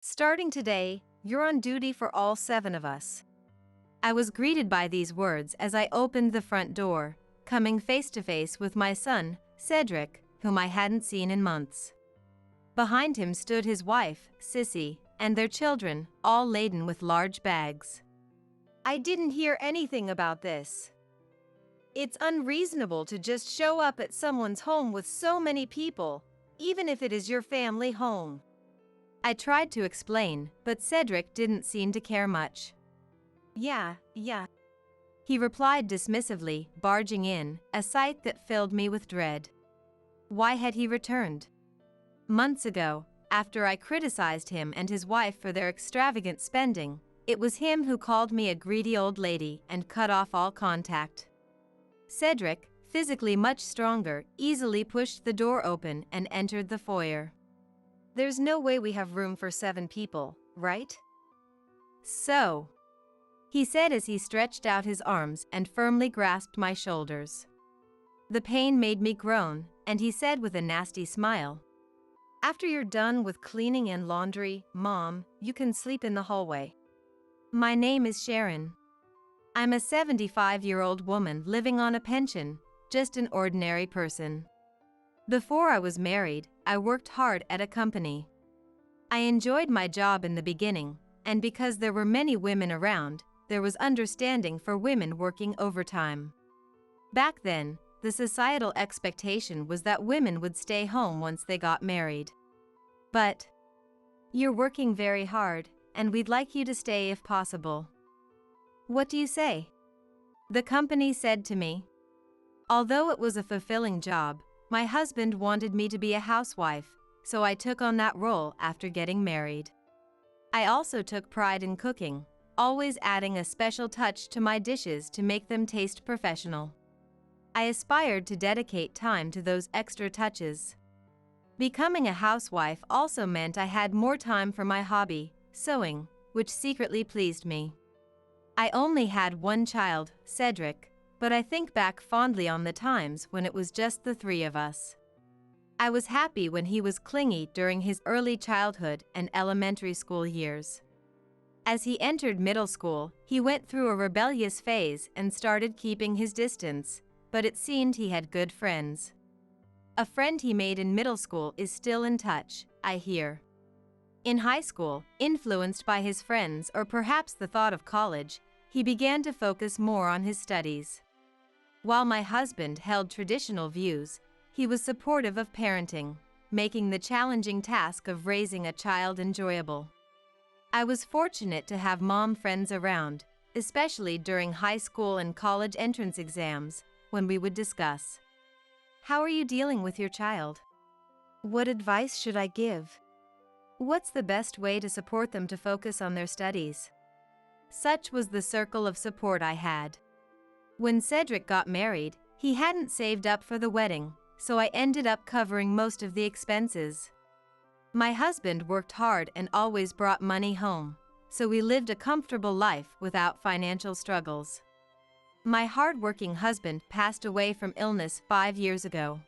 Starting today, you're on duty for all 7 of us. I was greeted by these words as I opened the front door, coming face to face with my son, Cedric, whom I hadn't seen in months. Behind him stood his wife, Sissy, and their children, all laden with large bags. I didn't hear anything about this. It's unreasonable to just show up at someone's home with so many people, even if it is your family home. I tried to explain, but Cedric didn't seem to care much. Yeah. He replied dismissively, barging in, a sight that filled me with dread. Why had he returned? Months ago, after I criticized him and his wife for their extravagant spending, it was him who called me a greedy old lady and cut off all contact. Cedric, physically much stronger, easily pushed the door open and entered the foyer. There's no way we have room for 7 people, right? So, he said as he stretched out his arms and firmly grasped my shoulders. The pain made me groan, and he said with a nasty smile, "After you're done with cleaning and laundry, Mom, you can sleep in the hallway." My name is Sharon. I'm a 75-year-old woman living on a pension, just an ordinary person. Before I was married, I worked hard at a company. I enjoyed my job in the beginning, and because there were many women around, there was understanding for women working overtime. Back then, the societal expectation was that women would stay home once they got married. But, "You're working very hard, and we'd like you to stay if possible." What do you say? The company said to me. Although it was a fulfilling job, my husband wanted me to be a housewife, so I took on that role after getting married. I also took pride in cooking, always adding a special touch to my dishes to make them taste professional. I aspired to dedicate time to those extra touches. Becoming a housewife also meant I had more time for my hobby, sewing, which secretly pleased me. I only had one child, Cedric, but I think back fondly on the times when it was just the 3 of us. I was happy when he was clingy during his early childhood and elementary school years. As he entered middle school, he went through a rebellious phase and started keeping his distance, but it seemed he had good friends. A friend he made in middle school is still in touch, I hear. In high school, influenced by his friends or perhaps the thought of college, he began to focus more on his studies. While my husband held traditional views, he was supportive of parenting, making the challenging task of raising a child enjoyable. I was fortunate to have mom friends around, especially during high school and college entrance exams, when we would discuss, "How are you dealing with your child? What advice should I give? What's the best way to support them to focus on their studies?" Such was the circle of support I had. When Cedric got married, he hadn't saved up for the wedding, so I ended up covering most of the expenses. My husband worked hard and always brought money home, so we lived a comfortable life without financial struggles. My hard-working husband passed away from illness 5 years ago.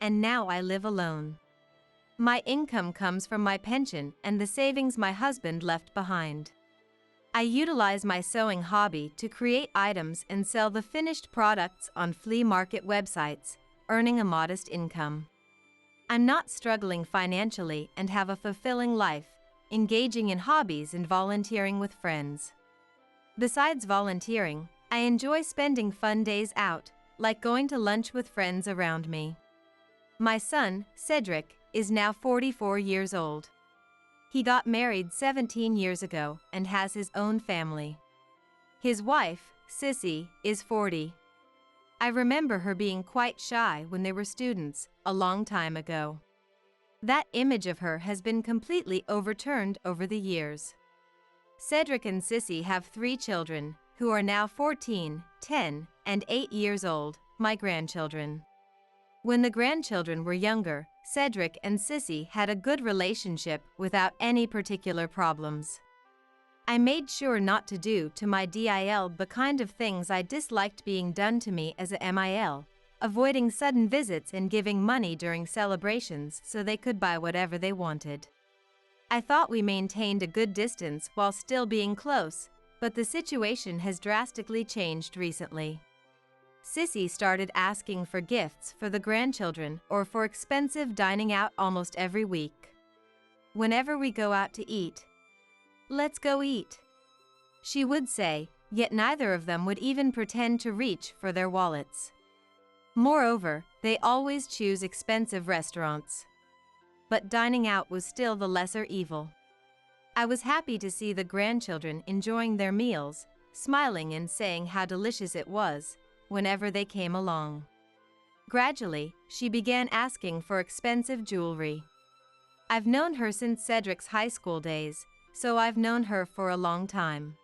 And now I live alone. My income comes from my pension and the savings my husband left behind. I utilize my sewing hobby to create items and sell the finished products on flea market websites, earning a modest income. I'm not struggling financially and have a fulfilling life, engaging in hobbies and volunteering with friends. Besides volunteering, I enjoy spending fun days out, like going to lunch with friends around me. My son, Cedric, is now 44 years old. He got married 17 years ago and has his own family. His wife, Sissy, is 40. I remember her being quite shy when they were students, a long time ago. That image of her has been completely overturned over the years. Cedric and Sissy have 3 children, who are now 14, 10, and 8 years old, my grandchildren. When the grandchildren were younger, Cedric and Sissy had a good relationship without any particular problems. I made sure not to do to my DIL the kind of things I disliked being done to me as a MIL, avoiding sudden visits and giving money during celebrations so they could buy whatever they wanted. I thought we maintained a good distance while still being close, but the situation has drastically changed recently. Sissy started asking for gifts for the grandchildren or for expensive dining out almost every week. Whenever we go out to eat, "Let's go eat," she would say, yet neither of them would even pretend to reach for their wallets. Moreover, they always choose expensive restaurants. But dining out was still the lesser evil. I was happy to see the grandchildren enjoying their meals, smiling and saying how delicious it was whenever they came along. Gradually, she began asking for expensive jewelry. I've known her since Cedric's high school days, so I've known her for a long time.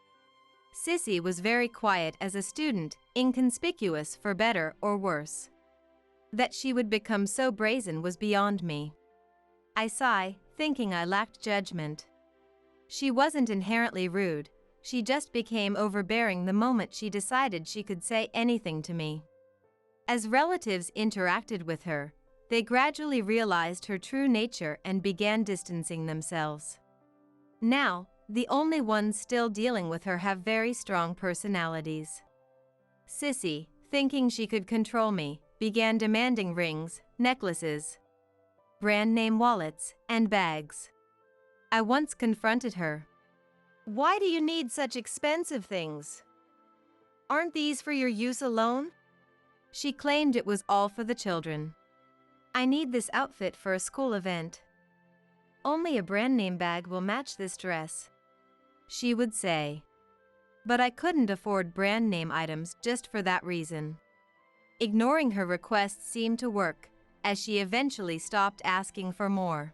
Sissy was very quiet as a student, inconspicuous for better or worse. That she would become so brazen was beyond me. I sigh, thinking I lacked judgment. She wasn't inherently rude, she just became overbearing the moment she decided she could say anything to me. As relatives interacted with her, they gradually realized her true nature and began distancing themselves. Now, the only ones still dealing with her have very strong personalities. Sissy, thinking she could control me, began demanding rings, necklaces, brand name wallets, and bags. I once confronted her. "Why do you need such expensive things? Aren't these for your use alone?" She claimed it was all for the children. "I need this outfit for a school event. Only a brand name bag will match this dress," she would say. But I couldn't afford brand name items just for that reason. Ignoring her requests seemed to work, as she eventually stopped asking for more.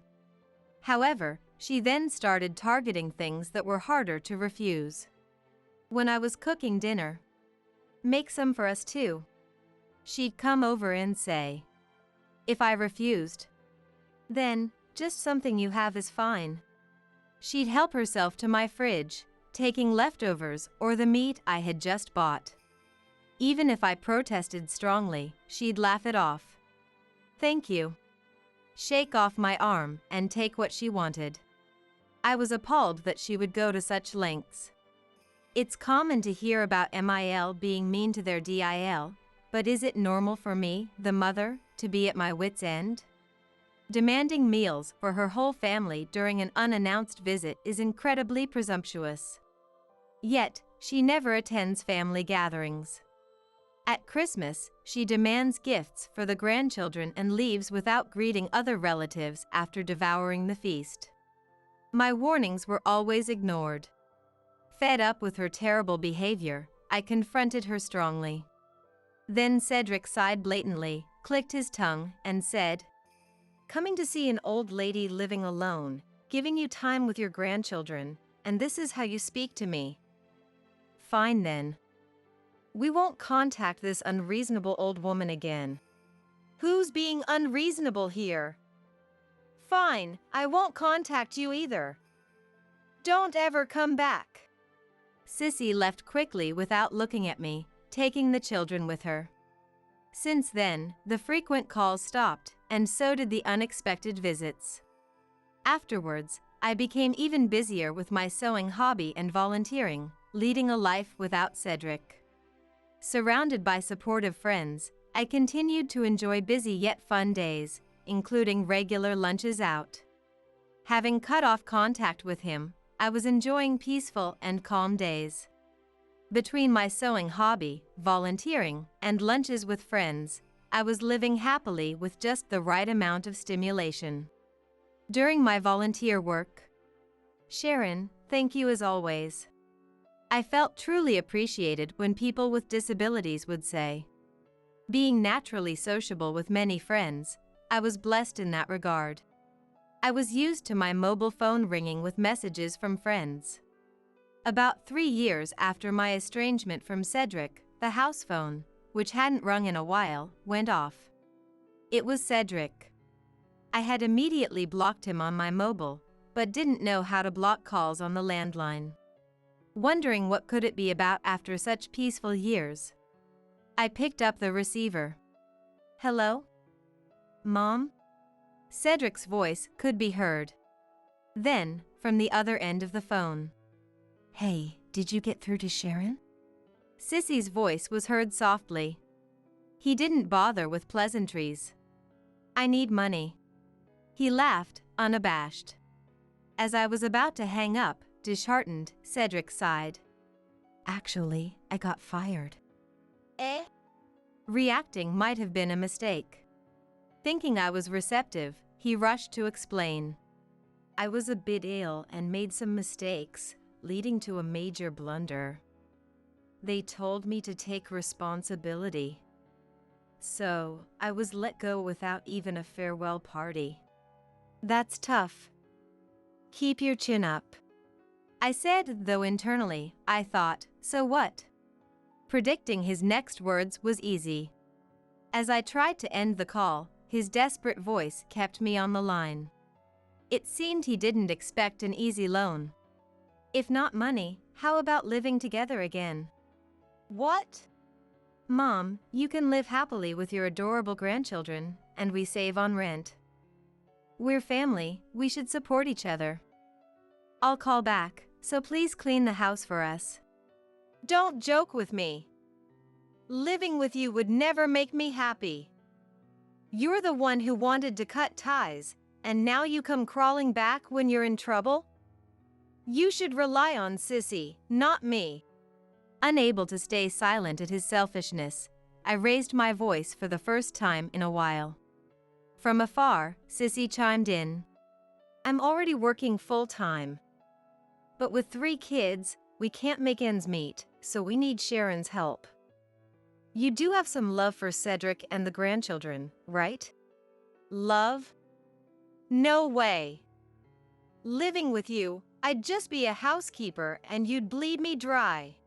However, she then started targeting things that were harder to refuse. When I was cooking dinner, "Make some for us too," she'd come over and say. If I refused, "Then, just something you have is fine." She'd help herself to my fridge, taking leftovers or the meat I had just bought. Even if I protested strongly, she'd laugh it off. "Thank you," shake off my arm, and take what she wanted. I was appalled that she would go to such lengths. It's common to hear about MIL being mean to their DIL, but is it normal for me, the mother, to be at my wit's end? Demanding meals for her whole family during an unannounced visit is incredibly presumptuous. Yet, she never attends family gatherings. At Christmas, she demands gifts for the grandchildren and leaves without greeting other relatives after devouring the feast. My warnings were always ignored. Fed up with her terrible behavior, I confronted her strongly. Then Cedric sighed blatantly, clicked his tongue, and said, "Coming to see an old lady living alone, giving you time with your grandchildren, and this is how you speak to me? Fine then. We won't contact this unreasonable old woman again." "Who's being unreasonable here?" "Fine, I won't contact you either. Don't ever come back." Sissy left quickly without looking at me, taking the children with her. Since then, the frequent calls stopped, and so did the unexpected visits. Afterwards, I became even busier with my sewing hobby and volunteering, leading a life without Cedric. Surrounded by supportive friends, I continued to enjoy busy yet fun days, including regular lunches out. Having cut off contact with him, I was enjoying peaceful and calm days. Between my sewing hobby, volunteering, and lunches with friends, I was living happily with just the right amount of stimulation. During my volunteer work, "Sharon, thank you as always." I felt truly appreciated when people with disabilities would say. Being naturally sociable with many friends, I was blessed in that regard. I was used to my mobile phone ringing with messages from friends. About 3 years after my estrangement from Cedric, the house phone, which hadn't rung in a while, went off. It was Cedric. I had immediately blocked him on my mobile, but didn't know how to block calls on the landline. Wondering what could it be about after such peaceful years, I picked up the receiver. "Hello? Mom?" Cedric's voice could be heard. Then, from the other end of the phone, "Hey, did you get through to Sharon?" Sissy's voice was heard softly. He didn't bother with pleasantries. "I need money." He laughed, unabashed. As I was about to hang up, disheartened, Cedric sighed. "Actually, I got fired." "Eh?" Reacting might have been a mistake. Thinking I was receptive, he rushed to explain. "I was a bit ill and made some mistakes, leading to a major blunder. They told me to take responsibility. So, I was let go without even a farewell party." "That's tough. Keep your chin up," I said, though internally, I thought, so what? Predicting his next words was easy. As I tried to end the call, his desperate voice kept me on the line. It seemed he didn't expect an easy loan. "If not money, how about living together again?" "What?" "Mom, you can live happily with your adorable grandchildren, and we save on rent. We're family, we should support each other. I'll call back, so please clean the house for us." "Don't joke with me. Living with you would never make me happy. You're the one who wanted to cut ties, and now you come crawling back when you're in trouble? You should rely on Sissy, not me." Unable to stay silent at his selfishness, I raised my voice for the first time in a while. From afar, Sissy chimed in. "I'm already working full-time. But with 3 kids, we can't make ends meet, so we need Sharon's help. You do have some love for Cedric and the grandchildren, right?" "Love? No way. Living with you, I'd just be a housekeeper and you'd bleed me dry.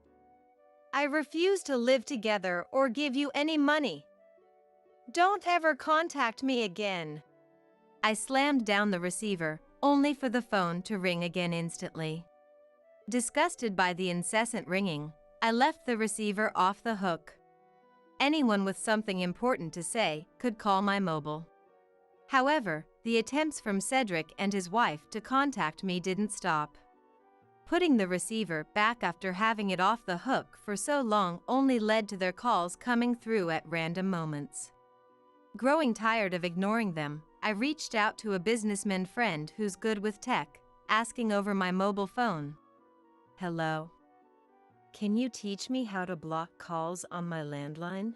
I refuse to live together or give you any money. Don't ever contact me again." I slammed down the receiver, only for the phone to ring again instantly. Disgusted by the incessant ringing, I left the receiver off the hook. Anyone with something important to say could call my mobile. However, the attempts from Cedric and his wife to contact me didn't stop. Putting the receiver back after having it off the hook for so long only led to their calls coming through at random moments. Growing tired of ignoring them, I reached out to a businessman friend who's good with tech, asking over my mobile phone. "Hello. Can you teach me how to block calls on my landline?"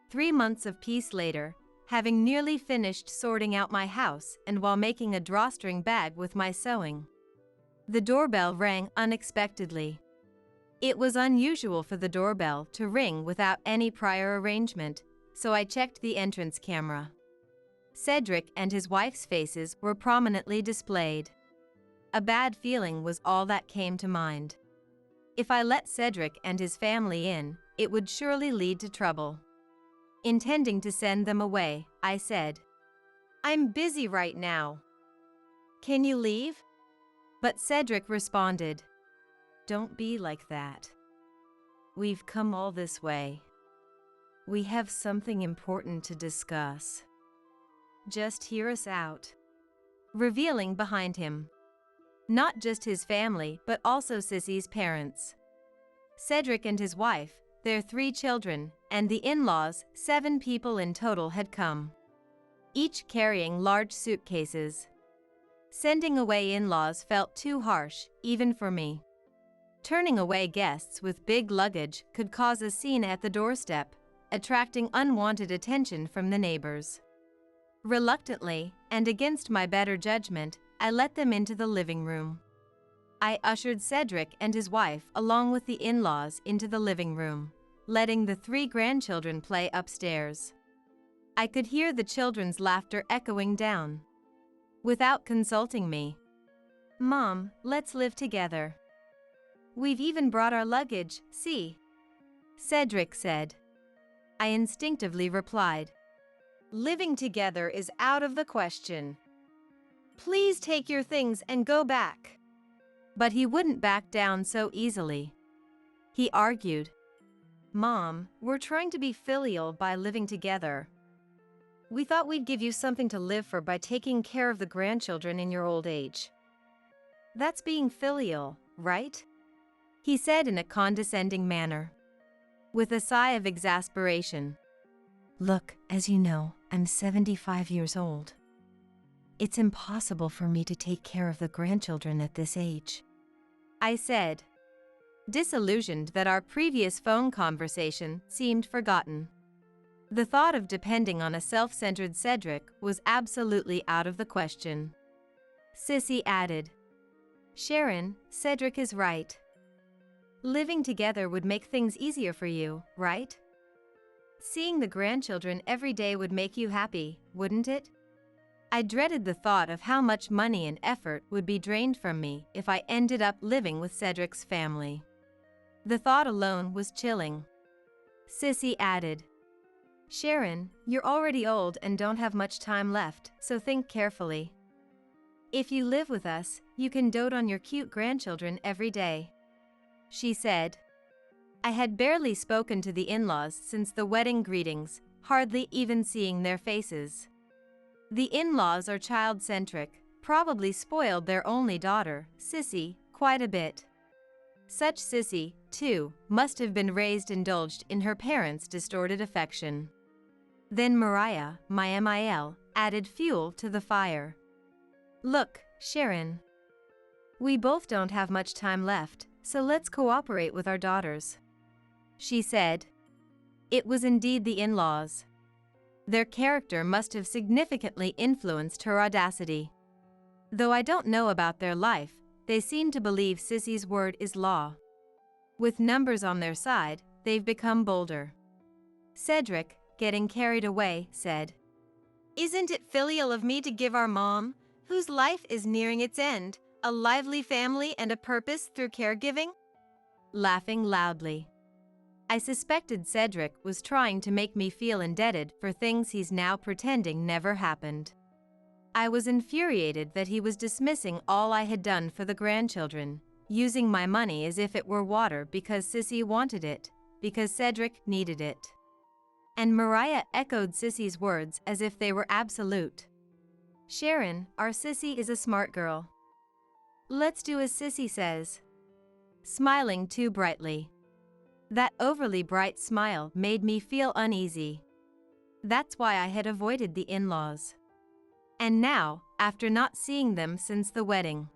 3 months of peace later, having nearly finished sorting out my house and while making a drawstring bag with my sewing, the doorbell rang unexpectedly. It was unusual for the doorbell to ring without any prior arrangement, so I checked the entrance camera. Cedric and his wife's faces were prominently displayed. A bad feeling was all that came to mind. If I let Cedric and his family in, it would surely lead to trouble. Intending to send them away, I said, "I'm busy right now. Can you leave?" But Cedric responded, "Don't be like that. We've come all this way. We have something important to discuss. Just hear us out." Revealing behind him, not just his family but also Sissy's parents. Cedric and his wife, their 3 children, and the in-laws, 7 people in total had come, each carrying large suitcases. Sending away in-laws felt too harsh, even for me. Turning away guests with big luggage could cause a scene at the doorstep, attracting unwanted attention from the neighbors. Reluctantly, and against my better judgment, I let them into the living room. I ushered Cedric and his wife along with the in-laws into the living room, letting the 3 grandchildren play upstairs. I could hear the children's laughter echoing down. Without consulting me, "Mom, let's live together. We've even brought our luggage, see?" Cedric said. I instinctively replied, "Living together is out of the question. Please take your things and go back." But he wouldn't back down so easily. He argued, "Mom, we're trying to be filial by living together. We thought we'd give you something to live for by taking care of the grandchildren in your old age. That's being filial, right? He said in a condescending manner. With a sigh of exasperation. Look, as you know, I'm 75 years old. It's impossible for me to take care of the grandchildren at this age. I said, disillusioned that our previous phone conversation seemed forgotten. The thought of depending on a self-centered Cedric was absolutely out of the question. Sissy added, Sharon, Cedric is right. Living together would make things easier for you, right? Seeing the grandchildren every day would make you happy, wouldn't it? I dreaded the thought of how much money and effort would be drained from me if I ended up living with Cedric's family. The thought alone was chilling. Sissy added, Sharon, you're already old and don't have much time left, so think carefully. If you live with us, you can dote on your cute grandchildren every day. She said. I had barely spoken to the in-laws since the wedding greetings, hardly even seeing their faces. The in-laws are child-centric, probably spoiled their only daughter, Sissy, quite a bit. Such Sissy, too, must have been raised indulged in her parents' distorted affection. Then Mariah, my MIL, added fuel to the fire. Look, Sharon. We both don't have much time left, so let's cooperate with our daughters. She said. It was indeed the in-laws. Their character must have significantly influenced her audacity. Though I don't know about their life, they seem to believe Sissy's word is law. With numbers on their side, they've become bolder. Cedric, getting carried away, said, Isn't it filial of me to give our mom, whose life is nearing its end, a lively family and a purpose through caregiving? Laughing loudly. I suspected Cedric was trying to make me feel indebted for things he's now pretending never happened. I was infuriated that he was dismissing all I had done for the grandchildren, using my money as if it were water because Sissy wanted it, because Cedric needed it. And Mariah echoed Sissy's words as if they were absolute. Sharon, our Sissy is a smart girl. Let's do as Sissy says. Smiling too brightly. That overly bright smile made me feel uneasy. That's why I had avoided the in-laws. And now, after not seeing them since the wedding.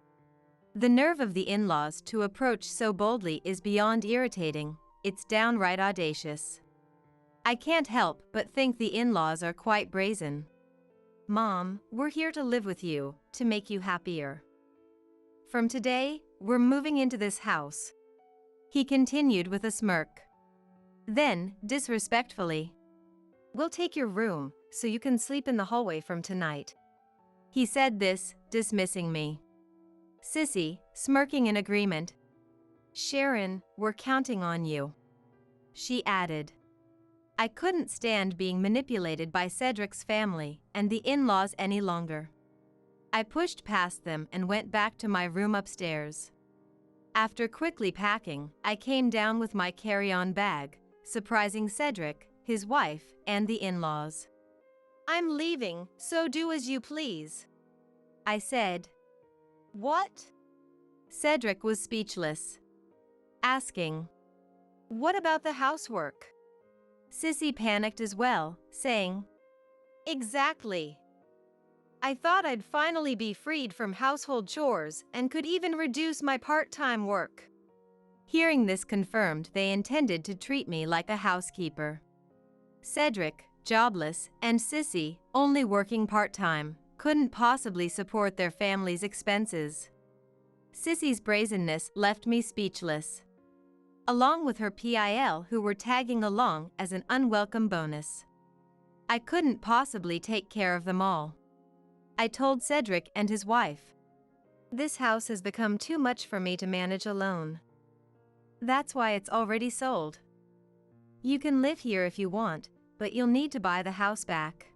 The nerve of the in-laws to approach so boldly is beyond irritating, it's downright audacious. I can't help but think the in-laws are quite brazen. Mom, we're here to live with you, to make you happier. From today, we're moving into this house. He continued with a smirk. Then, disrespectfully, we'll take your room, so you can sleep in the hallway from tonight. He said this, dismissing me. Sissy, smirking in agreement. Sharon, we're counting on you. She added. I couldn't stand being manipulated by Cedric's family and the in-laws any longer. I pushed past them and went back to my room upstairs. After quickly packing, I came down with my carry-on bag, surprising Cedric, his wife, and the in-laws. I'm leaving, so do as you please. I said. What? Cedric was speechless. Asking. What about the housework? Sissy panicked as well, saying. Exactly. I thought I'd finally be freed from household chores and could even reduce my part-time work. Hearing this confirmed they intended to treat me like a housekeeper. Cedric, jobless, and Sissy, only working part-time, couldn't possibly support their family's expenses. Sissy's brazenness left me speechless. Along with her PIL who were tagging along as an unwelcome bonus. I couldn't possibly take care of them all. I told Cedric and his wife. This house has become too much for me to manage alone. That's why it's already sold. You can live here if you want, but you'll need to buy the house back.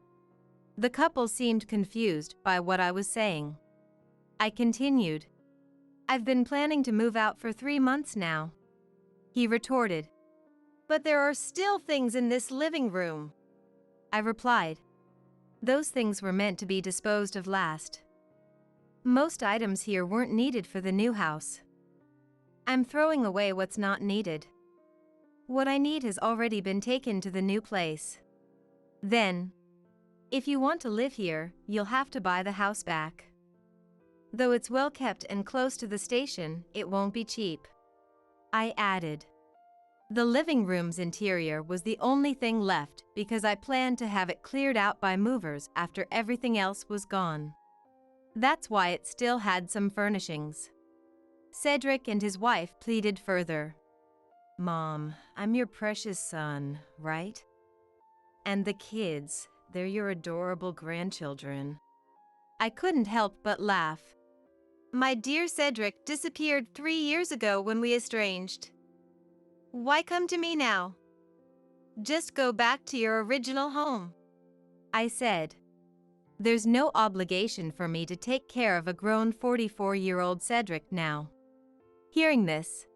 The couple seemed confused by what I was saying. I continued. I've been planning to move out for 3 months now. He retorted. But there are still things in this living room. I replied. Those things were meant to be disposed of last. Most items here weren't needed for the new house. I'm throwing away what's not needed. What I need has already been taken to the new place. Then, if you want to live here, you'll have to buy the house back. Though it's well kept and close to the station, it won't be cheap. I added. The living room's interior was the only thing left because I planned to have it cleared out by movers after everything else was gone. That's why it still had some furnishings. Cedric and his wife pleaded further. Mom, I'm your precious son, right? And the kids, they're your adorable grandchildren. I couldn't help but laugh. My dear Cedric disappeared 3 years ago when we estranged. Why come to me now? Just go back to your original home, I said. There's no obligation for me to take care of a grown 44-year-old Cedric now. Hearing this,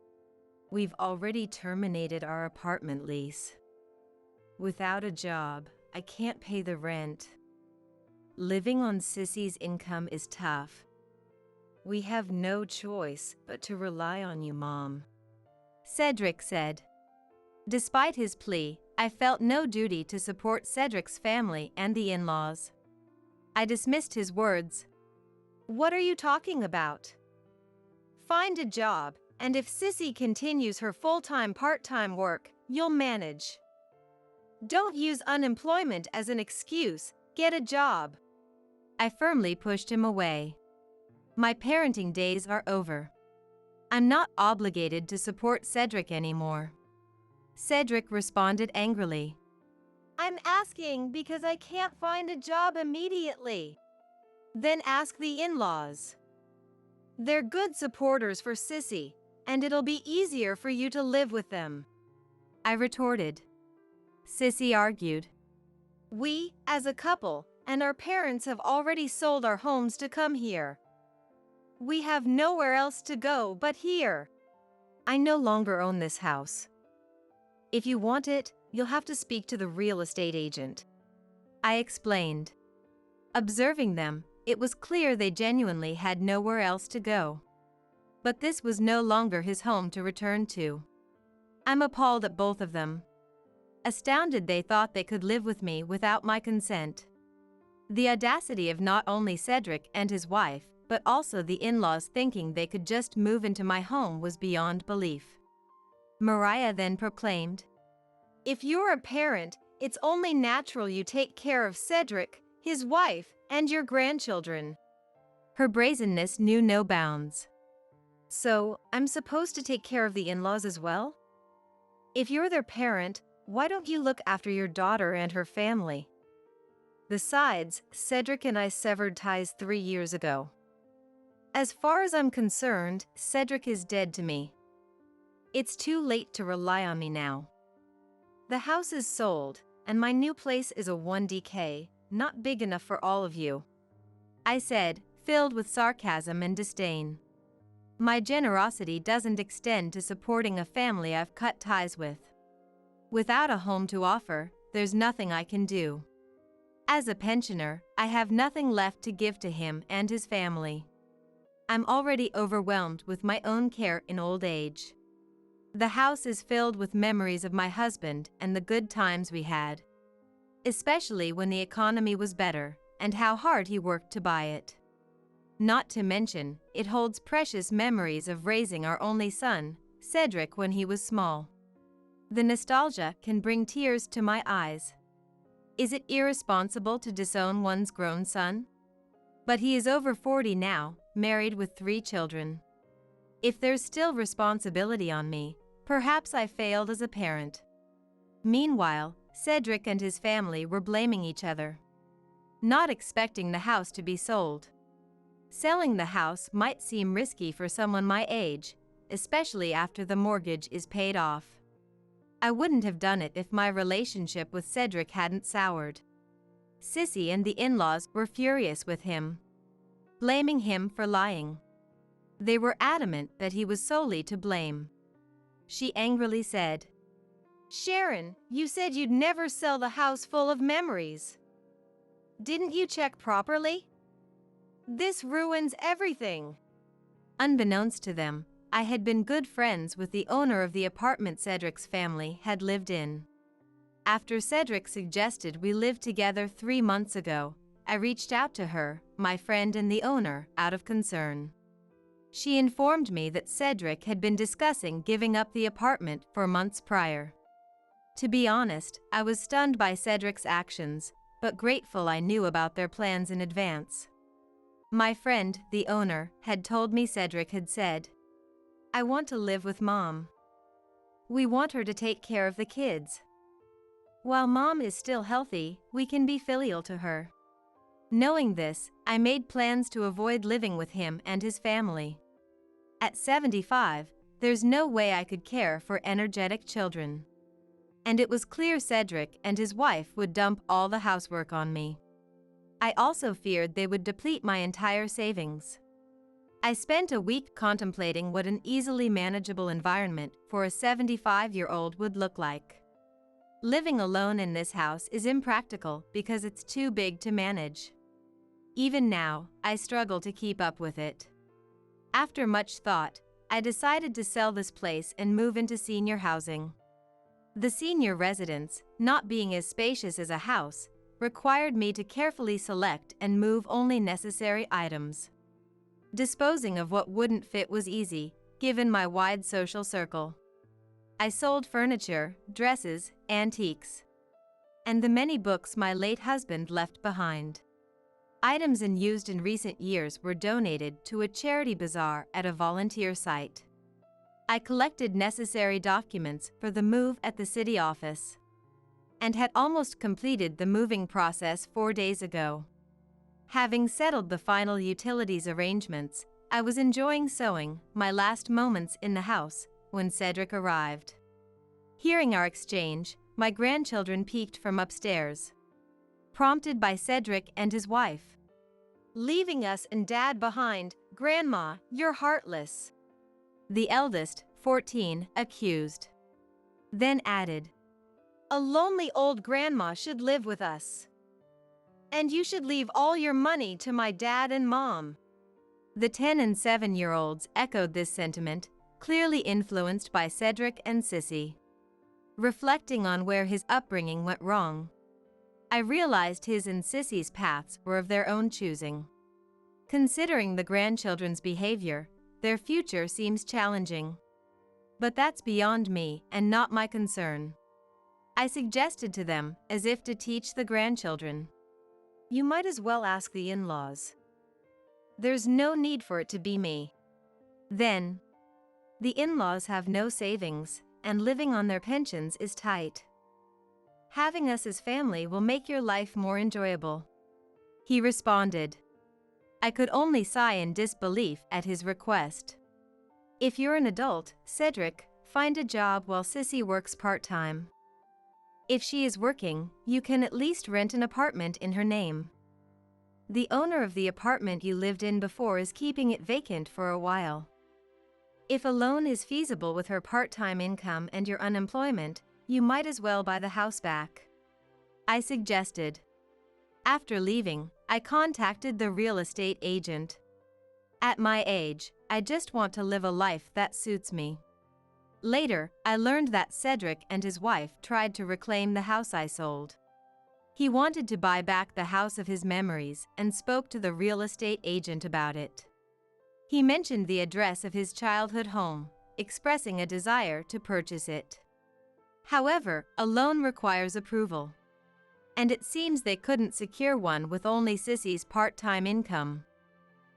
we've already terminated our apartment lease. Without a job, I can't pay the rent. Living on Sissy's income is tough. We have no choice but to rely on you, Mom, Cedric said. Despite his plea, I felt no duty to support Cedric's family and the in-laws. I dismissed his words. What are you talking about? Find a job, and if Sissy continues her full-time part-time work, you'll manage. Don't use unemployment as an excuse, get a job. I firmly pushed him away. My parenting days are over. I'm not obligated to support Cedric anymore. Cedric responded angrily. I'm asking because I can't find a job immediately. Then ask the in-laws. They're good supporters for Sissy, and it'll be easier for you to live with them, I retorted. Sissy argued. We, as a couple, and our parents have already sold our homes to come here. We have nowhere else to go but here. I no longer own this house. If you want it, you'll have to speak to the real estate agent, I explained. Observing them, it was clear they genuinely had nowhere else to go. But this was no longer his home to return to. I'm appalled at both of them. Astounded they thought they could live with me without my consent. The audacity of not only Cedric and his wife, but also the in-laws thinking they could just move into my home was beyond belief. Mariah then proclaimed, If you're a parent, it's only natural you take care of Cedric, his wife, and your grandchildren. Her brazenness knew no bounds. So, I'm supposed to take care of the in-laws as well? If you're their parent, why don't you look after your daughter and her family? Besides, Cedric and I severed ties 3 years ago. As far as I'm concerned, Cedric is dead to me. It's too late to rely on me now. The house is sold, and my new place is a 1DK, not big enough for all of you, I said, filled with sarcasm and disdain. My generosity doesn't extend to supporting a family I've cut ties with. Without a home to offer, there's nothing I can do. As a pensioner, I have nothing left to give to him and his family. I'm already overwhelmed with my own care in old age. The house is filled with memories of my husband and the good times we had, especially when the economy was better, and how hard he worked to buy it. Not to mention, it holds precious memories of raising our only son, Cedric, when he was small. The nostalgia can bring tears to my eyes. Is it irresponsible to disown one's grown son? But he is over 40 now, married with 3 children. If there's still responsibility on me, perhaps I failed as a parent. Meanwhile, Cedric and his family were blaming each other, not expecting the house to be sold. Selling the house might seem risky for someone my age, especially after the mortgage is paid off. I wouldn't have done it if my relationship with Cedric hadn't soured. Sissy and the in-laws were furious with him, blaming him for lying. They were adamant that he was solely to blame. She angrily said, Sharon, you said you'd never sell the house full of memories. Didn't you check properly? This ruins everything. Unbeknownst to them, I had been good friends with the owner of the apartment Cedric's family had lived in. After Cedric suggested we live together 3 months ago, I reached out to her, my friend and the owner, out of concern. She informed me that Cedric had been discussing giving up the apartment for months prior. To be honest, I was stunned by Cedric's actions, but grateful I knew about their plans in advance. My friend, the owner, had told me Cedric had said, "I want to live with Mom. We want her to take care of the kids. While Mom is still healthy, we can be filial to her." Knowing this, I made plans to avoid living with him and his family. At 75, there's no way I could care for energetic children. And it was clear Cedric and his wife would dump all the housework on me. I also feared they would deplete my entire savings. I spent a week contemplating what an easily manageable environment for a 75-year-old would look like. Living alone in this house is impractical because it's too big to manage. Even now, I struggle to keep up with it. After much thought, I decided to sell this place and move into senior housing. The senior residence, not being as spacious as a house, required me to carefully select and move only necessary items. Disposing of what wouldn't fit was easy, given my wide social circle. I sold furniture, dresses, antiques, and the many books my late husband left behind. Items used in recent years were donated to a charity bazaar at a volunteer site. I collected necessary documents for the move at the city office, and had almost completed the moving process 4 days ago. Having settled the final utilities arrangements, I was enjoying sewing my last moments in the house when Cedric arrived. Hearing our exchange, my grandchildren peeked from upstairs, prompted by Cedric and his wife. "Leaving us and Dad behind, Grandma, you're heartless," the eldest, 14, accused. Then added, "A lonely old grandma should live with us. And you should leave all your money to my dad and Mom." The 10 and 7-year-olds echoed this sentiment, clearly influenced by Cedric and Sissy. Reflecting on where his upbringing went wrong, I realized his and Sissy's paths were of their own choosing. Considering the grandchildren's behavior, their future seems challenging. But that's beyond me and not my concern. I suggested to them, as if to teach the grandchildren, "You might as well ask the in-laws. There's no need for it to be me." Then, "The in-laws have no savings, and living on their pensions is tight. Having us as family will make your life more enjoyable," he responded. I could only sigh in disbelief at his request. "If you're an adult, Cedric, find a job while Sissy works part-time. If she is working, you can at least rent an apartment in her name. The owner of the apartment you lived in before is keeping it vacant for a while. If a loan is feasible with her part-time income and your unemployment, you might as well buy the house back," I suggested. After leaving, I contacted the real estate agent. At my age, I just want to live a life that suits me. Later, I learned that Cedric and his wife tried to reclaim the house I sold. He wanted to buy back the house of his memories and spoke to the real estate agent about it. He mentioned the address of his childhood home, expressing a desire to purchase it. However, a loan requires approval, and it seems they couldn't secure one with only Sissy's part-time income.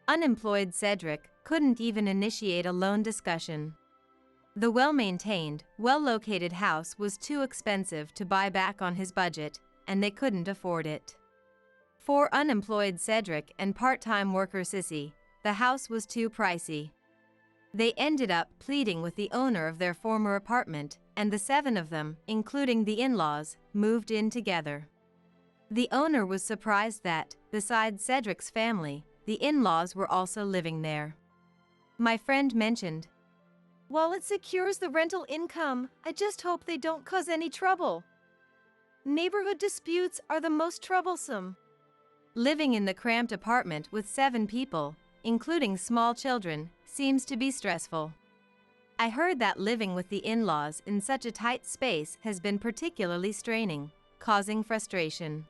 Unemployed Cedric couldn't even initiate a loan discussion. The well-maintained, well-located house was too expensive to buy back on his budget, and they couldn't afford it. For unemployed Cedric and part-time worker Sissy, the house was too pricey. They ended up pleading with the owner of their former apartment, and the 7 of them, including the in-laws, moved in together. The owner was surprised that, besides Cedric's family, the in-laws were also living there. My friend mentioned, "While it secures the rental income, I just hope they don't cause any trouble. Neighborhood disputes are the most troublesome." Living in the cramped apartment with 7 people, including small children, seems to be stressful. I heard that living with the in-laws in such a tight space has been particularly straining, causing frustration.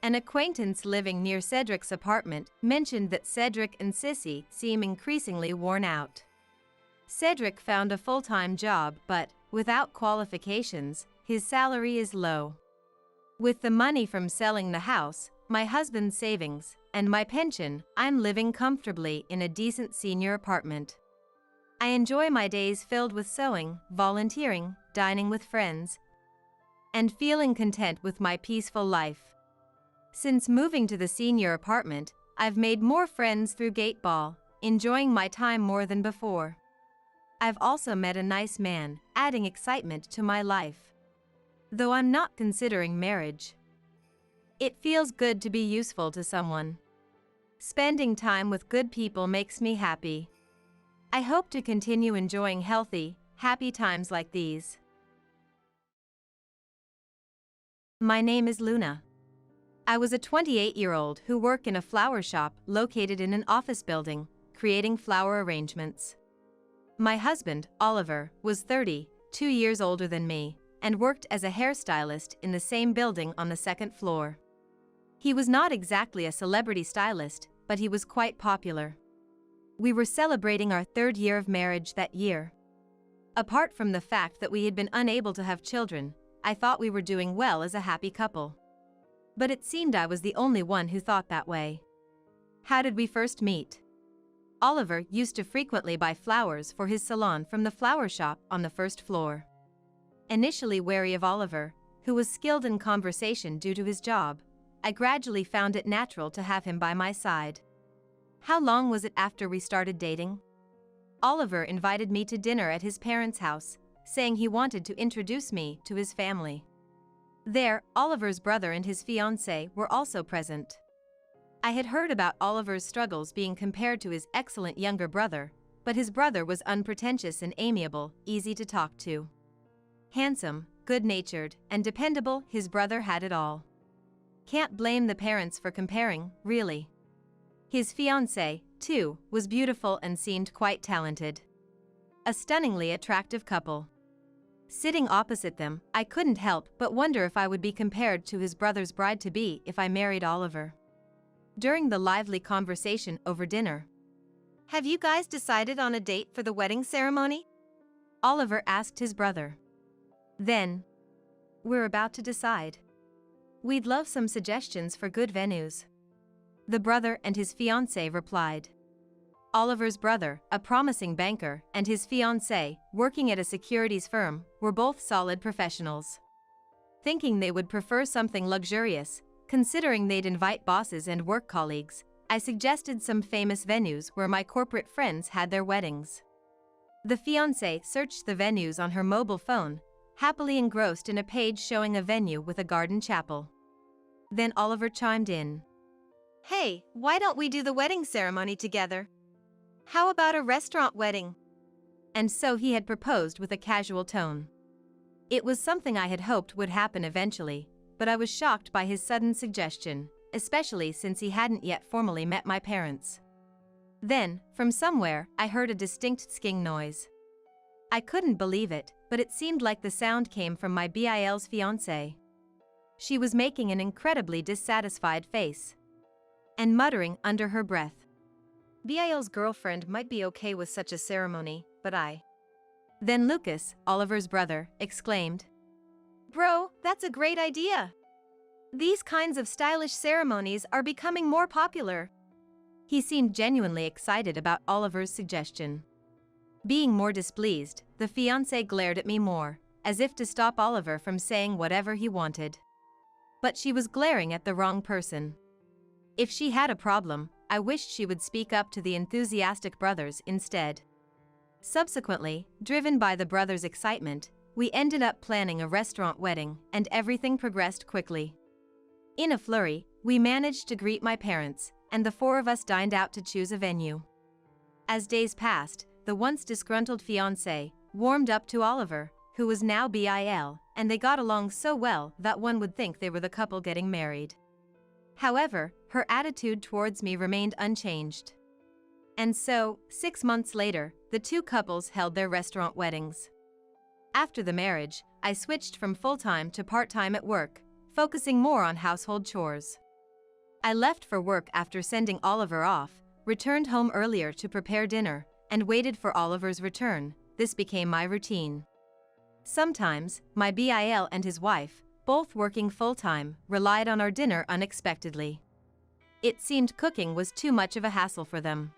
An acquaintance living near Cedric's apartment mentioned that Cedric and Sissy seem increasingly worn out. Cedric found a full-time job, but, without qualifications, his salary is low. With the money from selling the house, my husband's savings, and my pension, I'm living comfortably in a decent senior apartment. I enjoy my days filled with sewing, volunteering, dining with friends, and feeling content with my peaceful life. Since moving to the senior apartment, I've made more friends through Gateball, enjoying my time more than before. I've also met a nice man, adding excitement to my life. Though I'm not considering marriage. It feels good to be useful to someone. Spending time with good people makes me happy. I hope to continue enjoying healthy, happy times like these. My name is Luna. I was a 28-year-old who worked in a flower shop located in an office building, creating flower arrangements. My husband, Oliver, was 30, 2 years older than me, and worked as a hairstylist in the same building on the second floor. He was not exactly a celebrity stylist, but he was quite popular. We were celebrating our 3rd year of marriage that year. Apart from the fact that we had been unable to have children, I thought we were doing well as a happy couple. But it seemed I was the only one who thought that way. How did we first meet? Oliver used to frequently buy flowers for his salon from the flower shop on the first floor. Initially wary of Oliver, who was skilled in conversation due to his job, I gradually found it natural to have him by my side. How long was it after we started dating? Oliver invited me to dinner at his parents' house, saying he wanted to introduce me to his family. There, Oliver's brother and his fiancée were also present. I had heard about Oliver's struggles being compared to his excellent younger brother, but his brother was unpretentious and amiable, easy to talk to. Handsome, good-natured, and dependable, his brother had it all. Can't blame the parents for comparing, really. His fiancée, too, was beautiful and seemed quite talented. A stunningly attractive couple. Sitting opposite them, I couldn't help but wonder if I would be compared to his brother's bride-to-be if I married Oliver. During the lively conversation over dinner, "Have you guys decided on a date for the wedding ceremony?" Oliver asked his brother. Then, "We're about to decide. We'd love some suggestions for good venues." The brother and his fiancée replied. Oliver's brother, a promising banker, and his fiancée, working at a securities firm, were both solid professionals. Thinking they would prefer something luxurious, considering they'd invite bosses and work colleagues, I suggested some famous venues where my corporate friends had their weddings. The fiancée searched the venues on her mobile phone, happily engrossed in a page showing a venue with a garden chapel. Then Oliver chimed in. "Hey, why don't we do the wedding ceremony together? How about a restaurant wedding?" And so he had proposed with a casual tone. It was something I had hoped would happen eventually, but I was shocked by his sudden suggestion, especially since he hadn't yet formally met my parents. Then, from somewhere, I heard a distinct sking noise. I couldn't believe it, but it seemed like the sound came from my BIL's fiancée. She was making an incredibly dissatisfied face and muttering under her breath. BIL's girlfriend might be okay with such a ceremony, but I. Then Lucas, Oliver's brother, exclaimed, "Bro, that's a great idea! These kinds of stylish ceremonies are becoming more popular." He seemed genuinely excited about Oliver's suggestion. Being more displeased, the fiancée glared at me more, as if to stop Oliver from saying whatever he wanted. But she was glaring at the wrong person. If she had a problem, I wished she would speak up to the enthusiastic brothers instead. Subsequently, driven by the brothers' excitement, we ended up planning a restaurant wedding, and everything progressed quickly. In a flurry, we managed to greet my parents, and the 4 of us dined out to choose a venue. As days passed, the once disgruntled fiancé warmed up to Oliver, who was now BIL, and they got along so well that one would think they were the couple getting married. However, her attitude towards me remained unchanged. And so, 6 months later, the two couples held their restaurant weddings. After the marriage, I switched from full-time to part-time at work, focusing more on household chores. I left for work after sending Oliver off, returned home earlier to prepare dinner, and waited for Oliver's return. This became my routine. Sometimes, my BIL and his wife, both working full-time, relied on our dinner unexpectedly. It seemed cooking was too much of a hassle for them.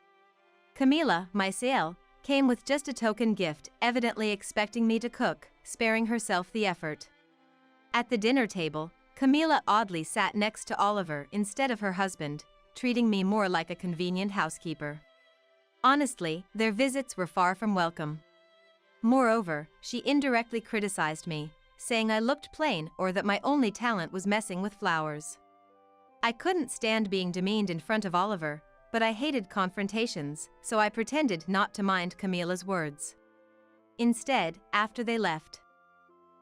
Camila, my CL, came with just a token gift, evidently expecting me to cook, sparing herself the effort. At the dinner table, Camila oddly sat next to Oliver instead of her husband, treating me more like a convenient housekeeper. Honestly, their visits were far from welcome. Moreover, she indirectly criticized me, saying I looked plain or that my only talent was messing with flowers. I couldn't stand being demeaned in front of Oliver, but I hated confrontations, so I pretended not to mind Camila's words. Instead, after they left,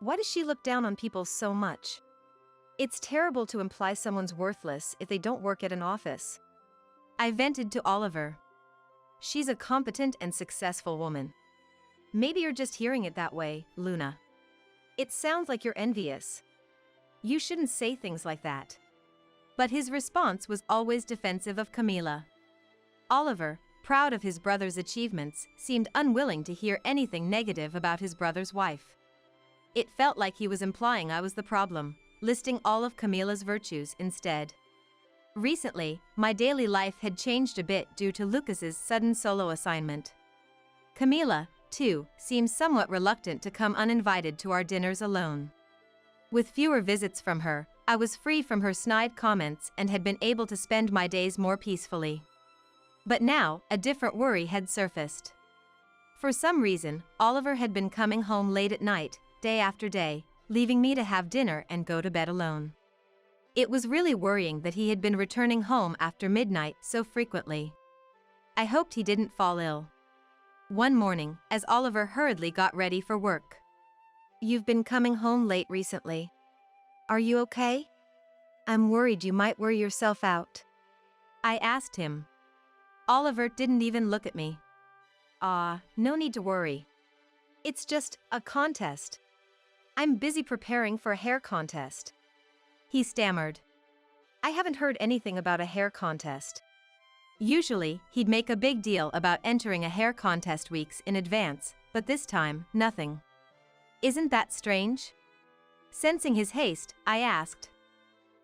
"Why does she look down on people so much? It's terrible to imply someone's worthless if they don't work at an office." I vented to Oliver. "She's a competent and successful woman. Maybe you're just hearing it that way, Luna. It sounds like you're envious. You shouldn't say things like that." But his response was always defensive of Camila. Oliver, proud of his brother's achievements, seemed unwilling to hear anything negative about his brother's wife. It felt like he was implying I was the problem, listing all of Camila's virtues instead. Recently, my daily life had changed a bit due to Lucas's sudden solo assignment. Camila, too, seems somewhat reluctant to come uninvited to our dinners alone. With fewer visits from her, I was free from her snide comments and had been able to spend my days more peacefully. But now, a different worry had surfaced. For some reason, Oliver had been coming home late at night, day after day, leaving me to have dinner and go to bed alone. It was really worrying that he had been returning home after midnight so frequently. I hoped he didn't fall ill. One morning, as Oliver hurriedly got ready for work, "You've been coming home late recently. Are you okay? I'm worried you might wear yourself out." I asked him. Oliver didn't even look at me. No need to worry. It's just a contest. I'm busy preparing for a hair contest." He stammered. I haven't heard anything about a hair contest. Usually, he'd make a big deal about entering a hair contest weeks in advance, but this time, nothing. Isn't that strange? Sensing his haste, I asked,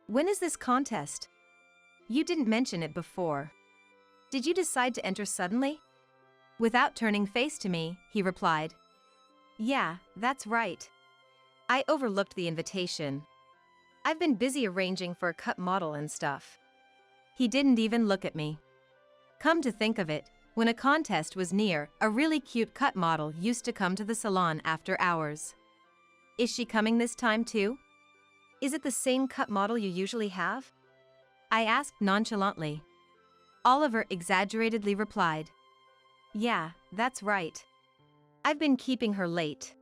"When is this contest? You didn't mention it before. Did you decide to enter suddenly?" Without turning face to me, he replied, "Yeah, that's right. I overlooked the invitation. I've been busy arranging for a cut model and stuff." He didn't even look at me. Come to think of it, when a contest was near, a really cute cut model used to come to the salon after hours. Is she coming this time too? Is it the same cut model you usually have? I asked nonchalantly. Oliver exaggeratedly replied, "Yeah, that's right. I've been keeping her late.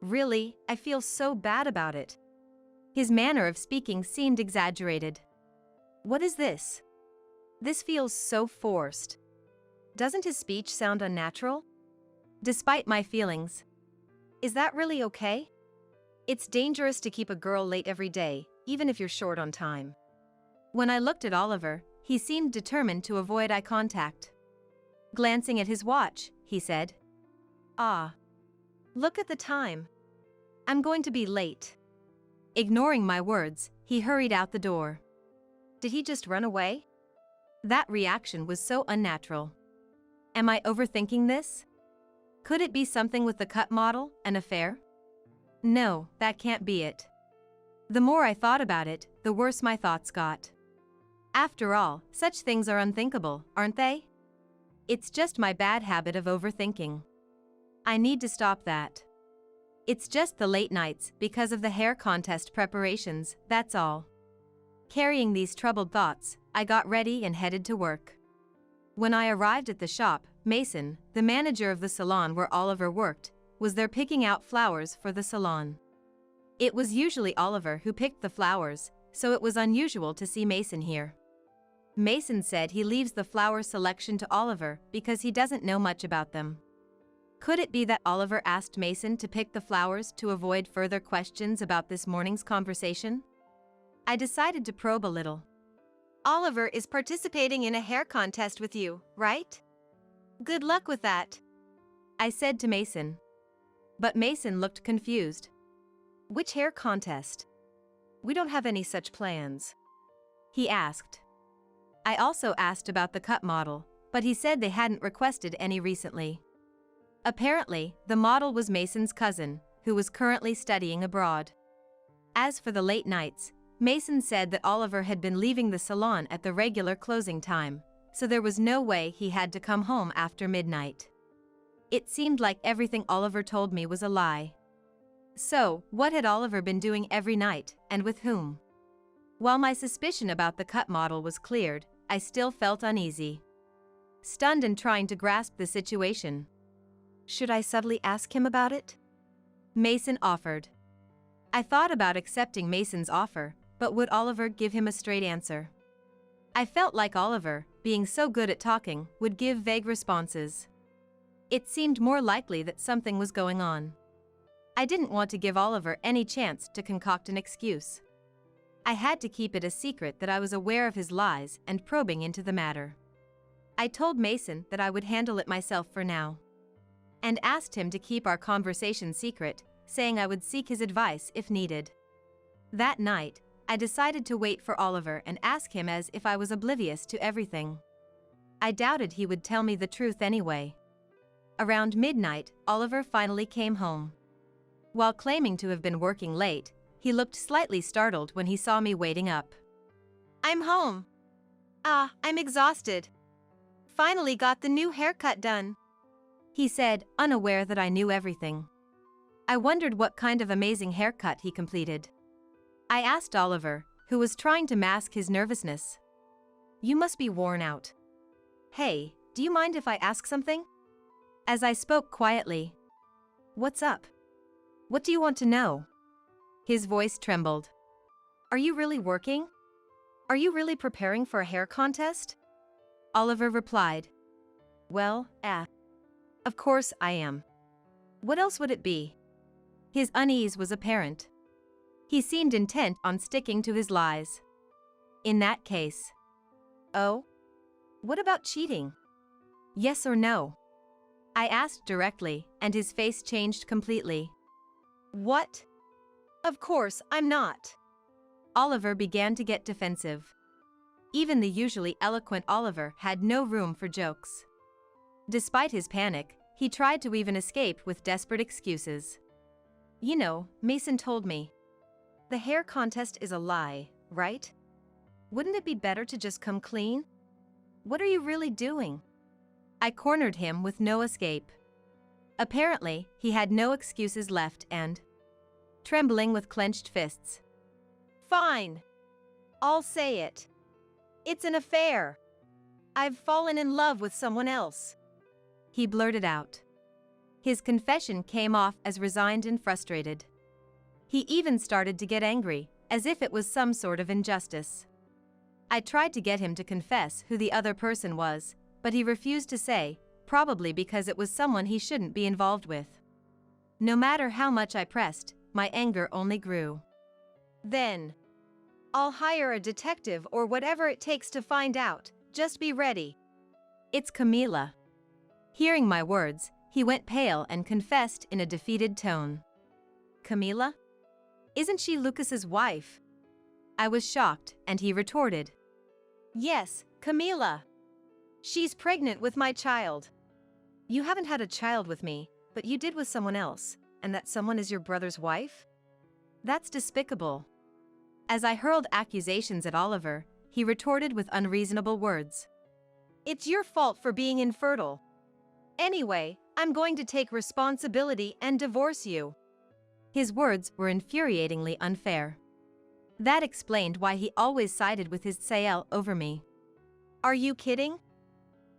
Really, I feel so bad about it." His manner of speaking seemed exaggerated. What is this? This feels so forced. Doesn't his speech sound unnatural? Despite my feelings, is that really okay? It's dangerous to keep a girl late every day, even if you're short on time. When I looked at Oliver, he seemed determined to avoid eye contact. Glancing at his watch, he said, Look at the time. I'm going to be late." Ignoring my words, he hurried out the door. Did he just run away? That reaction was so unnatural. Am I overthinking this? Could it be something with the cut model, an affair? No, that can't be it. The more I thought about it, the worse my thoughts got. After all, such things are unthinkable, aren't they? It's just my bad habit of overthinking. I need to stop that. It's just the late nights because of the hair contest preparations, that's all. Carrying these troubled thoughts, I got ready and headed to work. When I arrived at the shop, Mason, the manager of the salon where Oliver worked, was there picking out flowers for the salon. It was usually Oliver who picked the flowers, so it was unusual to see Mason here. Mason said he leaves the flower selection to Oliver because he doesn't know much about them. Could it be that Oliver asked Mason to pick the flowers to avoid further questions about this morning's conversation? I decided to probe a little. Oliver is participating in a hair contest with you, right? Good luck with that, I said to Mason. But Mason looked confused. Which hair contest? We don't have any such plans, he asked. I also asked about the cut model, but he said they hadn't requested any recently. Apparently, the model was Mason's cousin, who was currently studying abroad. As for the late nights, Mason said that Oliver had been leaving the salon at the regular closing time, so there was no way he had to come home after midnight. It seemed like everything Oliver told me was a lie. So, what had Oliver been doing every night, and with whom? While my suspicion about the cut model was cleared, I still felt uneasy. Stunned and trying to grasp the situation. Should I subtly ask him about it? Mason offered. I thought about accepting Mason's offer, but would Oliver give him a straight answer? I felt like Oliver, being so good at talking, would give vague responses. It seemed more likely that something was going on. I didn't want to give Oliver any chance to concoct an excuse. I had to keep it a secret that I was aware of his lies and probing into the matter. I told Mason that I would handle it myself for now, and asked him to keep our conversation secret, saying I would seek his advice if needed. That night, I decided to wait for Oliver and ask him as if I was oblivious to everything. I doubted he would tell me the truth anyway. Around midnight, Oliver finally came home. While claiming to have been working late, he looked slightly startled when he saw me waiting up. I'm home. I'm exhausted. Finally got the new haircut done, he said, unaware that I knew everything. I wondered what kind of amazing haircut he completed. I asked Oliver, who was trying to mask his nervousness. You must be worn out. Hey, do you mind if I ask something? As I spoke quietly. What's up? What do you want to know? His voice trembled. Are you really working? Are you really preparing for a hair contest? Oliver replied. Well, of course I am. What else would it be? His unease was apparent. He seemed intent on sticking to his lies. In that case. Oh? What about cheating? Yes or no? I asked directly, and his face changed completely. What? Of course I'm not. Oliver began to get defensive. Even the usually eloquent Oliver had no room for jokes. Despite his panic, he tried to weave an escape with desperate excuses. You know, Mason told me. The hair contest is a lie, right? Wouldn't it be better to just come clean? What are you really doing? I cornered him with no escape. Apparently, he had no excuses left and, trembling with clenched fists. Fine. I'll say it. It's an affair. I've fallen in love with someone else, he blurted out. His confession came off as resigned and frustrated. He even started to get angry, as if it was some sort of injustice. I tried to get him to confess who the other person was, but he refused to say, probably because it was someone he shouldn't be involved with. No matter how much I pressed, my anger only grew. Then, I'll hire a detective or whatever it takes to find out. Just be ready. It's Camila. Hearing my words, he went pale and confessed in a defeated tone. Camila? Isn't she Lucas's wife? I was shocked, and he retorted. Yes, Camila. She's pregnant with my child. You haven't had a child with me, but you did with someone else, and that someone is your brother's wife? That's despicable. As I hurled accusations at Oliver, he retorted with unreasonable words. It's your fault for being infertile. Anyway, I'm going to take responsibility and divorce you. His words were infuriatingly unfair. That explained why he always sided with his Sael over me. Are you kidding?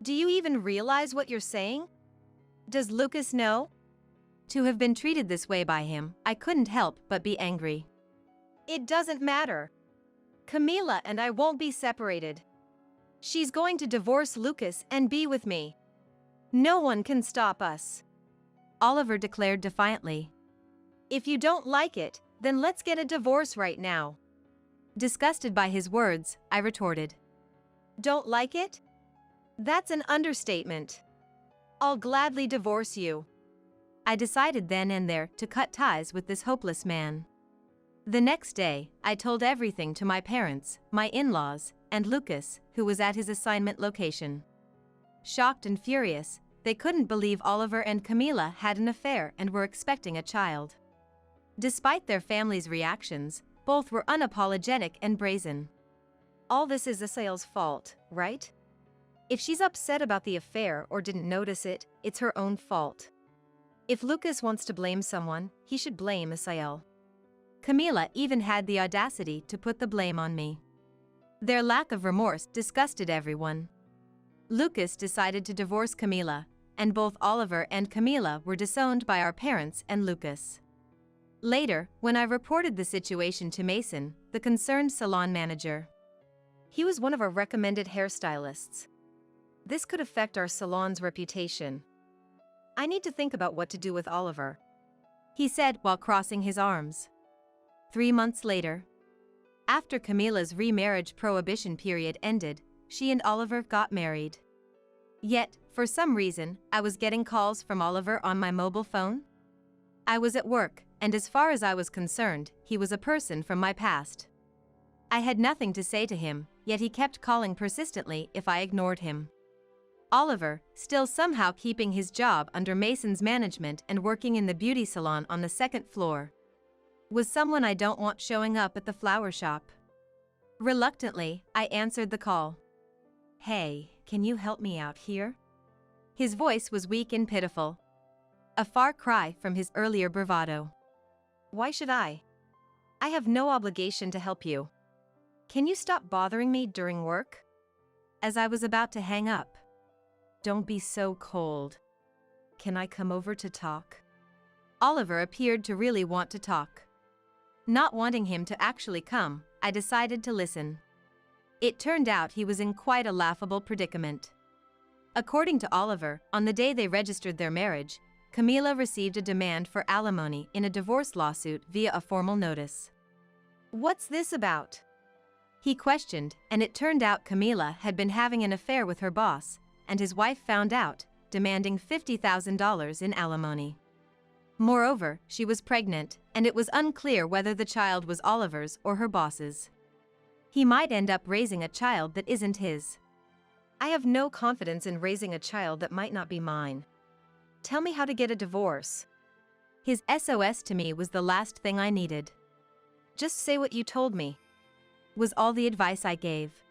Do you even realize what you're saying? Does Lucas know? To have been treated this way by him, I couldn't help but be angry. It doesn't matter. Camila and I won't be separated. She's going to divorce Lucas and be with me. No one can stop us," Oliver declared defiantly. "If you don't like it, then let's get a divorce right now." Disgusted by his words, I retorted. "Don't like it? That's an understatement. I'll gladly divorce you." I decided then and there to cut ties with this hopeless man. The next day, I told everything to my parents, my in-laws, and Lucas, who was at his assignment location. Shocked and furious, they couldn't believe Oliver and Camila had an affair and were expecting a child. Despite their family's reactions, both were unapologetic and brazen. "All this is Asael's fault, right? If she's upset about the affair or didn't notice it, it's her own fault. If Lucas wants to blame someone, he should blame Asael." Camila even had the audacity to put the blame on me. Their lack of remorse disgusted everyone. Lucas decided to divorce Camila, and both Oliver and Camila were disowned by our parents and Lucas. Later, when I reported the situation to Mason, the concerned salon manager. "He was one of our recommended hairstylists. This could affect our salon's reputation. I need to think about what to do with Oliver," he said while crossing his arms. 3 months later, after Camila's remarriage prohibition period ended, she and Oliver got married. Yet, for some reason, I was getting calls from Oliver on my mobile phone. I was at work, and as far as I was concerned, he was a person from my past. I had nothing to say to him, yet he kept calling persistently if I ignored him. Oliver, still somehow keeping his job under Mason's management and working in the beauty salon on the second floor, was someone I don't want showing up at the flower shop. Reluctantly, I answered the call. "Hey, can you help me out here?" His voice was weak and pitiful. A far cry from his earlier bravado. "Why should I? I have no obligation to help you. Can you stop bothering me during work?" As I was about to hang up. "Don't be so cold. Can I come over to talk?" Oliver appeared to really want to talk. Not wanting him to actually come, I decided to listen. It turned out he was in quite a laughable predicament. According to Oliver, on the day they registered their marriage, Camila received a demand for alimony in a divorce lawsuit via a formal notice. "What's this about?" he questioned, and it turned out Camila had been having an affair with her boss, and his wife found out, demanding $50,000 in alimony. Moreover, she was pregnant, and it was unclear whether the child was Oliver's or her boss's. He might end up raising a child that isn't his. "I have no confidence in raising a child that might not be mine. Tell me how to get a divorce." His SOS to me was the last thing I needed. "Just say what you told me," was all the advice I gave.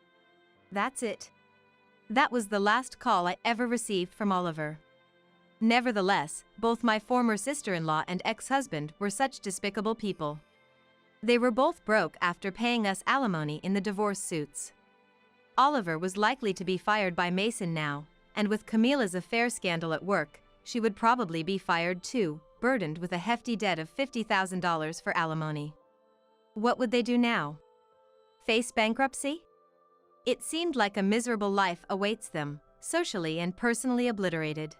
That's it. That was the last call I ever received from Oliver. Nevertheless, both my former sister-in-law and ex-husband were such despicable people. They were both broke after paying us alimony in the divorce suits. Oliver was likely to be fired by Mason now, and with Camila's affair scandal at work, she would probably be fired too, burdened with a hefty debt of $50,000 for alimony. What would they do now? Face bankruptcy? It seemed like a miserable life awaits them, socially and personally obliterated.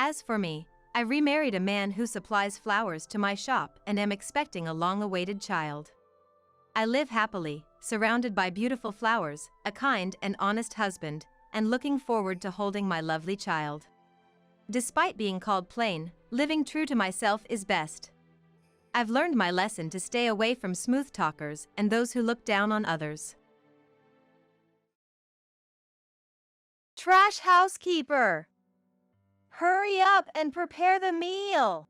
As for me, I remarried a man who supplies flowers to my shop and am expecting a long-awaited child. I live happily, surrounded by beautiful flowers, a kind and honest husband, and looking forward to holding my lovely child. Despite being called plain, living true to myself is best. I've learned my lesson to stay away from smooth talkers and those who look down on others. Trash housekeeper! Hurry up and prepare the meal!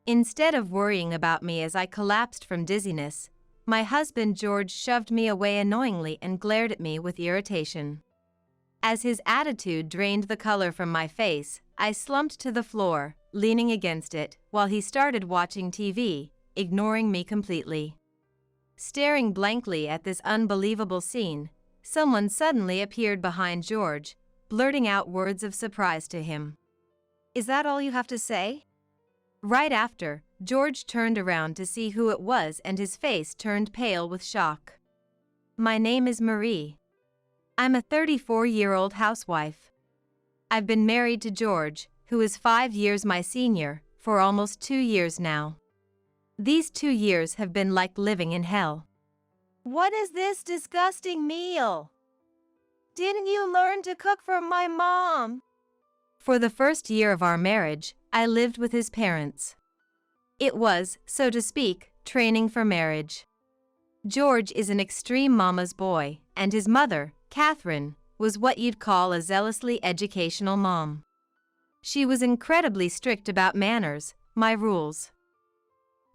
Instead of worrying about me as I collapsed from dizziness, my husband George shoved me away annoyingly and glared at me with irritation. As his attitude drained the color from my face, I slumped to the floor, leaning against it, while he started watching TV, ignoring me completely. Staring blankly at this unbelievable scene, someone suddenly appeared behind George, blurting out words of surprise to him. "Is that all you have to say?" Right after, George turned around to see who it was and his face turned pale with shock. "My name is Marie." I'm a 34-year-old housewife. I've been married to George, who is 5 years my senior, for almost 2 years now. These 2 years have been like living in hell. What is this disgusting meal? Didn't you learn to cook from my mom? For the first year of our marriage, I lived with his parents. It was, so to speak, training for marriage. George is an extreme mama's boy, and his mother, Catherine, was what you'd call a zealously educational mom. She was incredibly strict about manners, my rules.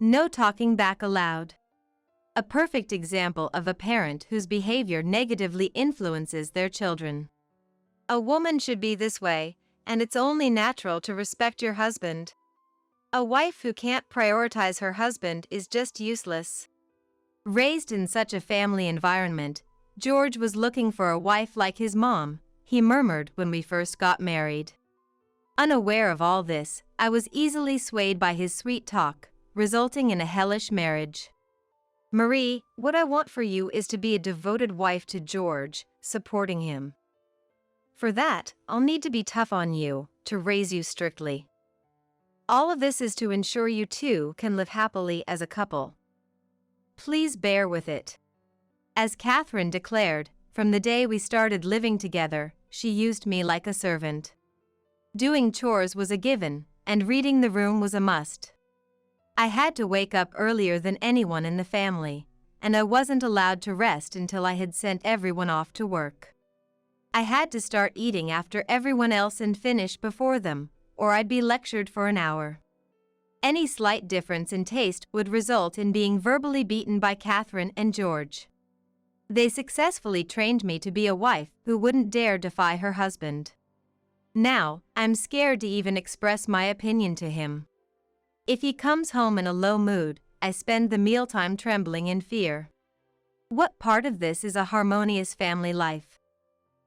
No talking back aloud. A perfect example of a parent whose behavior negatively influences their children. A woman should be this way, and it's only natural to respect your husband. A wife who can't prioritize her husband is just useless. Raised in such a family environment, George was looking for a wife like his mom, he murmured when we first got married. Unaware of all this, I was easily swayed by his sweet talk, resulting in a hellish marriage. Marie, what I want for you is to be a devoted wife to George, supporting him. For that, I'll need to be tough on you, to raise you strictly. All of this is to ensure you two can live happily as a couple. Please bear with it. As Catherine declared, from the day we started living together, she used me like a servant. Doing chores was a given, and reading the room was a must. I had to wake up earlier than anyone in the family, and I wasn't allowed to rest until I had sent everyone off to work. I had to start eating after everyone else and finish before them, or I'd be lectured for an hour. Any slight difference in taste would result in being verbally beaten by Catherine and George. They successfully trained me to be a wife who wouldn't dare defy her husband. Now, I'm scared to even express my opinion to him. If he comes home in a low mood, I spend the mealtime trembling in fear. What part of this is a harmonious family life?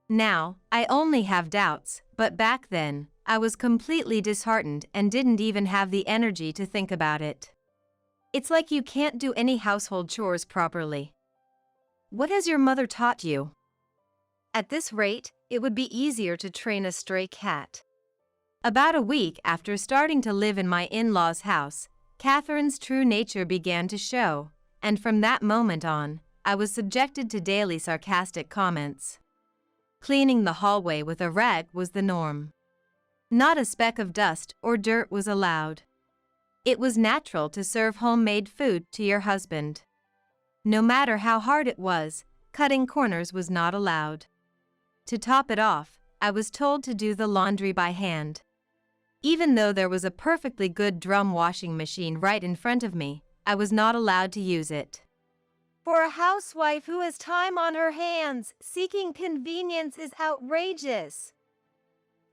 Now, I only have doubts, but back then, I was completely disheartened and didn't even have the energy to think about it. It's like you can't do any household chores properly. What has your mother taught you? At this rate, it would be easier to train a stray cat. About a week after starting to live in my in-laws' house, Catherine's true nature began to show, and from that moment on, I was subjected to daily sarcastic comments. Cleaning the hallway with a rag was the norm. Not a speck of dust or dirt was allowed. It was natural to serve homemade food to your husband. No matter how hard it was, cutting corners was not allowed. To top it off, I was told to do the laundry by hand. Even though there was a perfectly good drum washing machine right in front of me, I was not allowed to use it. For a housewife who has time on her hands, seeking convenience is outrageous.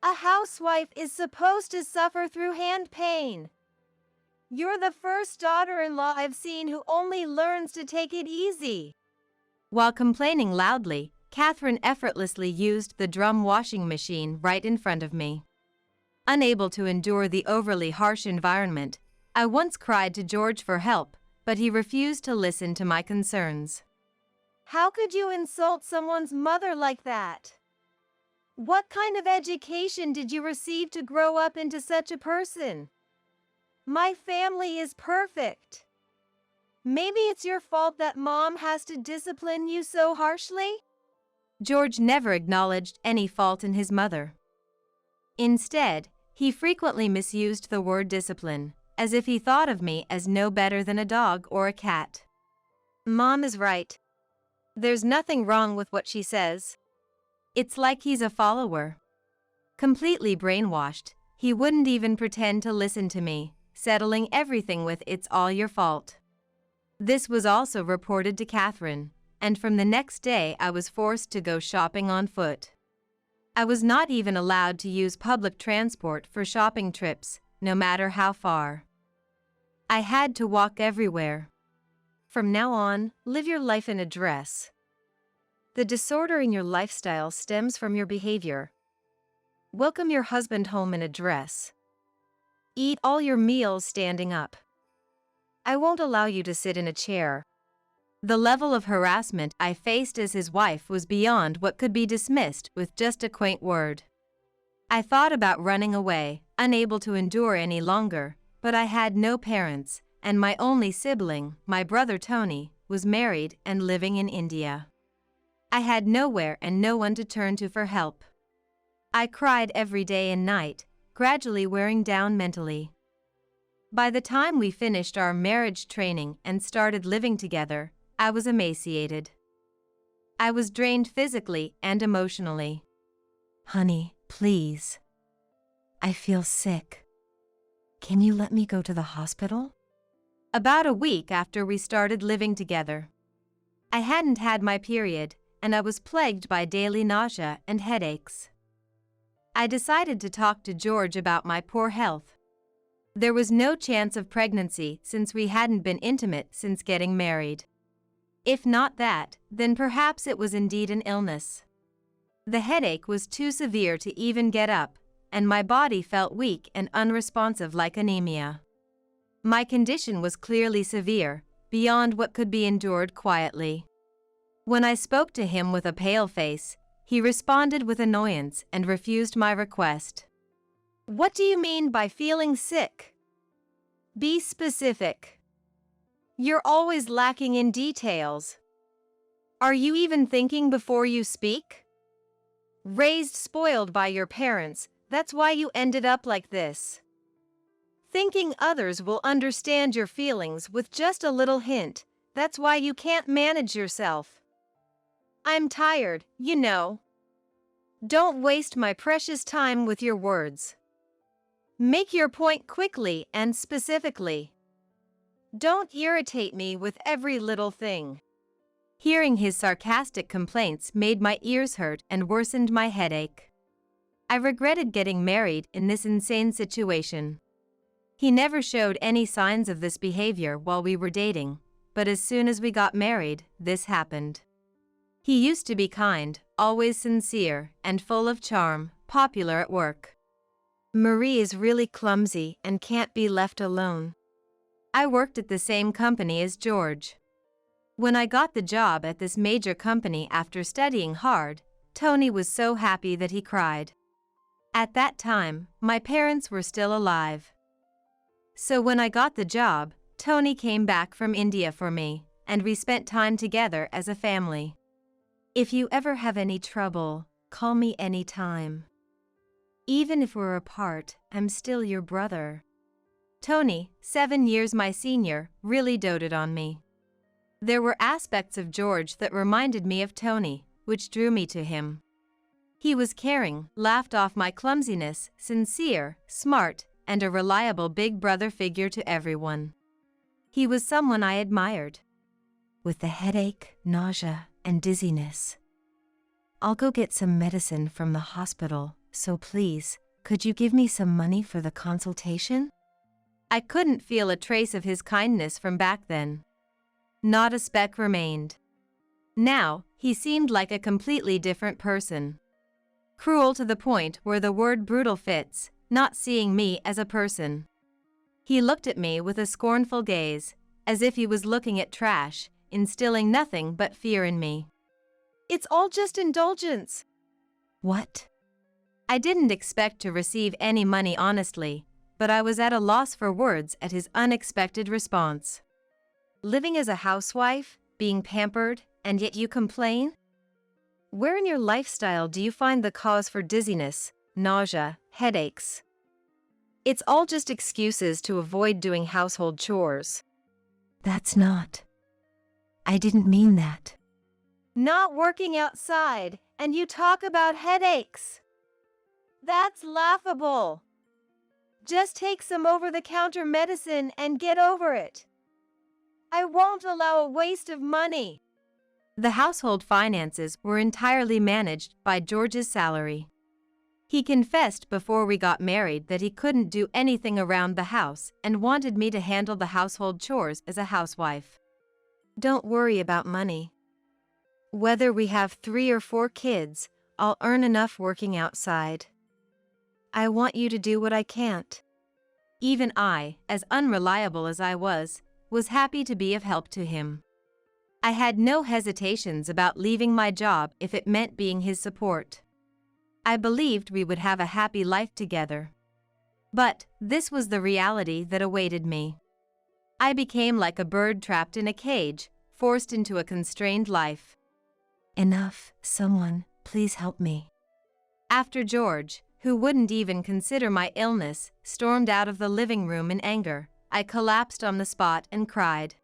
A housewife is supposed to suffer through hand pain. You're the first daughter-in-law I've seen who only learns to take it easy. While complaining loudly, Catherine effortlessly used the drum washing machine right in front of me. Unable to endure the overly harsh environment, I once cried to George for help, but he refused to listen to my concerns. How could you insult someone's mother like that? What kind of education did you receive to grow up into such a person? My family is perfect. Maybe it's your fault that mom has to discipline you so harshly? George never acknowledged any fault in his mother. Instead, he frequently misused the word discipline, as if he thought of me as no better than a dog or a cat. Mom is right. There's nothing wrong with what she says. It's like he's a follower. Completely brainwashed, he wouldn't even pretend to listen to me, settling everything with "it's all your fault." This was also reported to Catherine, and from the next day I was forced to go shopping on foot. I was not even allowed to use public transport for shopping trips, no matter how far. I had to walk everywhere. From now on, live your life in a dress. The disorder in your lifestyle stems from your behavior. Welcome your husband home in a dress. Eat all your meals standing up. I won't allow you to sit in a chair. The level of harassment I faced as his wife was beyond what could be dismissed with just a quaint word. I thought about running away, unable to endure any longer, but I had no parents, and my only sibling, my brother Tony, was married and living in India. I had nowhere and no one to turn to for help. I cried every day and night, gradually wearing down mentally. By the time we finished our marriage training and started living together, I was emaciated. I was drained physically and emotionally. Honey, please. I feel sick. Can you let me go to the hospital? About a week after we started living together. I hadn't had my period, and I was plagued by daily nausea and headaches. I decided to talk to George about my poor health. There was no chance of pregnancy since we hadn't been intimate since getting married. If not that, then perhaps it was indeed an illness. The headache was too severe to even get up, and my body felt weak and unresponsive like anemia. My condition was clearly severe, beyond what could be endured quietly. When I spoke to him with a pale face, he responded with annoyance and refused my request. What do you mean by feeling sick? Be specific. You're always lacking in details. Are you even thinking before you speak? Raised spoiled by your parents, that's why you ended up like this. Thinking others will understand your feelings with just a little hint, that's why you can't manage yourself. I'm tired, you know. Don't waste my precious time with your words. Make your point quickly and specifically. Don't irritate me with every little thing. Hearing his sarcastic complaints made my ears hurt and worsened my headache. I regretted getting married in this insane situation. He never showed any signs of this behavior while we were dating, but as soon as we got married, this happened. He used to be kind, always sincere, and full of charm, popular at work. Marie is really clumsy and can't be left alone. I worked at the same company as George. When I got the job at this major company after studying hard, Tony was so happy that he cried. At that time, my parents were still alive. So when I got the job, Tony came back from India for me, and we spent time together as a family. If you ever have any trouble, call me anytime. Even if we're apart, I'm still your brother. Tony, 7 years my senior, really doted on me. There were aspects of George that reminded me of Tony, which drew me to him. He was caring, laughed off my clumsiness, sincere, smart, and a reliable big brother figure to everyone. He was someone I admired. With the headache, nausea, and dizziness, I'll go get some medicine from the hospital, so please, could you give me some money for the consultation? I couldn't feel a trace of his kindness from back then. Not a speck remained. Now, he seemed like a completely different person. Cruel to the point where the word brutal fits, not seeing me as a person. He looked at me with a scornful gaze, as if he was looking at trash, instilling nothing but fear in me. It's all just indulgence. What? I didn't expect to receive any money honestly, but I was at a loss for words at his unexpected response. Living as a housewife, being pampered, and yet you complain? Where in your lifestyle do you find the cause for dizziness, nausea, headaches? It's all just excuses to avoid doing household chores. That's not. I didn't mean that. Not working outside, and you talk about headaches. That's laughable. Just take some over-the-counter medicine and get over it. I won't allow a waste of money. The household finances were entirely managed by George's salary. He confessed before we got married that he couldn't do anything around the house and wanted me to handle the household chores as a housewife. Don't worry about money. Whether we have 3 or 4 kids, I'll earn enough working outside. I want you to do what I can't. Even I, as unreliable as I was happy to be of help to him. I had no hesitations about leaving my job if it meant being his support. I believed we would have a happy life together. But this was the reality that awaited me. I became like a bird trapped in a cage, forced into a constrained life. Enough, someone, please help me. After George, who wouldn't even consider my illness, stormed out of the living room in anger, I collapsed on the spot and cried.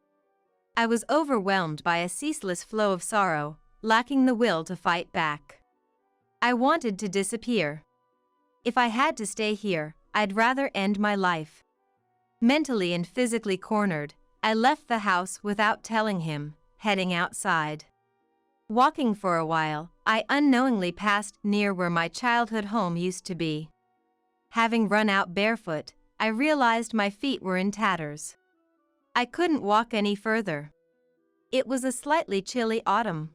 I was overwhelmed by a ceaseless flow of sorrow, lacking the will to fight back. I wanted to disappear. If I had to stay here, I'd rather end my life. Mentally and physically cornered, I left the house without telling him, heading outside. Walking for a while, I unknowingly passed near where my childhood home used to be. Having run out barefoot, I realized my feet were in tatters. I couldn't walk any further. It was a slightly chilly autumn.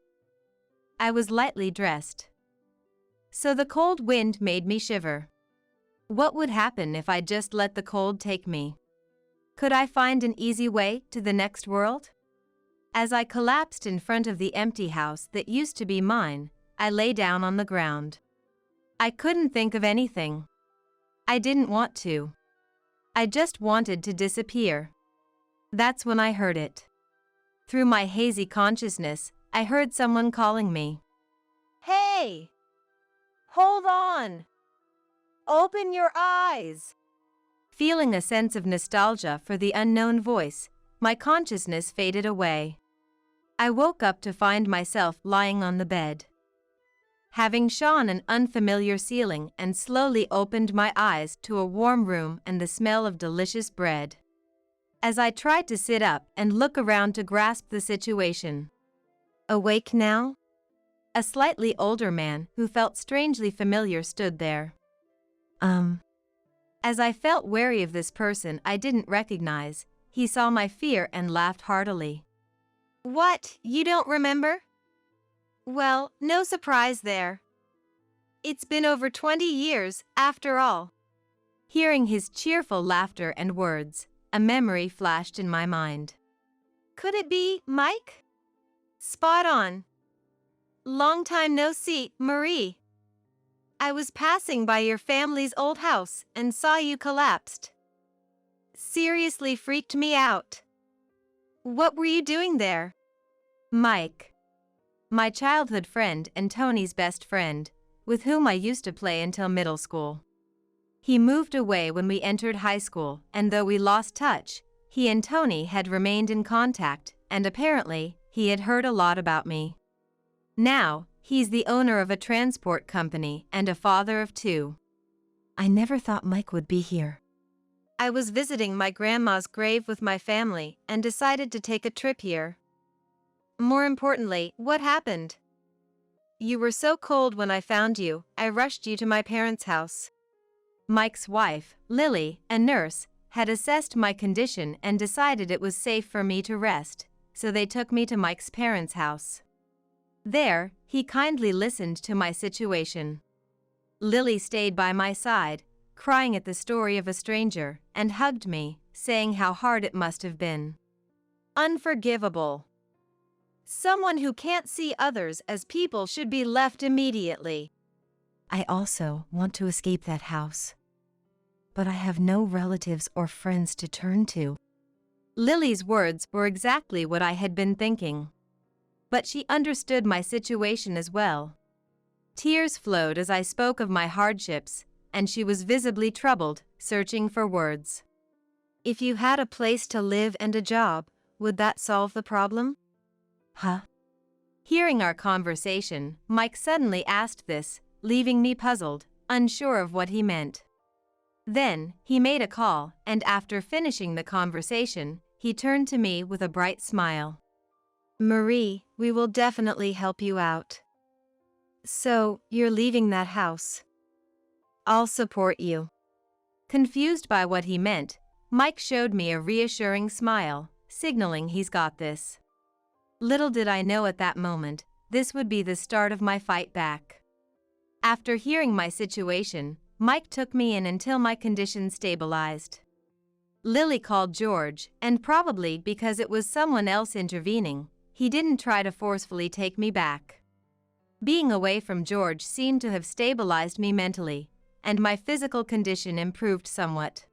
I was lightly dressed, so the cold wind made me shiver. What would happen if I just let the cold take me? Could I find an easy way to the next world? As I collapsed in front of the empty house that used to be mine, I lay down on the ground. I couldn't think of anything. I didn't want to. I just wanted to disappear. That's when I heard it. Through my hazy consciousness, I heard someone calling me. Hey! Hold on! Open your eyes! Feeling a sense of nostalgia for the unknown voice, my consciousness faded away. I woke up to find myself lying on the bed. Having shone an unfamiliar ceiling and slowly opened my eyes to a warm room and the smell of delicious bread. As I tried to sit up and look around to grasp the situation. Awake now? A slightly older man who felt strangely familiar stood there. As I felt wary of this person I didn't recognize, he saw my fear and laughed heartily. What, you don't remember? Well, no surprise there. It's been over 20 years, after all. Hearing his cheerful laughter and words, a memory flashed in my mind. Could it be Mike? Spot on. Long time no see, Marie. I was passing by your family's old house and saw you collapsed. Seriously freaked me out. What were you doing there? Mike. My childhood friend and Tony's best friend, with whom I used to play until middle school. He moved away when we entered high school, and though we lost touch, he and Tony had remained in contact, and apparently, he had heard a lot about me. Now, he's the owner of a transport company and a father of 2. I never thought Mike would be here. I was visiting my grandma's grave with my family and decided to take a trip here. More importantly, what happened? You were so cold when I found you, I rushed you to my parents' house. Mike's wife, Lily, a nurse, had assessed my condition and decided it was safe for me to rest, so they took me to Mike's parents' house. There, he kindly listened to my situation. Lily stayed by my side, crying at the story of a stranger, and hugged me, saying how hard it must have been. Unforgivable. Someone who can't see others as people should be left immediately. I also want to escape that house. But I have no relatives or friends to turn to. Lily's words were exactly what I had been thinking. But she understood my situation as well. Tears flowed as I spoke of my hardships, and she was visibly troubled, searching for words. If you had a place to live and a job, would that solve the problem? Huh? Hearing our conversation, Mike suddenly asked this, leaving me puzzled, unsure of what he meant. Then, he made a call, and after finishing the conversation, he turned to me with a bright smile. Marie, we will definitely help you out. So, you're leaving that house. I'll support you. Confused by what he meant, Mike showed me a reassuring smile, signaling he's got this. Little did I know at that moment, this would be the start of my fight back. After hearing my situation, Mike took me in until my condition stabilized. Lily called George, and probably because it was someone else intervening, he didn't try to forcefully take me back. Being away from George seemed to have stabilized me mentally, and my physical condition improved somewhat.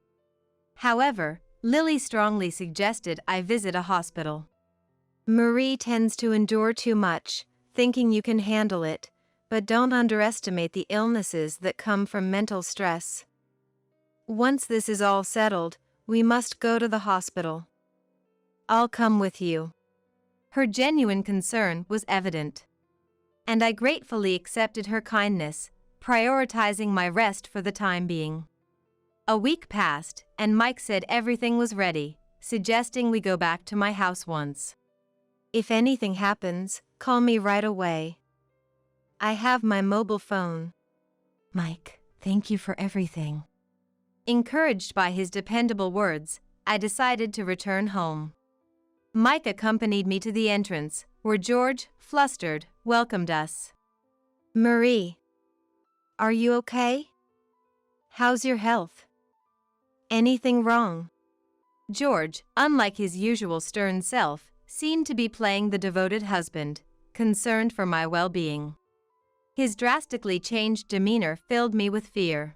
However, Lily strongly suggested I visit a hospital. Marie tends to endure too much, thinking you can handle it, but don't underestimate the illnesses that come from mental stress. Once this is all settled, we must go to the hospital. I'll come with you. Her genuine concern was evident, and I gratefully accepted her kindness, prioritizing my rest for the time being. A week passed, and Mike said everything was ready, suggesting we go back to my house once. If anything happens, call me right away. I have my mobile phone. Mike, thank you for everything. Encouraged by his dependable words, I decided to return home. Mike accompanied me to the entrance, where George, flustered, welcomed us. Marie, are you okay? How's your health? Anything wrong? George, unlike his usual stern self, seemed to be playing the devoted husband, concerned for my well-being. His drastically changed demeanor filled me with fear.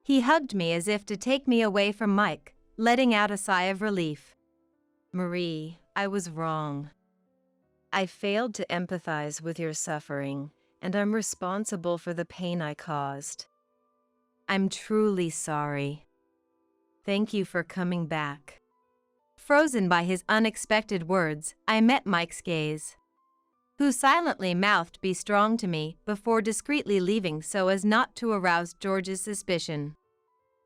He hugged me as if to take me away from Mike, letting out a sigh of relief. Marie, I was wrong. I failed to empathize with your suffering, and I'm responsible for the pain I caused. I'm truly sorry. Thank you for coming back. Frozen by his unexpected words, I met Mike's gaze, who silently mouthed "be strong" to me before discreetly leaving so as not to arouse George's suspicion.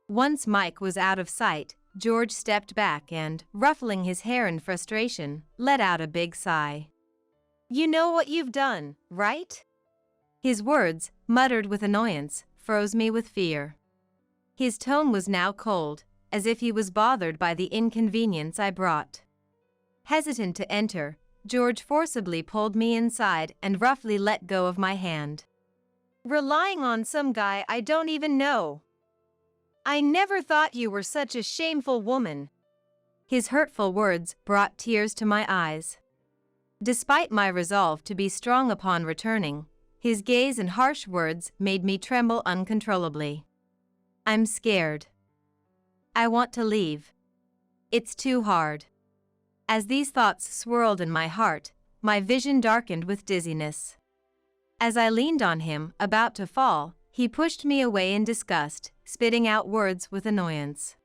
Once Mike was out of sight, George stepped back and, ruffling his hair in frustration, let out a big sigh. You know what you've done, right? His words, muttered with annoyance, froze me with fear. His tone was now cold, as if he was bothered by the inconvenience I brought. Hesitant to enter, George forcibly pulled me inside and roughly let go of my hand. Relying on some guy I don't even know. I never thought you were such a shameful woman. His hurtful words brought tears to my eyes. Despite my resolve to be strong upon returning, his gaze and harsh words made me tremble uncontrollably. I'm scared. I want to leave. It's too hard. As these thoughts swirled in my heart, my vision darkened with dizziness. As I leaned on him, about to fall, he pushed me away in disgust, spitting out words with annoyance.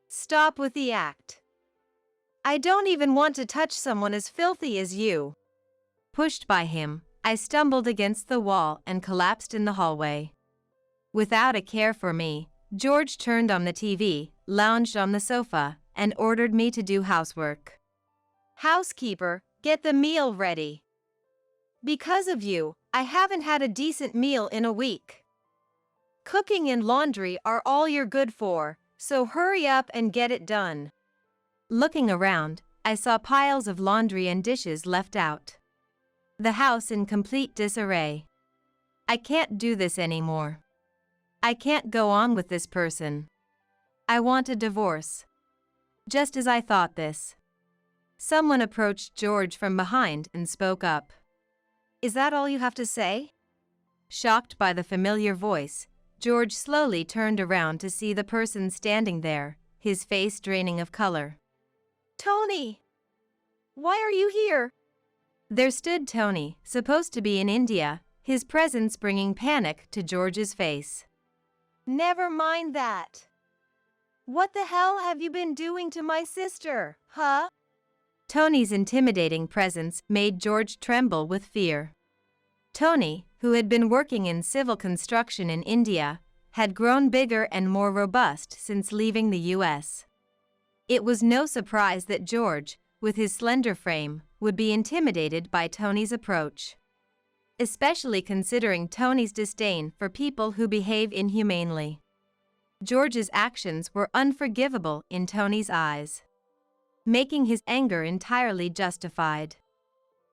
Stop with the act. I don't even want to touch someone as filthy as you. Pushed by him, I stumbled against the wall and collapsed in the hallway. Without a care for me, George turned on the TV, lounged on the sofa, and ordered me to do housework. Housekeeper, get the meal ready. Because of you, I haven't had a decent meal in a week. Cooking and laundry are all you're good for, so hurry up and get it done. Looking around, I saw piles of laundry and dishes left out. The house in complete disarray. I can't do this anymore. I can't go on with this person. I want a divorce. Just as I thought this, someone approached George from behind and spoke up. Is that all you have to say? Shocked by the familiar voice, George slowly turned around to see the person standing there, his face draining of color. Tony! Why are you here? There stood Tony, supposed to be in India, his presence bringing panic to George's face. Never mind that. What the hell have you been doing to my sister, huh? Tony's intimidating presence made George tremble with fear. Tony, who had been working in civil construction in India, had grown bigger and more robust since leaving the U.S. It was no surprise that George, with his slender frame, would be intimidated by Tony's approach. Especially considering Tony's disdain for people who behave inhumanely. George's actions were unforgivable in Tony's eyes, making his anger entirely justified.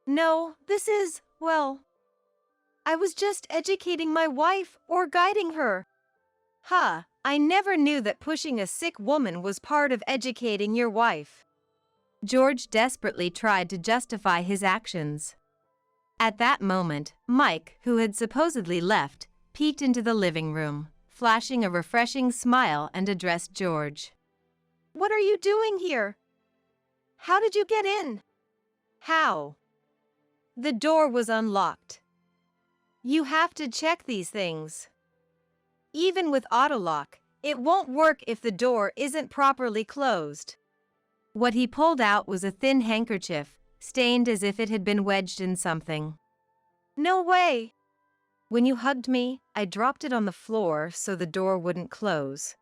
No, I was just educating my wife or guiding her. I never knew that pushing a sick woman was part of educating your wife. George desperately tried to justify his actions. At that moment, Mike, who had supposedly left, peeked into the living room, flashing a refreshing smile and addressed George. What are you doing here? How did you get in? How? The door was unlocked. You have to check these things. Even with autolock, it won't work if the door isn't properly closed. What he pulled out was a thin handkerchief, stained as if it had been wedged in something. No way! When you hugged me, I dropped it on the floor so the door wouldn't close.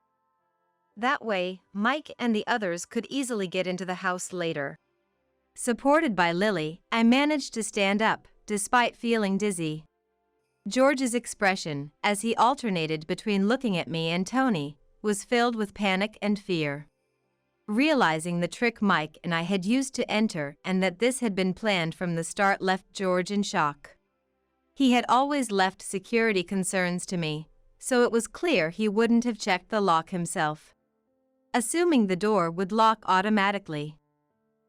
That way, Mike and the others could easily get into the house later. Supported by Lily, I managed to stand up, despite feeling dizzy. George's expression, as he alternated between looking at me and Tony, was filled with panic and fear. Realizing the trick Mike and I had used to enter and that this had been planned from the start left George in shock. He had always left security concerns to me, so it was clear he wouldn't have checked the lock himself, assuming the door would lock automatically.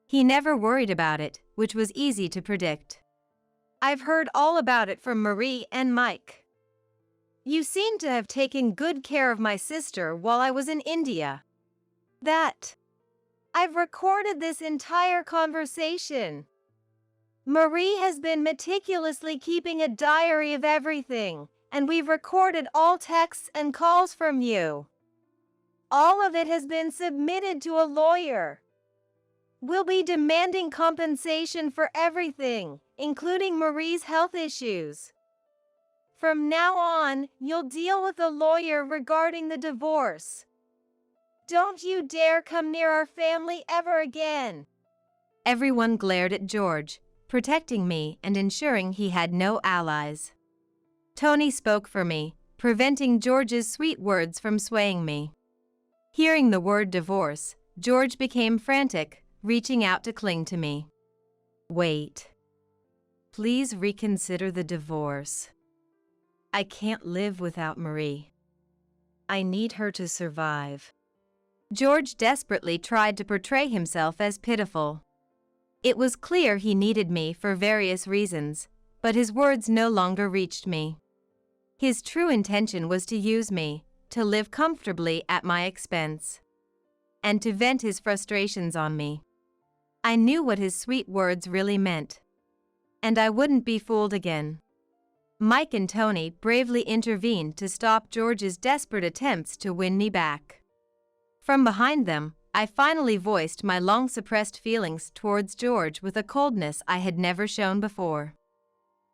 He never worried about it, which was easy to predict. I've heard all about it from Marie and Mike. You seem to have taken good care of my sister while I was in India. I've recorded this entire conversation. Marie has been meticulously keeping a diary of everything, and we've recorded all texts and calls from you. All of it has been submitted to a lawyer. We'll be demanding compensation for everything, including Marie's health issues. From now on, you'll deal with a lawyer regarding the divorce. Don't you dare come near our family ever again. Everyone glared at George, protecting me and ensuring he had no allies. Tony spoke for me, preventing George's sweet words from swaying me. Hearing the word divorce, George became frantic, reaching out to cling to me. Wait. Please reconsider the divorce. I can't live without Marie. I need her to survive. George desperately tried to portray himself as pitiful. It was clear he needed me for various reasons, but his words no longer reached me. His true intention was to use me, to live comfortably at my expense, and to vent his frustrations on me. I knew what his sweet words really meant, and I wouldn't be fooled again. Mike and Tony bravely intervened to stop George's desperate attempts to win me back. From behind them, I finally voiced my long-suppressed feelings towards George with a coldness I had never shown before.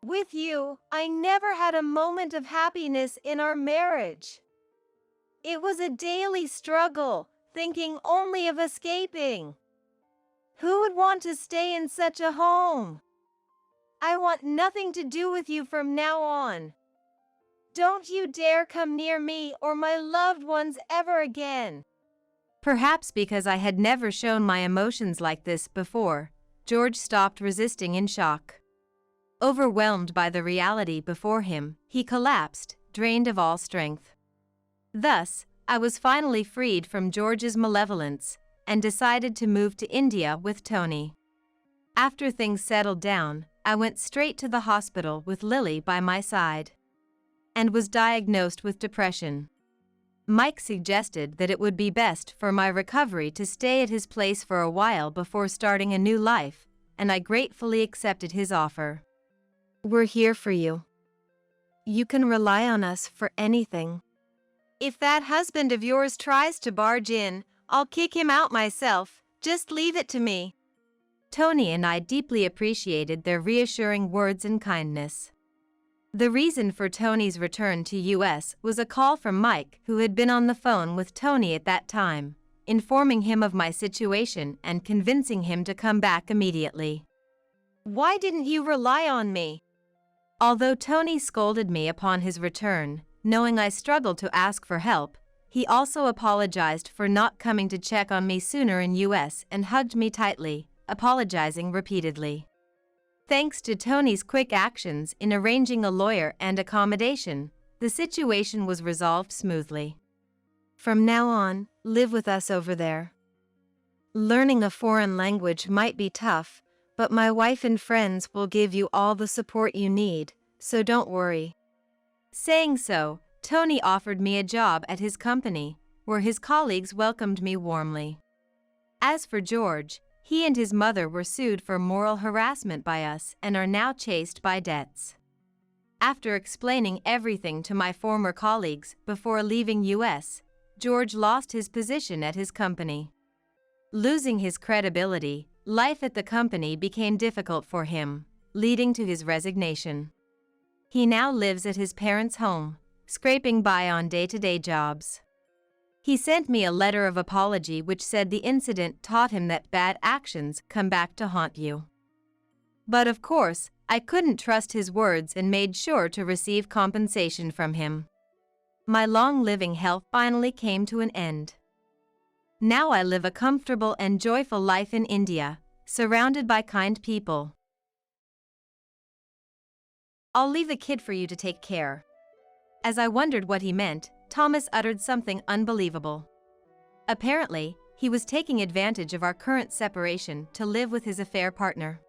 With you, I never had a moment of happiness in our marriage. It was a daily struggle, thinking only of escaping. Who would want to stay in such a home? I want nothing to do with you from now on. Don't you dare come near me or my loved ones ever again. Perhaps because I had never shown my emotions like this before, George stopped resisting in shock. Overwhelmed by the reality before him, he collapsed, drained of all strength. Thus, I was finally freed from George's malevolence and decided to move to India with Tony. After things settled down, I went straight to the hospital with Lily by my side and was diagnosed with depression. Mike suggested that it would be best for my recovery to stay at his place for a while before starting a new life, and I gratefully accepted his offer. We're here for you. You can rely on us for anything. If that husband of yours tries to barge in, I'll kick him out myself. Just leave it to me. Tony and I deeply appreciated their reassuring words and kindness. The reason for Tony's return to US was a call from Mike, who had been on the phone with Tony at that time, informing him of my situation and convincing him to come back immediately. Why didn't you rely on me? Although Tony scolded me upon his return, knowing I struggled to ask for help, he also apologized for not coming to check on me sooner in US and hugged me tightly, apologizing repeatedly. Thanks to Tony's quick actions in arranging a lawyer and accommodation, the situation was resolved smoothly. From now on, live with us over there. Learning a foreign language might be tough, but my wife and friends will give you all the support you need, so don't worry." Saying so, Tony offered me a job at his company, where his colleagues welcomed me warmly. As for George, he and his mother were sued for moral harassment by us and are now chased by debts. After explaining everything to my former colleagues before leaving US, George lost his position at his company. Losing his credibility, life at the company became difficult for him, leading to his resignation. He now lives at his parents' home, scraping by on day-to-day jobs. He sent me a letter of apology which said the incident taught him that bad actions come back to haunt you. But of course, I couldn't trust his words and made sure to receive compensation from him. My long-living health finally came to an end. Now I live a comfortable and joyful life in India, surrounded by kind people. I'll leave the kid for you to take care. As I wondered what he meant, Thomas uttered something unbelievable. Apparently, he was taking advantage of our current separation to live with his affair partner.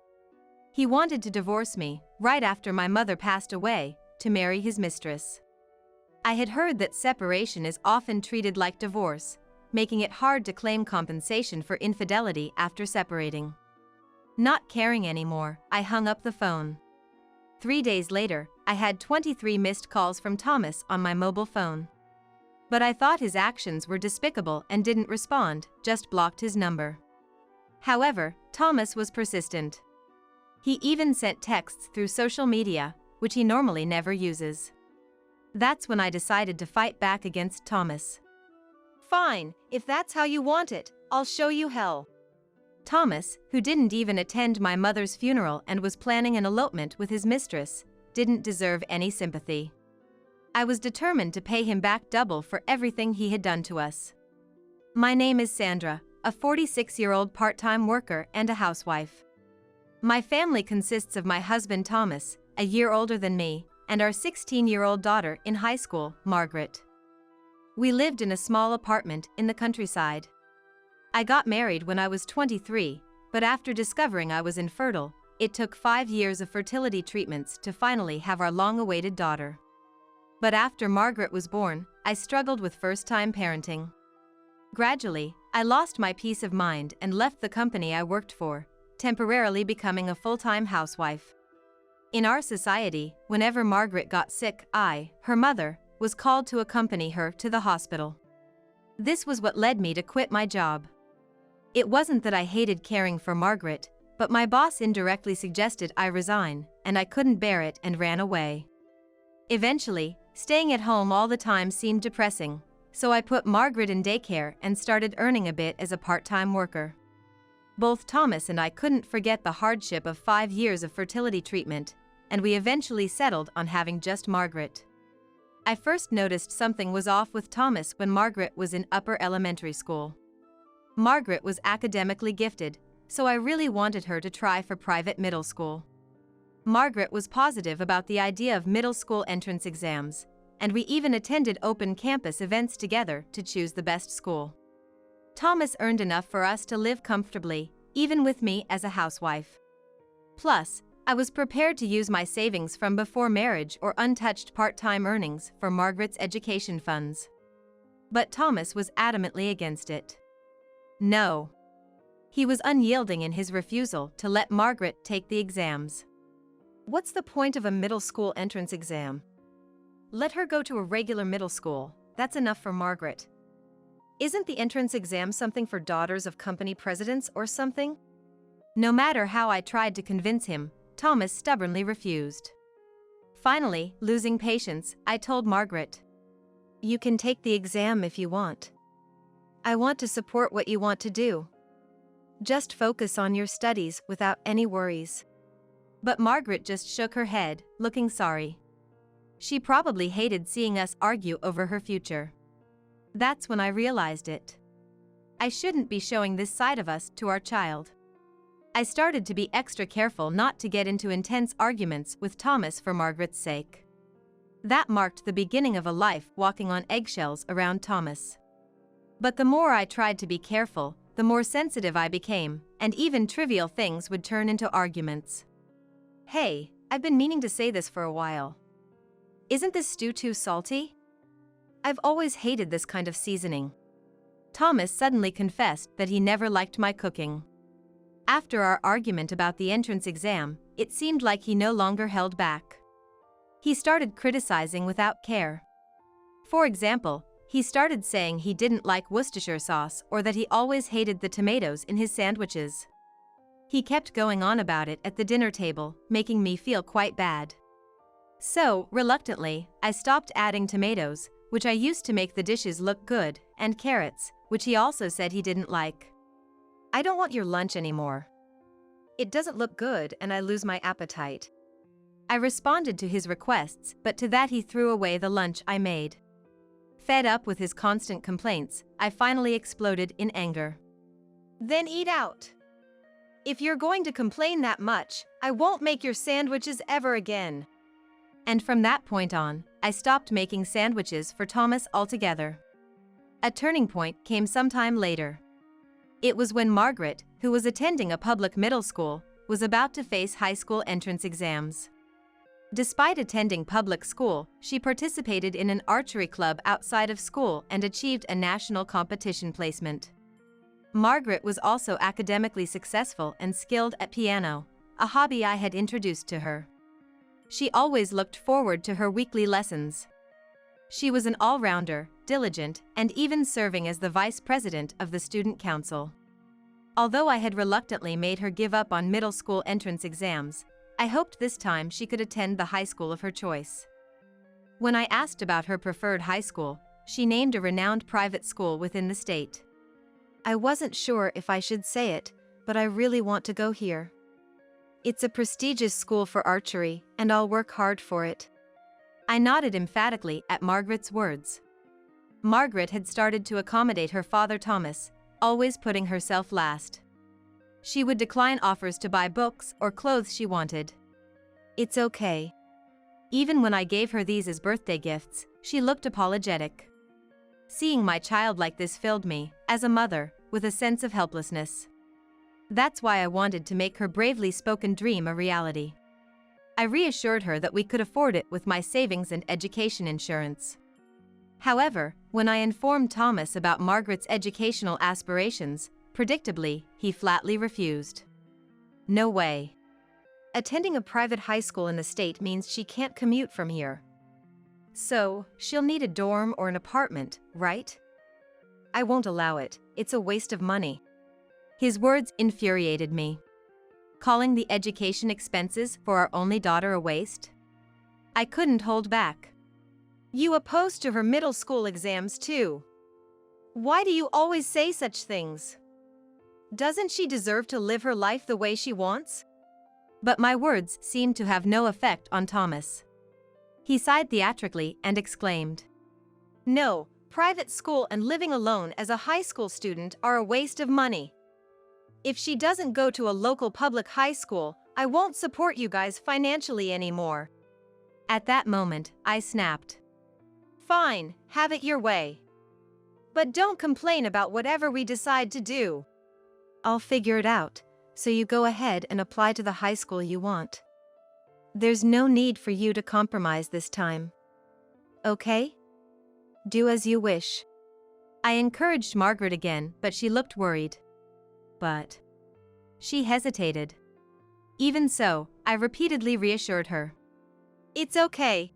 He wanted to divorce me, right after my mother passed away, to marry his mistress. I had heard that separation is often treated like divorce, making it hard to claim compensation for infidelity after separating. Not caring anymore, I hung up the phone. 3 days later, I had 23 missed calls from Thomas on my mobile phone. But I thought his actions were despicable and didn't respond, just blocked his number. However, Thomas was persistent. He even sent texts through social media, which he normally never uses. That's when I decided to fight back against Thomas. "Fine, if that's how you want it, I'll show you hell." Thomas, who didn't even attend my mother's funeral and was planning an elopement with his mistress, didn't deserve any sympathy. I was determined to pay him back double for everything he had done to us. My name is Sandra, a 46-year-old part-time worker and a housewife. My family consists of my husband Thomas, a year older than me, and our 16-year-old daughter in high school, Margaret. We lived in a small apartment in the countryside. I got married when I was 23, but after discovering I was infertile, it took 5 years of fertility treatments to finally have our long-awaited daughter. But after Margaret was born, I struggled with first-time parenting. Gradually, I lost my peace of mind and left the company I worked for, temporarily becoming a full-time housewife. In our society, whenever Margaret got sick, I, her mother, was called to accompany her to the hospital. This was what led me to quit my job. It wasn't that I hated caring for Margaret, but my boss indirectly suggested I resign, and I couldn't bear it and ran away. Eventually, staying at home all the time seemed depressing, so I put Margaret in daycare and started earning a bit as a part-time worker. Both Thomas and I couldn't forget the hardship of 5 years of fertility treatment, and we eventually settled on having just Margaret. I first noticed something was off with Thomas when Margaret was in upper elementary school. Margaret was academically gifted, so I really wanted her to try for private middle school. Margaret was positive about the idea of middle school entrance exams, and we even attended open campus events together to choose the best school. Thomas earned enough for us to live comfortably, even with me as a housewife. Plus, I was prepared to use my savings from before marriage or untouched part-time earnings for Margaret's education funds. But Thomas was adamantly against it. No. He was unyielding in his refusal to let Margaret take the exams. What's the point of a middle school entrance exam? Let her go to a regular middle school, that's enough for Margaret. Isn't the entrance exam something for daughters of company presidents or something? No matter how I tried to convince him, Thomas stubbornly refused. Finally, losing patience, I told Margaret, "You can take the exam if you want. I want to support what you want to do. Just focus on your studies without any worries." But Margaret just shook her head, looking sorry. She probably hated seeing us argue over her future. That's when I realized it. I shouldn't be showing this side of us to our child. I started to be extra careful not to get into intense arguments with Thomas for Margaret's sake. That marked the beginning of a life walking on eggshells around Thomas. But the more I tried to be careful, the more sensitive I became, and even trivial things would turn into arguments. Hey, I've been meaning to say this for a while. Isn't this stew too salty? I've always hated this kind of seasoning. Thomas suddenly confessed that he never liked my cooking. After our argument about the entrance exam, it seemed like he no longer held back. He started criticizing without care. For example, he started saying he didn't like Worcestershire sauce or that he always hated the tomatoes in his sandwiches. He kept going on about it at the dinner table, making me feel quite bad. So, reluctantly, I stopped adding tomatoes, which I used to make the dishes look good, and carrots, which he also said he didn't like. I don't want your lunch anymore. It doesn't look good and I lose my appetite. I responded to his requests, but to that he threw away the lunch I made. Fed up with his constant complaints, I finally exploded in anger. Then eat out. If you're going to complain that much, I won't make your sandwiches ever again. And from that point on, I stopped making sandwiches for Thomas altogether. A turning point came sometime later. It was when Margaret, who was attending a public middle school, was about to face high school entrance exams. Despite attending public school, she participated in an archery club outside of school and achieved a national competition placement. Margaret was also academically successful and skilled at piano, a hobby I had introduced to her. She always looked forward to her weekly lessons. She was an all-rounder, diligent, and even serving as the vice president of the student council. Although I had reluctantly made her give up on middle school entrance exams, I hoped this time she could attend the high school of her choice. When I asked about her preferred high school, she named a renowned private school within the state. I wasn't sure if I should say it, but I really want to go here. It's a prestigious school for archery, and I'll work hard for it. I nodded emphatically at Margaret's words. Margaret had started to accommodate her father Thomas, always putting herself last. She would decline offers to buy books or clothes she wanted. It's okay. Even when I gave her these as birthday gifts, she looked apologetic. Seeing my child like this filled me, as a mother, with a sense of helplessness. That's why I wanted to make her bravely spoken dream a reality. I reassured her that we could afford it with my savings and education insurance. However, when I informed Thomas about Margaret's educational aspirations, predictably, he flatly refused. No way. Attending a private high school in the state means she can't commute from here. So, she'll need a dorm or an apartment, right? I won't allow it, it's a waste of money. His words infuriated me. Calling the education expenses for our only daughter a waste? I couldn't hold back. You opposed to her middle school exams too. Why do you always say such things? Doesn't she deserve to live her life the way she wants? But my words seemed to have no effect on Thomas. He sighed theatrically and exclaimed, No, private school and living alone as a high school student are a waste of money. If she doesn't go to a local public high school, I won't support you guys financially anymore. At that moment, I snapped. Fine, have it your way. But don't complain about whatever we decide to do. I'll figure it out, so you go ahead and apply to the high school you want. There's no need for you to compromise this time. Okay? Do as you wish. I encouraged Margaret again, but she looked worried. But she hesitated. Even so, I repeatedly reassured her. It's okay.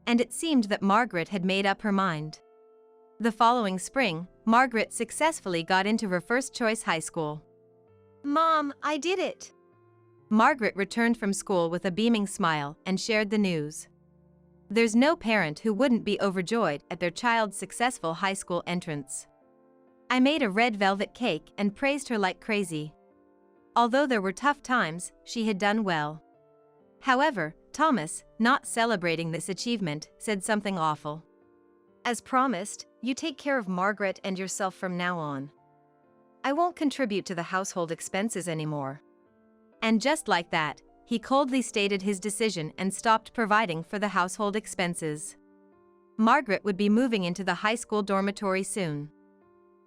And it seemed that Margaret had made up her mind. The following spring, Margaret successfully got into her first-choice high school. Mom, I did it. Margaret returned from school with a beaming smile and shared the news. There's no parent who wouldn't be overjoyed at their child's successful high school entrance. I made a red velvet cake and praised her like crazy. Although there were tough times, she had done well. However, Thomas, not celebrating this achievement, said something awful. As promised, you take care of Margaret and yourself from now on. I won't contribute to the household expenses anymore. And just like that, he coldly stated his decision and stopped providing for the household expenses. Margaret would be moving into the high school dormitory soon.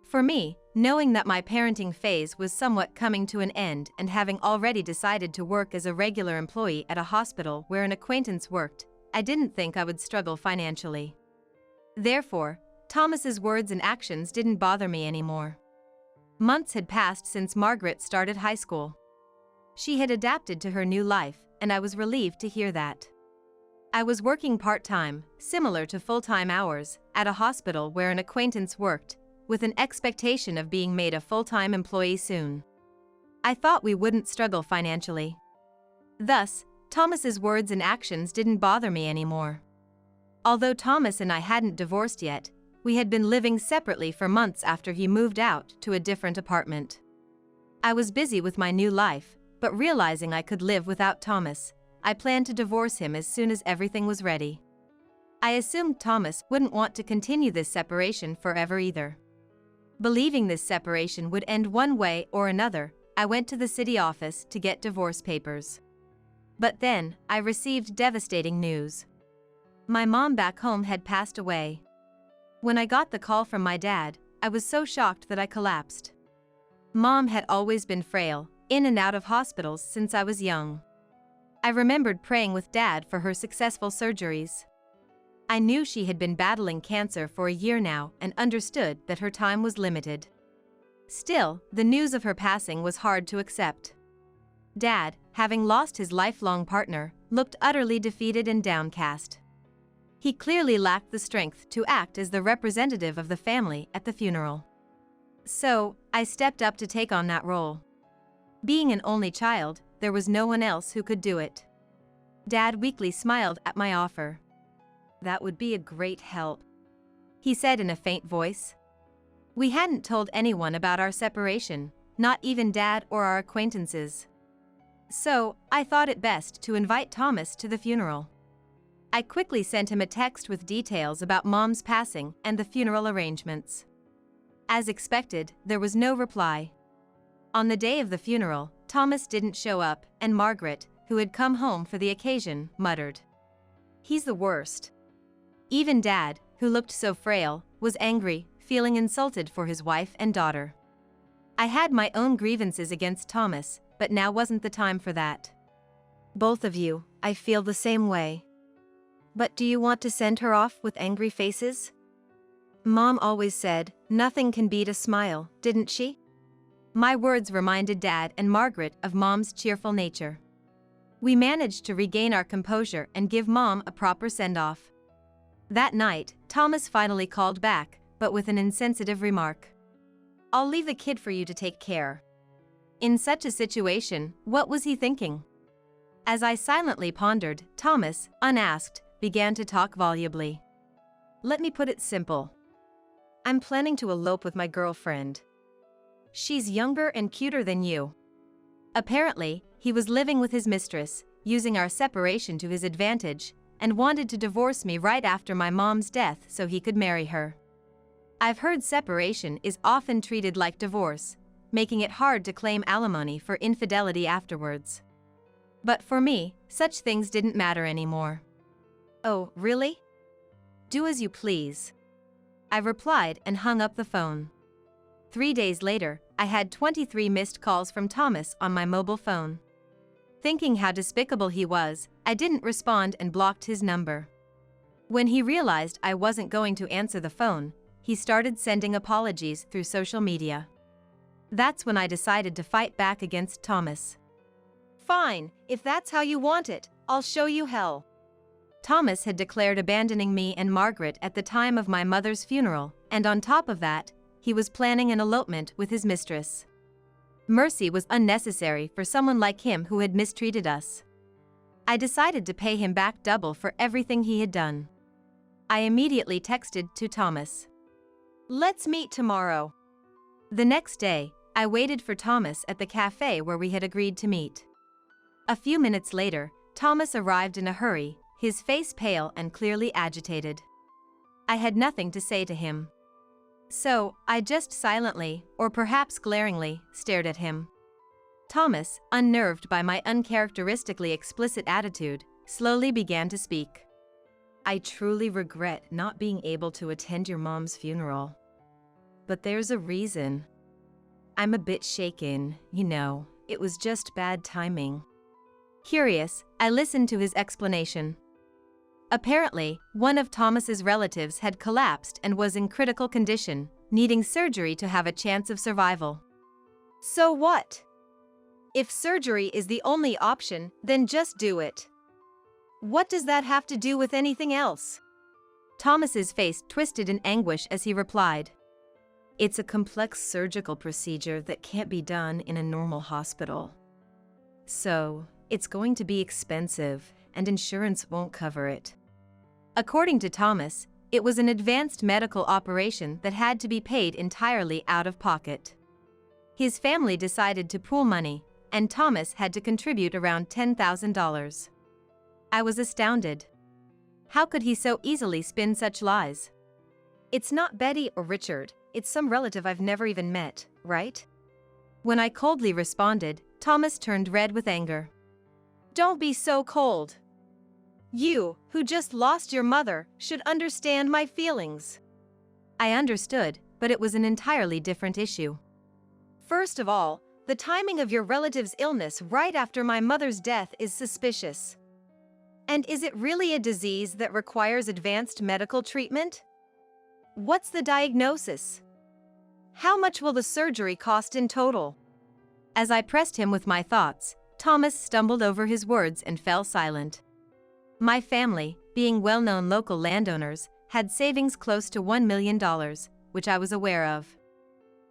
For me, knowing that my parenting phase was somewhat coming to an end and having already decided to work as a regular employee at a hospital where an acquaintance worked, I didn't think I would struggle financially. Therefore, Thomas's words and actions didn't bother me anymore. Months had passed since Margaret started high school. She had adapted to her new life, and I was relieved to hear that. I was working part-time, similar to full-time hours, at a hospital where an acquaintance worked, with an expectation of being made a full-time employee soon. I thought we wouldn't struggle financially. Thus, Thomas's words and actions didn't bother me anymore. Although Thomas and I hadn't divorced yet, we had been living separately for months after he moved out to a different apartment. I was busy with my new life, but realizing I could live without Thomas, I planned to divorce him as soon as everything was ready. I assumed Thomas wouldn't want to continue this separation forever either. Believing this separation would end one way or another, I went to the city office to get divorce papers. But then, I received devastating news. My mom back home had passed away. When I got the call from my dad, I was so shocked that I collapsed. Mom had always been frail, in and out of hospitals since I was young. I remembered praying with Dad for her successful surgeries. I knew she had been battling cancer for a year now and understood that her time was limited. Still, the news of her passing was hard to accept. Dad, having lost his lifelong partner, looked utterly defeated and downcast. He clearly lacked the strength to act as the representative of the family at the funeral. So, I stepped up to take on that role. Being an only child, there was no one else who could do it. Dad weakly smiled at my offer. "That would be a great help," he said in a faint voice. We hadn't told anyone about our separation, not even Dad or our acquaintances. So, I thought it best to invite Thomas to the funeral. I quickly sent him a text with details about Mom's passing and the funeral arrangements. As expected, there was no reply. On the day of the funeral, Thomas didn't show up, and Margaret, who had come home for the occasion, muttered, "He's the worst." Even Dad, who looked so frail, was angry, feeling insulted for his wife and daughter. I had my own grievances against Thomas, but now wasn't the time for that. "Both of you, I feel the same way. But do you want to send her off with angry faces? Mom always said, nothing can beat a smile, didn't she?" My words reminded Dad and Margaret of Mom's cheerful nature. We managed to regain our composure and give Mom a proper send-off. That night, Thomas finally called back, but with an insensitive remark. "I'll leave the kid for you to take care." In such a situation, what was he thinking? As I silently pondered, Thomas, unasked, began to talk volubly. "Let me put it simple. I'm planning to elope with my girlfriend. She's younger and cuter than you." Apparently, he was living with his mistress, using our separation to his advantage, and wanted to divorce me right after my mom's death so he could marry her. I've heard separation is often treated like divorce, making it hard to claim alimony for infidelity afterwards. But for me, such things didn't matter anymore. "Oh, really? Do as you please," I replied and hung up the phone. 3 days later, I had 23 missed calls from Thomas on my mobile phone. Thinking how despicable he was, I didn't respond and blocked his number. When he realized I wasn't going to answer the phone, he started sending apologies through social media. That's when I decided to fight back against Thomas. "Fine, if that's how you want it, I'll show you hell." Thomas had declared abandoning me and Margaret at the time of my mother's funeral, and on top of that, he was planning an elopement with his mistress. Mercy was unnecessary for someone like him who had mistreated us. I decided to pay him back double for everything he had done. I immediately texted to Thomas. "Let's meet tomorrow." The next day, I waited for Thomas at the cafe where we had agreed to meet. A few minutes later, Thomas arrived in a hurry, his face pale and clearly agitated. I had nothing to say to him. So, I just silently, or perhaps glaringly, stared at him. Thomas, unnerved by my uncharacteristically explicit attitude, slowly began to speak. "I truly regret not being able to attend your mom's funeral. But there's a reason." I'm a bit shaken, it was just bad timing. Curious, I listened to his explanation. Apparently, one of Thomas's relatives had collapsed and was in critical condition, needing surgery to have a chance of survival. So what? If surgery is the only option, then just do it. What does that have to do with anything else? Thomas's face twisted in anguish as he replied. It's a complex surgical procedure that can't be done in a normal hospital. So, it's going to be expensive, and insurance won't cover it. According to Thomas, it was an advanced medical operation that had to be paid entirely out of pocket. His family decided to pool money, and Thomas had to contribute around $10,000. I was astounded. How could he so easily spin such lies? It's not Betty or Richard, it's some relative I've never even met, right? When I coldly responded, Thomas turned red with anger. Don't be so cold. You, who just lost your mother, should understand my feelings. I understood, but it was an entirely different issue. First of all, the timing of your relative's illness right after my mother's death is suspicious. And is it really a disease that requires advanced medical treatment? What's the diagnosis? How much will the surgery cost in total? As I pressed him with my thoughts, Thomas stumbled over his words and fell silent. My family, being well-known local landowners, had savings close to $1 million, which I was aware of.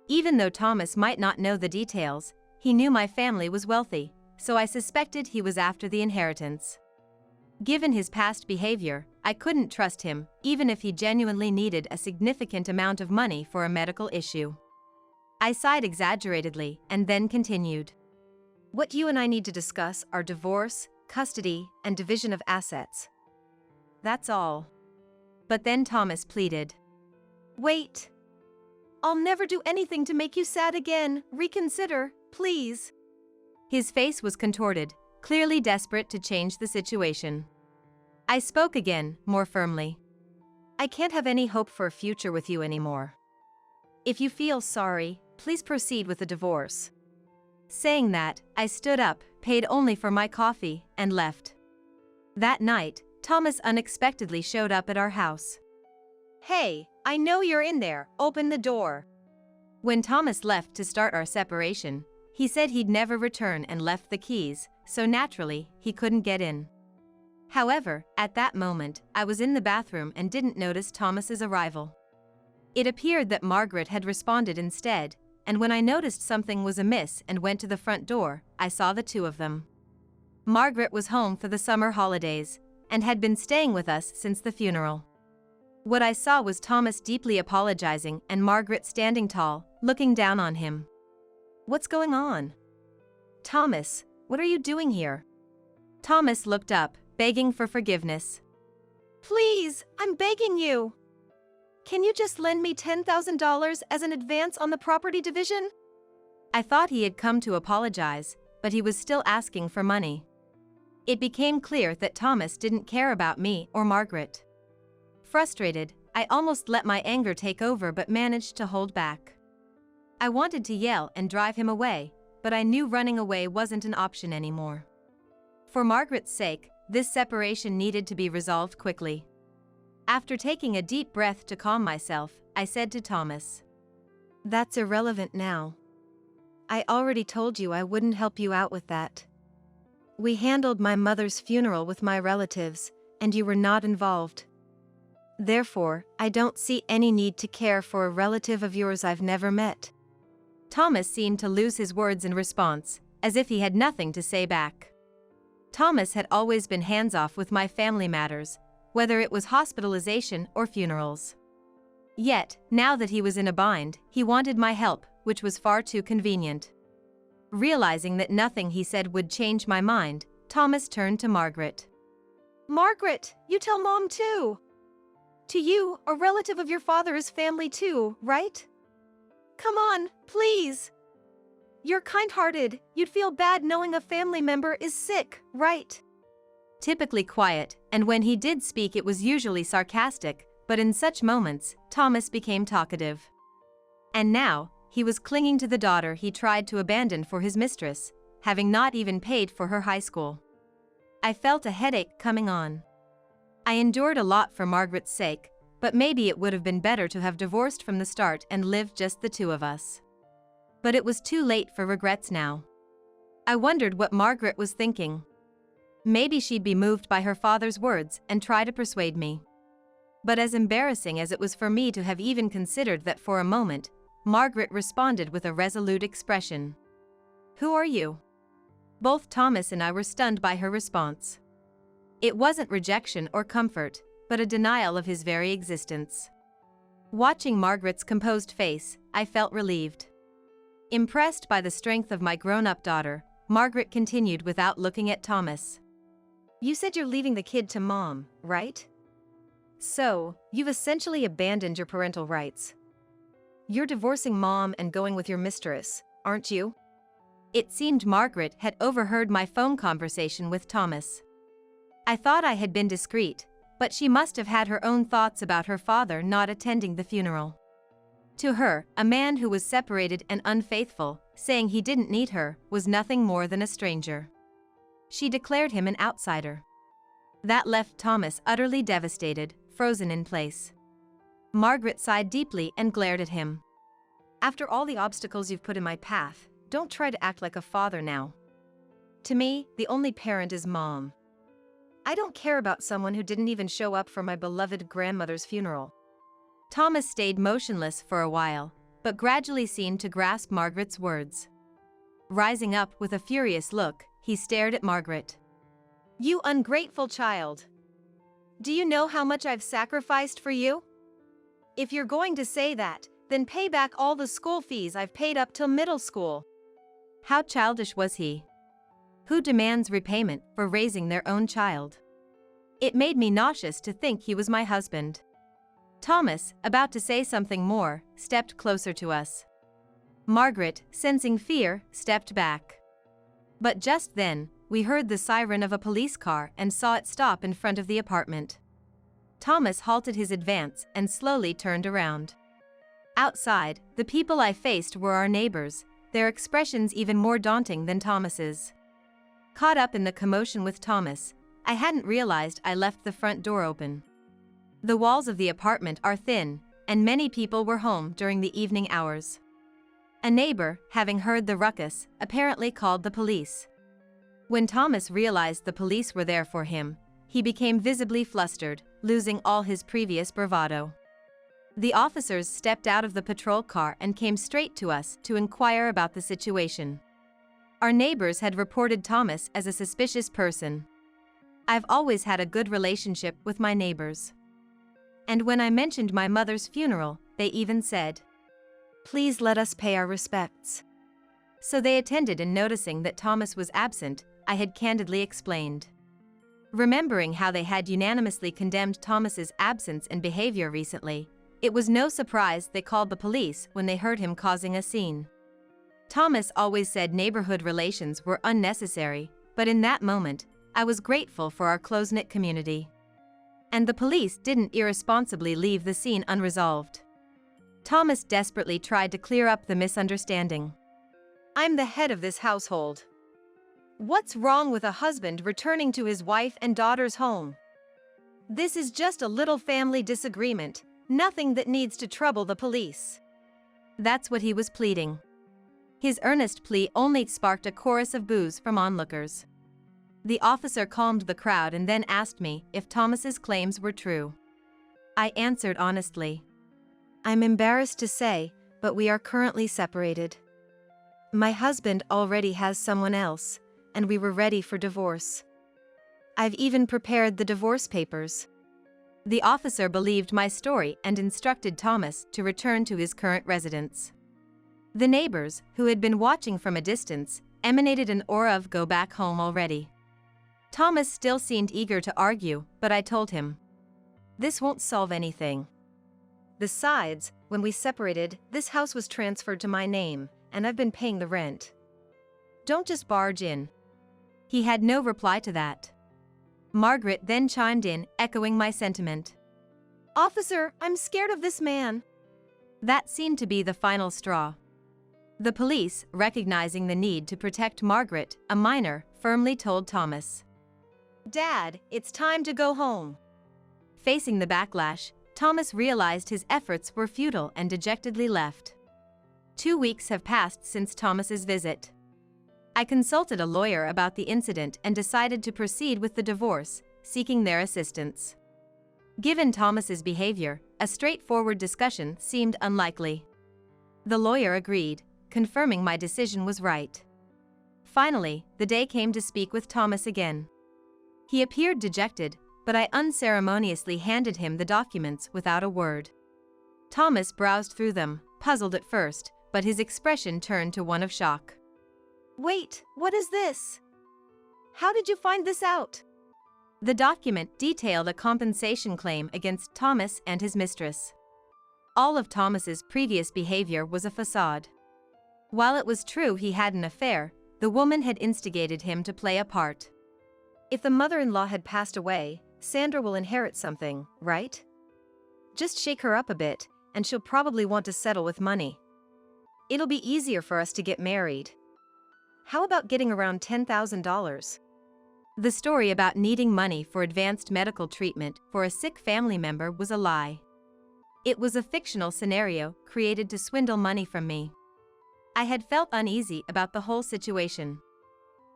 Even though Thomas might not know the details, he knew my family was wealthy, so I suspected he was after the inheritance. Given his past behavior, I couldn't trust him, even if he genuinely needed a significant amount of money for a medical issue. I sighed exaggeratedly and then continued. What you and I need to discuss are divorce, custody, and division of assets. That's all. But then Thomas pleaded. Wait. I'll never do anything to make you sad again. Reconsider, please. His face was contorted, clearly desperate to change the situation. I spoke again, more firmly. I can't have any hope for a future with you anymore. If you feel sorry, please proceed with the divorce. Saying that, I stood up, paid only for my coffee, and left. That night, Thomas unexpectedly showed up at our house. Hey, I know you're in there, open the door. When Thomas left to start our separation, he said he'd never return and left the keys, so naturally, he couldn't get in. However, at that moment, I was in the bathroom and didn't notice Thomas's arrival. It appeared that Margaret had responded instead, and when I noticed something was amiss and went to the front door, I saw the two of them. Margaret was home for the summer holidays, and had been staying with us since the funeral. What I saw was Thomas deeply apologizing and Margaret standing tall, looking down on him. What's going on? Thomas, what are you doing here? Thomas looked up, begging for forgiveness. Please, I'm begging you. Can you just lend me $10,000 as an advance on the property division? I thought he had come to apologize, but he was still asking for money. It became clear that Thomas didn't care about me or Margaret. Frustrated, I almost let my anger take over but managed to hold back. I wanted to yell and drive him away, but I knew running away wasn't an option anymore. For Margaret's sake, this separation needed to be resolved quickly. After taking a deep breath to calm myself, I said to Thomas, That's irrelevant now. I already told you I wouldn't help you out with that. We handled my mother's funeral with my relatives, and you were not involved. Therefore, I don't see any need to care for a relative of yours I've never met. Thomas seemed to lose his words in response, as if he had nothing to say back. Thomas had always been hands-off with my family matters, whether it was hospitalization or funerals. Yet, now that he was in a bind, he wanted my help, which was far too convenient. Realizing that nothing he said would change my mind, Thomas turned to Margaret. Margaret, you tell Mom too. To you, a relative of your father is family too, right? Come on, please. You're kind-hearted, you'd feel bad knowing a family member is sick, right? Typically quiet, and when he did speak it was usually sarcastic, but in such moments, Thomas became talkative. And now, he was clinging to the daughter he tried to abandon for his mistress, having not even paid for her high school. I felt a headache coming on. I endured a lot for Margaret's sake, but maybe it would have been better to have divorced from the start and lived just the two of us. But it was too late for regrets now. I wondered what Margaret was thinking. Maybe she'd be moved by her father's words and try to persuade me. But as embarrassing as it was for me to have even considered that for a moment, Margaret responded with a resolute expression. "Who are you?" Both Thomas and I were stunned by her response. It wasn't rejection or comfort, but a denial of his very existence. Watching Margaret's composed face, I felt relieved. Impressed by the strength of my grown-up daughter, Margaret continued without looking at Thomas. You said you're leaving the kid to mom, right? So, you've essentially abandoned your parental rights. You're divorcing mom and going with your mistress, aren't you? It seemed Margaret had overheard my phone conversation with Thomas. I thought I had been discreet, but she must have had her own thoughts about her father not attending the funeral. To her, a man who was separated and unfaithful, saying he didn't need her, was nothing more than a stranger. She declared him an outsider. That left Thomas utterly devastated, frozen in place. Margaret sighed deeply and glared at him. After all the obstacles you've put in my path, don't try to act like a father now. To me, the only parent is mom. I don't care about someone who didn't even show up for my beloved grandmother's funeral. Thomas stayed motionless for a while, but gradually seemed to grasp Margaret's words. Rising up with a furious look, he stared at Margaret. You ungrateful child! Do you know how much I've sacrificed for you? If you're going to say that, then pay back all the school fees I've paid up till middle school. How childish was he? Who demands repayment for raising their own child? It made me nauseous to think he was my husband. Thomas, about to say something more, stepped closer to us. Margaret, sensing fear, stepped back. But just then, we heard the siren of a police car and saw it stop in front of the apartment. Thomas halted his advance and slowly turned around. Outside, the people I faced were our neighbors, their expressions even more daunting than Thomas's. Caught up in the commotion with Thomas, I hadn't realized I left the front door open. The walls of the apartment are thin, and many people were home during the evening hours. A neighbor, having heard the ruckus, apparently called the police. When Thomas realized the police were there for him, he became visibly flustered, losing all his previous bravado. The officers stepped out of the patrol car and came straight to us to inquire about the situation. Our neighbors had reported Thomas as a suspicious person. I've always had a good relationship with my neighbors. And when I mentioned my mother's funeral, they even said, "Please let us pay our respects." So they attended, and noticing that Thomas was absent, I had candidly explained. Remembering how they had unanimously condemned Thomas's absence and behavior recently, it was no surprise they called the police when they heard him causing a scene. Thomas always said neighborhood relations were unnecessary, but in that moment, I was grateful for our close-knit community. And the police didn't irresponsibly leave the scene unresolved. Thomas desperately tried to clear up the misunderstanding. I'm the head of this household. What's wrong with a husband returning to his wife and daughter's home? This is just a little family disagreement, nothing that needs to trouble the police. That's what he was pleading. His earnest plea only sparked a chorus of boos from onlookers. The officer calmed the crowd and then asked me if Thomas's claims were true. I answered honestly. I'm embarrassed to say, but we are currently separated. My husband already has someone else, and we were ready for divorce. I've even prepared the divorce papers. The officer believed my story and instructed Thomas to return to his current residence. The neighbors, who had been watching from a distance, emanated an aura of "go back home already." Thomas still seemed eager to argue, but I told him, "This won't solve anything. Besides, when we separated, this house was transferred to my name, and I've been paying the rent. Don't just barge in." He had no reply to that. Margaret then chimed in, echoing my sentiment. "Officer, I'm scared of this man." That seemed to be the final straw. The police, recognizing the need to protect Margaret, a minor, firmly told Thomas. Dad, it's time to go home. Facing the backlash, Thomas realized his efforts were futile and dejectedly left. 2 weeks have passed since Thomas's visit. I consulted a lawyer about the incident and decided to proceed with the divorce, seeking their assistance. Given Thomas's behavior, a straightforward discussion seemed unlikely. The lawyer agreed, confirming my decision was right. Finally, the day came to speak with Thomas again. He appeared dejected, but I unceremoniously handed him the documents without a word. Thomas browsed through them, puzzled at first, but his expression turned to one of shock. Wait, what is this? How did you find this out? The document detailed a compensation claim against Thomas and his mistress. All of Thomas's previous behavior was a facade. While it was true he had an affair, the woman had instigated him to play a part. If the mother-in-law had passed away, Sandra will inherit something, right? Just shake her up a bit, and she'll probably want to settle with money. It'll be easier for us to get married. How about getting around $10,000? The story about needing money for advanced medical treatment for a sick family member was a lie. It was a fictional scenario created to swindle money from me. I had felt uneasy about the whole situation.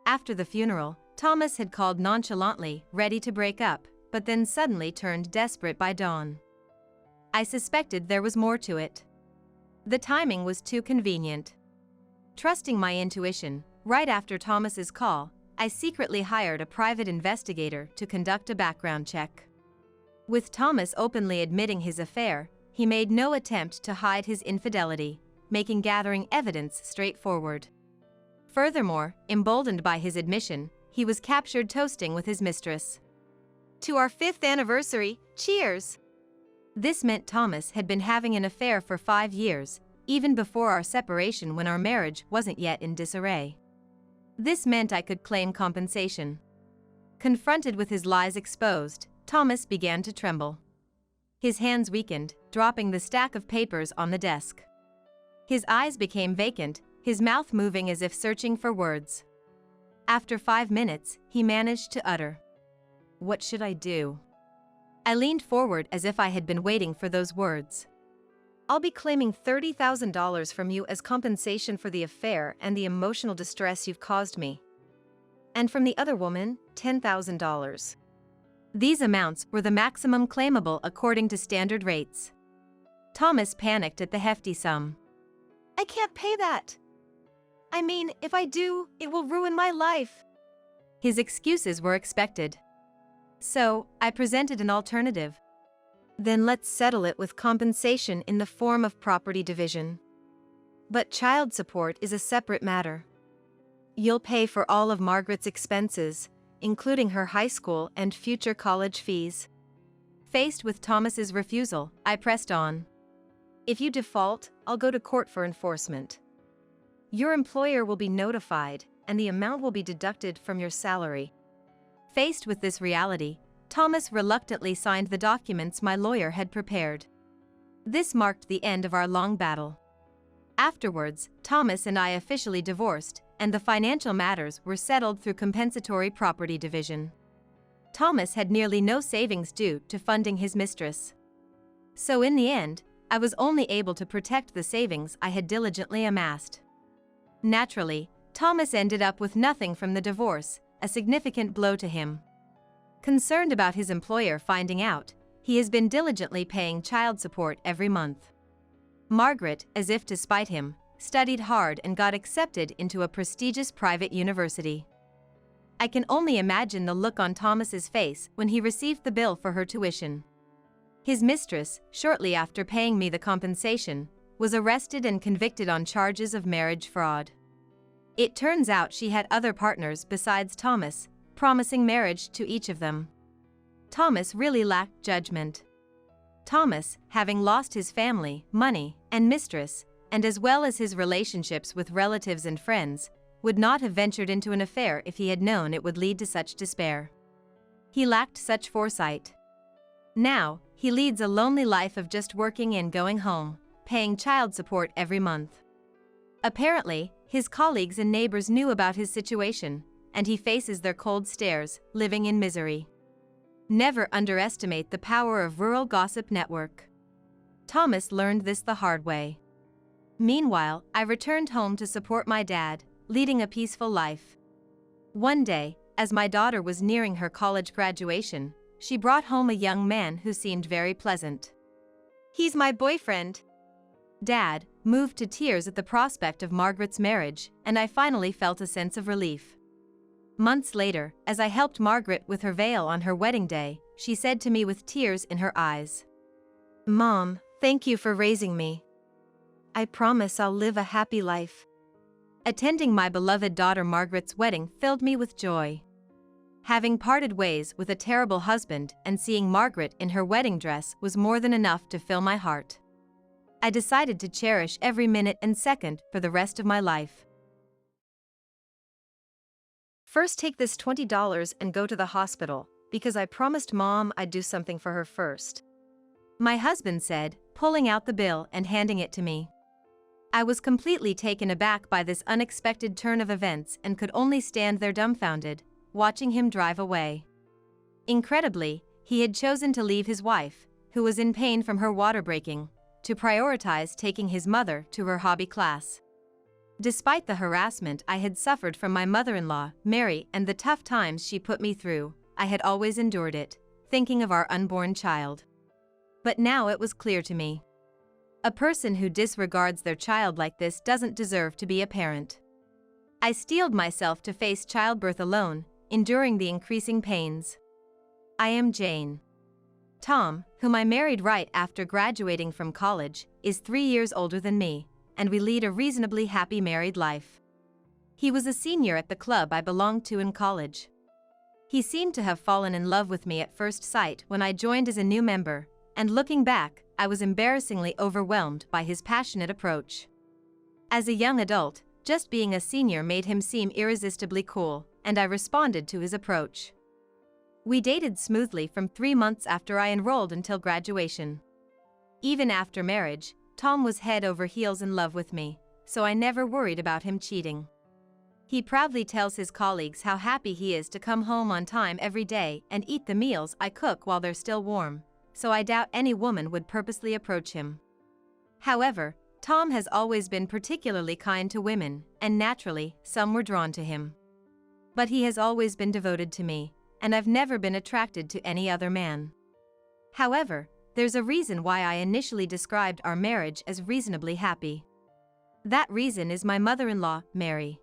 After the funeral, Thomas had called nonchalantly, ready to break up, but then suddenly turned desperate by dawn. I suspected there was more to it. The timing was too convenient. Trusting my intuition, right after Thomas's call, I secretly hired a private investigator to conduct a background check. With Thomas openly admitting his affair, he made no attempt to hide his infidelity, making gathering evidence straightforward. Furthermore, emboldened by his admission, he was captured toasting with his mistress. To our 5th anniversary, cheers! This meant Thomas had been having an affair for 5 years, even before our separation when our marriage wasn't yet in disarray. This meant I could claim compensation. Confronted with his lies exposed, Thomas began to tremble. His hands weakened, dropping the stack of papers on the desk. His eyes became vacant, his mouth moving as if searching for words. After 5 minutes, he managed to utter, "What should I do?" I leaned forward as if I had been waiting for those words. I'll be claiming $30,000 from you as compensation for the affair and the emotional distress you've caused me. And from the other woman, $10,000. These amounts were the maximum claimable according to standard rates. Thomas panicked at the hefty sum. I can't pay that. I mean, if I do, it will ruin my life. His excuses were expected. So, I presented an alternative. Then let's settle it with compensation in the form of property division. But child support is a separate matter. You'll pay for all of Margaret's expenses, including her high school and future college fees. Faced with Thomas's refusal, I pressed on. If you default, I'll go to court for enforcement. Your employer will be notified, and the amount will be deducted from your salary. Faced with this reality, Thomas reluctantly signed the documents my lawyer had prepared. This marked the end of our long battle. Afterwards, Thomas and I officially divorced, and the financial matters were settled through compensatory property division. Thomas had nearly no savings due to funding his mistress. So in the end, I was only able to protect the savings I had diligently amassed. Naturally, Thomas ended up with nothing from the divorce, a significant blow to him. Concerned about his employer finding out, he has been diligently paying child support every month. Margaret, as if to spite him, studied hard and got accepted into a prestigious private university. I can only imagine the look on Thomas's face when he received the bill for her tuition. His mistress, shortly after paying me the compensation, was arrested and convicted on charges of marriage fraud. It turns out she had other partners besides Thomas, promising marriage to each of them. Thomas really lacked judgment. Thomas, having lost his family, money, and mistress, and as well as his relationships with relatives and friends, would not have ventured into an affair if he had known it would lead to such despair. He lacked such foresight. Now, he leads a lonely life of just working and going home, paying child support every month. Apparently, his colleagues and neighbors knew about his situation, and he faces their cold stares, living in misery. Never underestimate the power of rural gossip network. Thomas learned this the hard way. Meanwhile, I returned home to support my dad, leading a peaceful life. One day, as my daughter was nearing her college graduation, she brought home a young man who seemed very pleasant. He's my boyfriend. Dad, moved to tears at the prospect of Margaret's marriage, and I finally felt a sense of relief. Months later, as I helped Margaret with her veil on her wedding day, she said to me with tears in her eyes, "Mom, thank you for raising me. I promise I'll live a happy life." Attending my beloved daughter Margaret's wedding filled me with joy. Having parted ways with a terrible husband and seeing Margaret in her wedding dress was more than enough to fill my heart. I decided to cherish every minute and second for the rest of my life. First, take this $20 and go to the hospital, because I promised Mom I'd do something for her first. My husband said, pulling out the bill and handing it to me. I was completely taken aback by this unexpected turn of events and could only stand there dumbfounded, watching him drive away. Incredibly, he had chosen to leave his wife, who was in pain from her water breaking, to prioritize taking his mother to her hobby class. Despite the harassment I had suffered from my mother-in-law, Mary, and the tough times she put me through, I had always endured it, thinking of our unborn child. But now it was clear to me. A person who disregards their child like this doesn't deserve to be a parent. I steeled myself to face childbirth alone, enduring the increasing pains. I am Jane. Tom, whom I married right after graduating from college, is 3 years older than me, and we lead a reasonably happy married life. He was a senior at the club I belonged to in college. He seemed to have fallen in love with me at first sight when I joined as a new member, and looking back, I was embarrassingly overwhelmed by his passionate approach. As a young adult, just being a senior made him seem irresistibly cool, and I responded to his approach. We dated smoothly from 3 months after I enrolled until graduation. Even after marriage, Tom was head over heels in love with me, so I never worried about him cheating. He proudly tells his colleagues how happy he is to come home on time every day and eat the meals I cook while they're still warm, so I doubt any woman would purposely approach him. However, Tom has always been particularly kind to women, and naturally, some were drawn to him. But he has always been devoted to me, and I've never been attracted to any other man. However, there's a reason why I initially described our marriage as reasonably happy. That reason is my mother-in-law, Mary.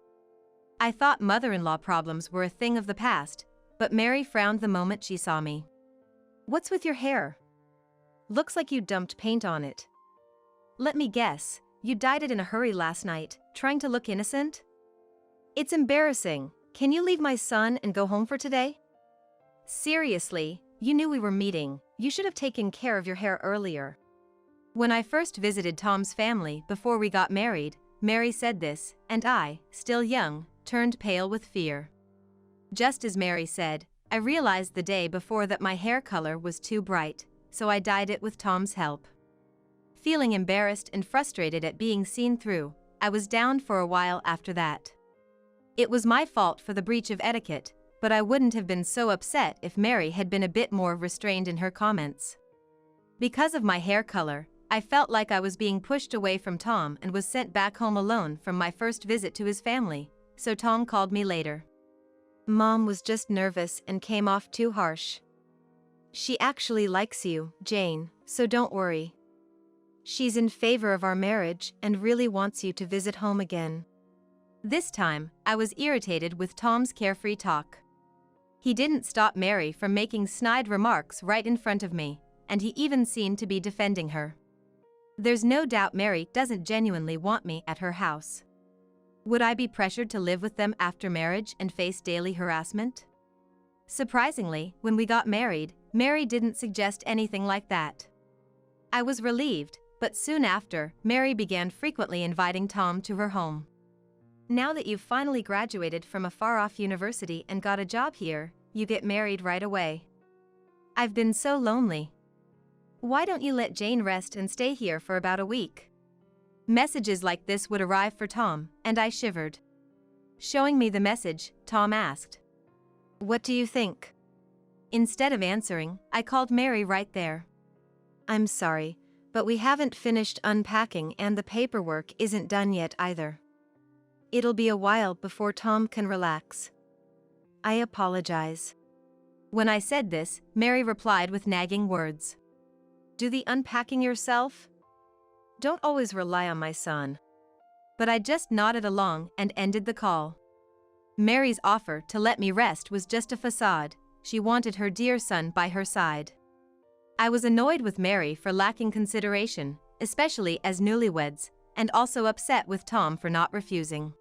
I thought mother-in-law problems were a thing of the past, but Mary frowned the moment she saw me. "What's with your hair? Looks like you dumped paint on it. Let me guess, you dyed it in a hurry last night, trying to look innocent? It's embarrassing. Can you leave my son and go home for today? Seriously, you knew we were meeting. You should have taken care of your hair earlier." When I first visited Tom's family before we got married, Mary said this, and I, still young, turned pale with fear. Just as Mary said, I realized the day before that my hair color was too bright, so I dyed it with Tom's help. Feeling embarrassed and frustrated at being seen through, I was down for a while after that. It was my fault for the breach of etiquette, but I wouldn't have been so upset if Mary had been a bit more restrained in her comments. Because of my hair color, I felt like I was being pushed away from Tom and was sent back home alone from my first visit to his family, so Tom called me later. "Mom was just nervous and came off too harsh. She actually likes you, Jane, so don't worry. She's in favor of our marriage and really wants you to visit home again." This time, I was irritated with Tom's carefree talk. He didn't stop Mary from making snide remarks right in front of me, and he even seemed to be defending her. There's no doubt Mary doesn't genuinely want me at her house. Would I be pressured to live with them after marriage and face daily harassment? Surprisingly, when we got married, Mary didn't suggest anything like that. I was relieved, but soon after, Mary began frequently inviting Tom to her home. "Now that you've finally graduated from a far-off university and got a job here, you get married right away. I've been so lonely. Why don't you let Jane rest and stay here for about a week?" Messages like this would arrive for Tom, and I shivered. Showing me the message, Tom asked, "What do you think?" Instead of answering, I called Mary right there. "I'm sorry, but we haven't finished unpacking and the paperwork isn't done yet either. It'll be a while before Tom can relax. I apologize." When I said this, Mary replied with nagging words. "Do the unpacking yourself? Don't always rely on my son." But I just nodded along and ended the call. Mary's offer to let me rest was just a facade. She wanted her dear son by her side. I was annoyed with Mary for lacking consideration, especially as newlyweds, and also upset with Tom for not refusing.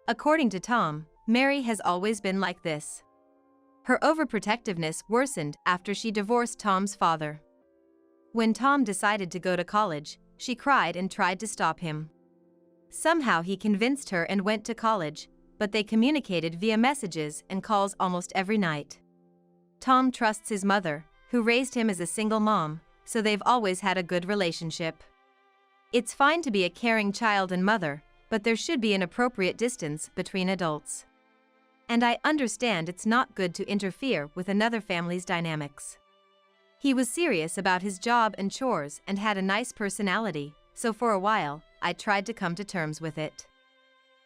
According to Tom, Mary has always been like this. Her overprotectiveness worsened after she divorced Tom's father. When Tom decided to go to college, she cried and tried to stop him. Somehow he convinced her and went to college, but they communicated via messages and calls almost every night. Tom trusts his mother, who raised him as a single mom, so they've always had a good relationship. It's fine to be a caring child and mother, but there should be an appropriate distance between adults. And I understand it's not good to interfere with another family's dynamics. He was serious about his job and chores and had a nice personality, so for a while, I tried to come to terms with it.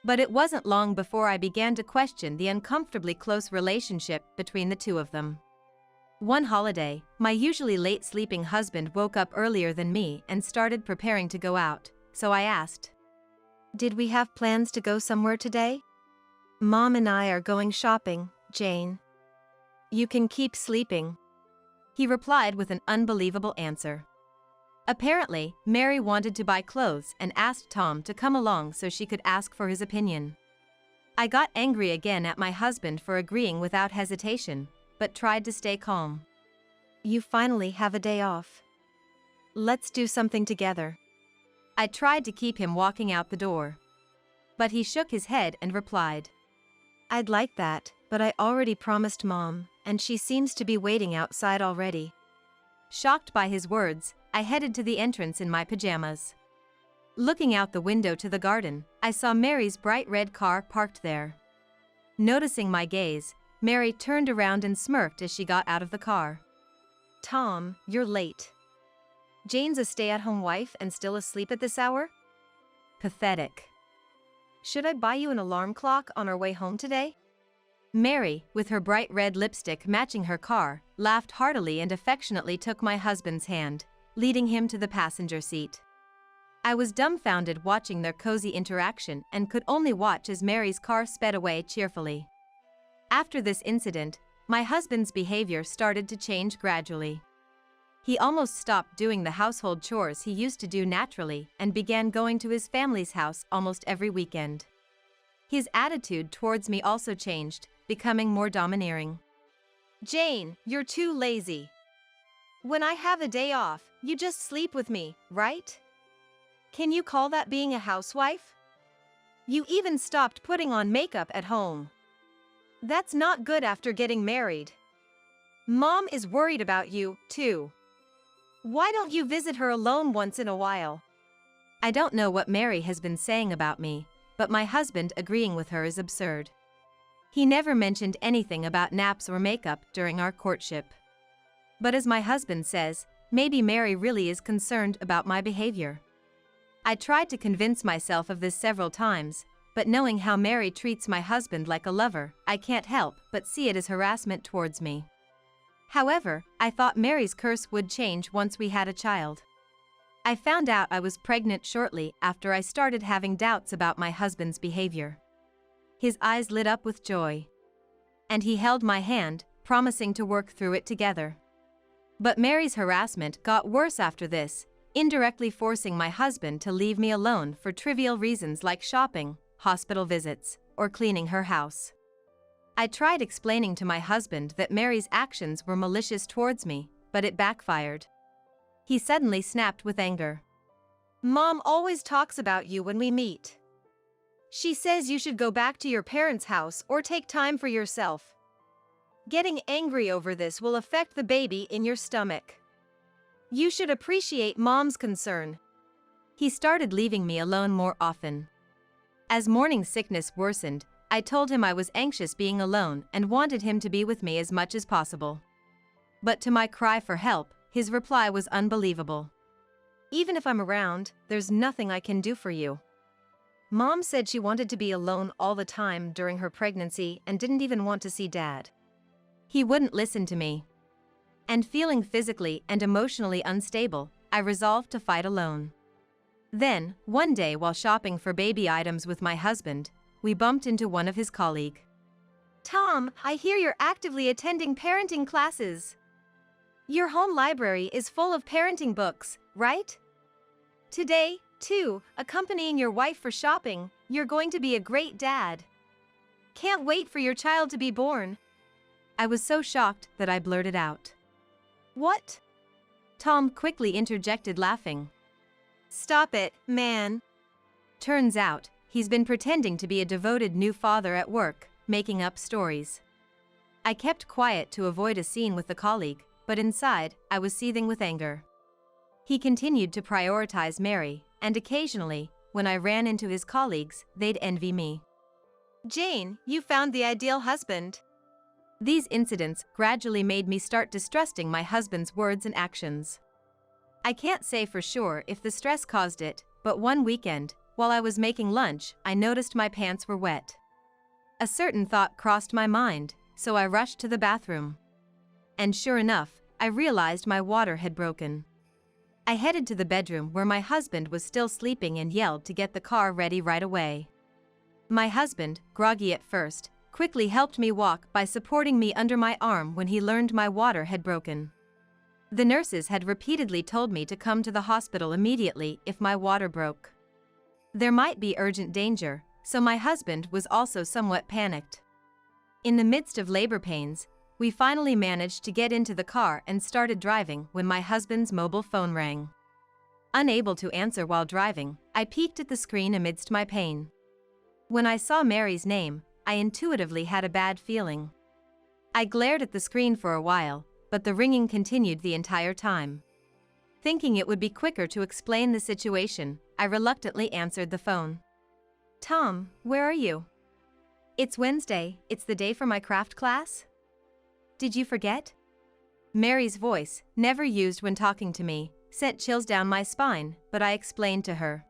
But it wasn't long before I began to question the uncomfortably close relationship between the two of them. One holiday, my usually late-sleeping husband woke up earlier than me and started preparing to go out, so I asked, "Did we have plans to go somewhere today?" "Mom and I are going shopping, Jane." "You can keep sleeping," he replied with an unbelievable answer. Apparently, Mary wanted to buy clothes and asked Tom to come along so she could ask for his opinion. I got angry again at my husband for agreeing without hesitation, but tried to stay calm. "You finally have a day off. Let's do something together." I tried to keep him walking out the door. But he shook his head and replied, "I'd like that, but I already promised Mom, and she seems to be waiting outside already." Shocked by his words, I headed to the entrance in my pajamas. Looking out the window to the garden, I saw Mary's bright red car parked there. Noticing my gaze, Mary turned around and smirked as she got out of the car. "Tom, you're late. Jane's a stay-at-home wife and still asleep at this hour? Pathetic. Should I buy you an alarm clock on our way home today?" Mary, with her bright red lipstick matching her car, laughed heartily and affectionately took my husband's hand, leading him to the passenger seat. I was dumbfounded watching their cozy interaction and could only watch as Mary's car sped away cheerfully. After this incident, my husband's behavior started to change gradually. He almost stopped doing the household chores he used to do naturally and began going to his family's house almost every weekend. His attitude towards me also changed, becoming more domineering. "Jane, you're too lazy. When I have a day off, you just sleep with me, right? Can you call that being a housewife? You even stopped putting on makeup at home. That's not good after getting married. Mom is worried about you, too. Why don't you visit her alone once in a while?" I don't know what Mary has been saying about me, but my husband agreeing with her is absurd. He never mentioned anything about naps or makeup during our courtship. But as my husband says, maybe Mary really is concerned about my behavior. I tried to convince myself of this several times, but knowing how Mary treats my husband like a lover, I can't help but see it as harassment towards me. However, I thought Mary's curse would change once we had a child. I found out I was pregnant shortly after I started having doubts about my husband's behavior. His eyes lit up with joy. And he held my hand, promising to work through it together. But Mary's harassment got worse after this, indirectly forcing my husband to leave me alone for trivial reasons like shopping, hospital visits, or cleaning her house. I tried explaining to my husband that Mary's actions were malicious towards me, but it backfired. He suddenly snapped with anger. "Mom always talks about you when we meet. She says you should go back to your parents' house or take time for yourself. Getting angry over this will affect the baby in your stomach. You should appreciate Mom's concern." He started leaving me alone more often. As morning sickness worsened, I told him I was anxious being alone and wanted him to be with me as much as possible. But to my cry for help, his reply was unbelievable. "Even if I'm around, there's nothing I can do for you. Mom said she wanted to be alone all the time during her pregnancy and didn't even want to see Dad. He wouldn't listen to me." And feeling physically and emotionally unstable, I resolved to fight alone. Then, one day while shopping for baby items with my husband, we bumped into one of his colleagues. Tom, I hear you're actively attending parenting classes. Your home library is full of parenting books, right? Today, too, accompanying your wife for shopping, you're going to be a great dad. Can't wait for your child to be born. I was so shocked that I blurted out. What? Tom quickly interjected, laughing. Stop it, man. Turns out, he's been pretending to be a devoted new father at work, making up stories. I kept quiet to avoid a scene with the colleague, but inside, I was seething with anger. He continued to prioritize Mary, and occasionally, when I ran into his colleagues, they'd envy me. Jane, you found the ideal husband. These incidents gradually made me start distrusting my husband's words and actions. I can't say for sure if the stress caused it, but one weekend, while I was making lunch, I noticed my pants were wet. A certain thought crossed my mind, so I rushed to the bathroom. And sure enough, I realized my water had broken. I headed to the bedroom where my husband was still sleeping and yelled to get the car ready right away. My husband, groggy at first, quickly helped me walk by supporting me under my arm when he learned my water had broken. The nurses had repeatedly told me to come to the hospital immediately if my water broke. There might be urgent danger, so my husband was also somewhat panicked. In the midst of labor pains, we finally managed to get into the car and started driving when my husband's mobile phone rang. Unable to answer while driving, I peeked at the screen amidst my pain. When I saw Mary's name, I intuitively had a bad feeling. I glared at the screen for a while, but the ringing continued the entire time. Thinking it would be quicker to explain the situation, I reluctantly answered the phone. "Tom, where are you?" "It's Wednesday, it's the day for my craft class?" "Did you forget?" Mary's voice, never used when talking to me, sent chills down my spine, but I explained to her.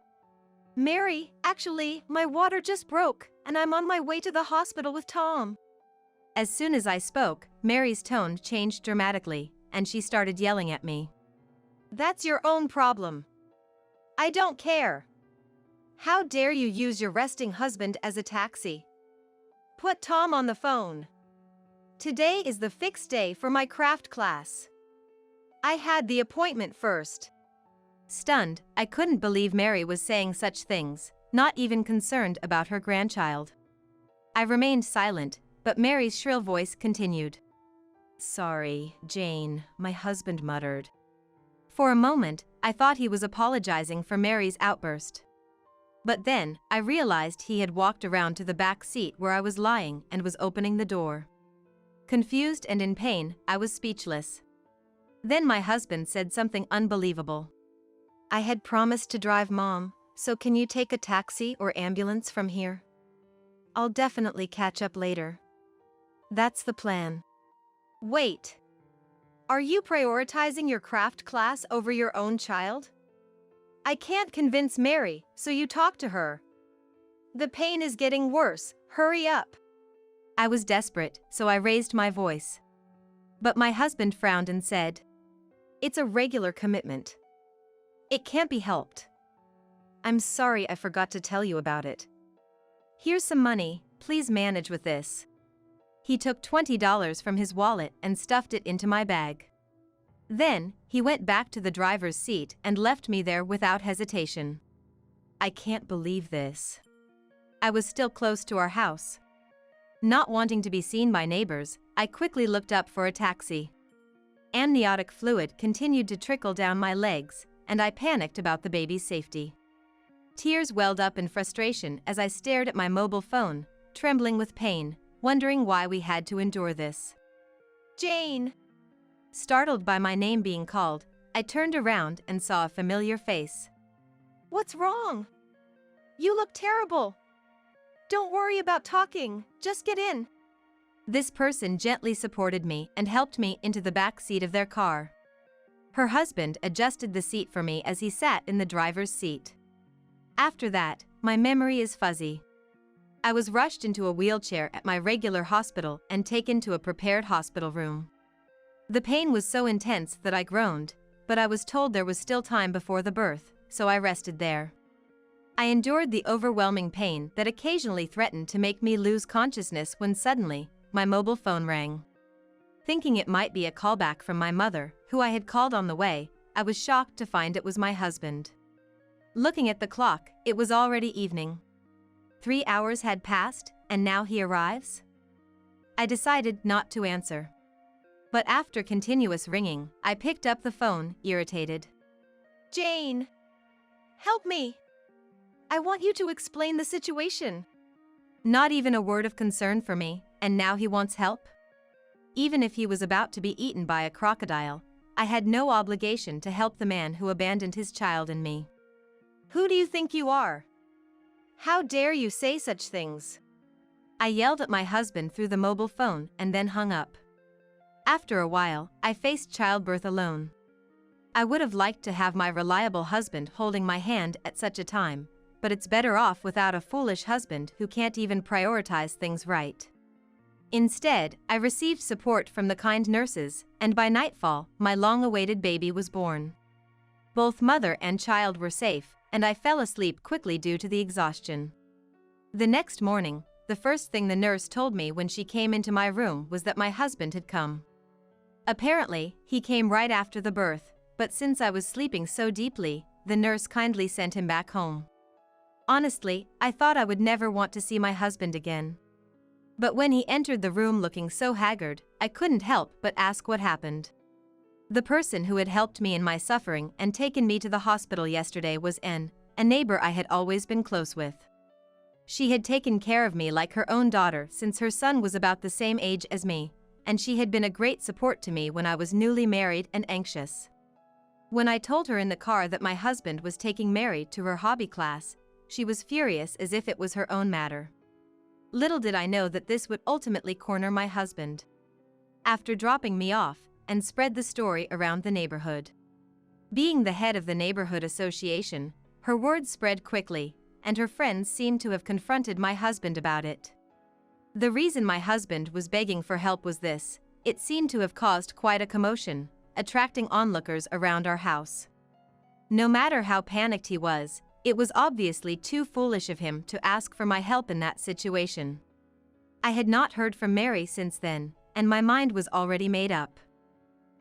Mary, actually, my water just broke, and I'm on my way to the hospital with Tom. As soon as I spoke, Mary's tone changed dramatically, and she started yelling at me. "That's your own problem. I don't care. How dare you use your resting husband as a taxi? Put Tom on the phone. Today is the fixed day for my craft class. I had the appointment first." Stunned, I couldn't believe Mary was saying such things, not even concerned about her grandchild. I remained silent, but Mary's shrill voice continued. "Sorry, Jane," my husband muttered. For a moment, I thought he was apologizing for Mary's outburst. But then, I realized he had walked around to the back seat where I was lying and was opening the door. Confused and in pain, I was speechless. Then my husband said something unbelievable. "I had promised to drive Mom, so can you take a taxi or ambulance from here? I'll definitely catch up later." "That's the plan." Wait. Are you prioritizing your craft class over your own child? I can't convince Mary, so you talk to her. The pain is getting worse, hurry up. I was desperate, so I raised my voice. But my husband frowned and said, "It's a regular commitment. It can't be helped. I'm sorry I forgot to tell you about it. Here's some money, please manage with this." He took $20 from his wallet and stuffed it into my bag. Then, he went back to the driver's seat and left me there without hesitation. I can't believe this. I was still close to our house. Not wanting to be seen by neighbors, I quickly looked up for a taxi. Amniotic fluid continued to trickle down my legs, and I panicked about the baby's safety. Tears welled up in frustration as I stared at my mobile phone, trembling with pain, wondering why we had to endure this. "Jane!" Startled by my name being called, I turned around and saw a familiar face. What's wrong? You look terrible. Don't worry about talking, just get in. This person gently supported me and helped me into the back seat of their car. Her husband adjusted the seat for me as he sat in the driver's seat. After that, my memory is fuzzy. I was rushed into a wheelchair at my regular hospital and taken to a prepared hospital room. The pain was so intense that I groaned, but I was told there was still time before the birth, so I rested there. I endured the overwhelming pain that occasionally threatened to make me lose consciousness when suddenly, my mobile phone rang. Thinking it might be a callback from my mother, who I had called on the way, I was shocked to find it was my husband. Looking at the clock, it was already evening. 3 hours had passed, and now he arrives? I decided not to answer. But after continuous ringing, I picked up the phone, irritated. Jane! Help me! I want you to explain the situation. Not even a word of concern for me, and now he wants help? Even if he was about to be eaten by a crocodile, I had no obligation to help the man who abandoned his child and me. Who do you think you are? How dare you say such things? I yelled at my husband through the mobile phone and then hung up. After a while, I faced childbirth alone. I would have liked to have my reliable husband holding my hand at such a time, but it's better off without a foolish husband who can't even prioritize things right. Instead, I received support from the kind nurses, and by nightfall, my long-awaited baby was born. Both mother and child were safe, and I fell asleep quickly due to the exhaustion. The next morning, the first thing the nurse told me when she came into my room was that my husband had come. Apparently, he came right after the birth, but since I was sleeping so deeply, the nurse kindly sent him back home. Honestly, I thought I would never want to see my husband again. But when he entered the room looking so haggard, I couldn't help but ask what happened. The person who had helped me in my suffering and taken me to the hospital yesterday was N, a neighbor I had always been close with. She had taken care of me like her own daughter since her son was about the same age as me, and she had been a great support to me when I was newly married and anxious. When I told her in the car that my husband was taking Mary to her hobby class, she was furious as if it was her own matter. Little did I know that this would ultimately corner my husband. After dropping me off, and spread the story around the neighborhood. Being the head of the neighborhood association, her words spread quickly, and her friends seemed to have confronted my husband about it. The reason my husband was begging for help was this: it seemed to have caused quite a commotion, attracting onlookers around our house. No matter how panicked he was, it was obviously too foolish of him to ask for my help in that situation. I had not heard from Mary since then, and my mind was already made up.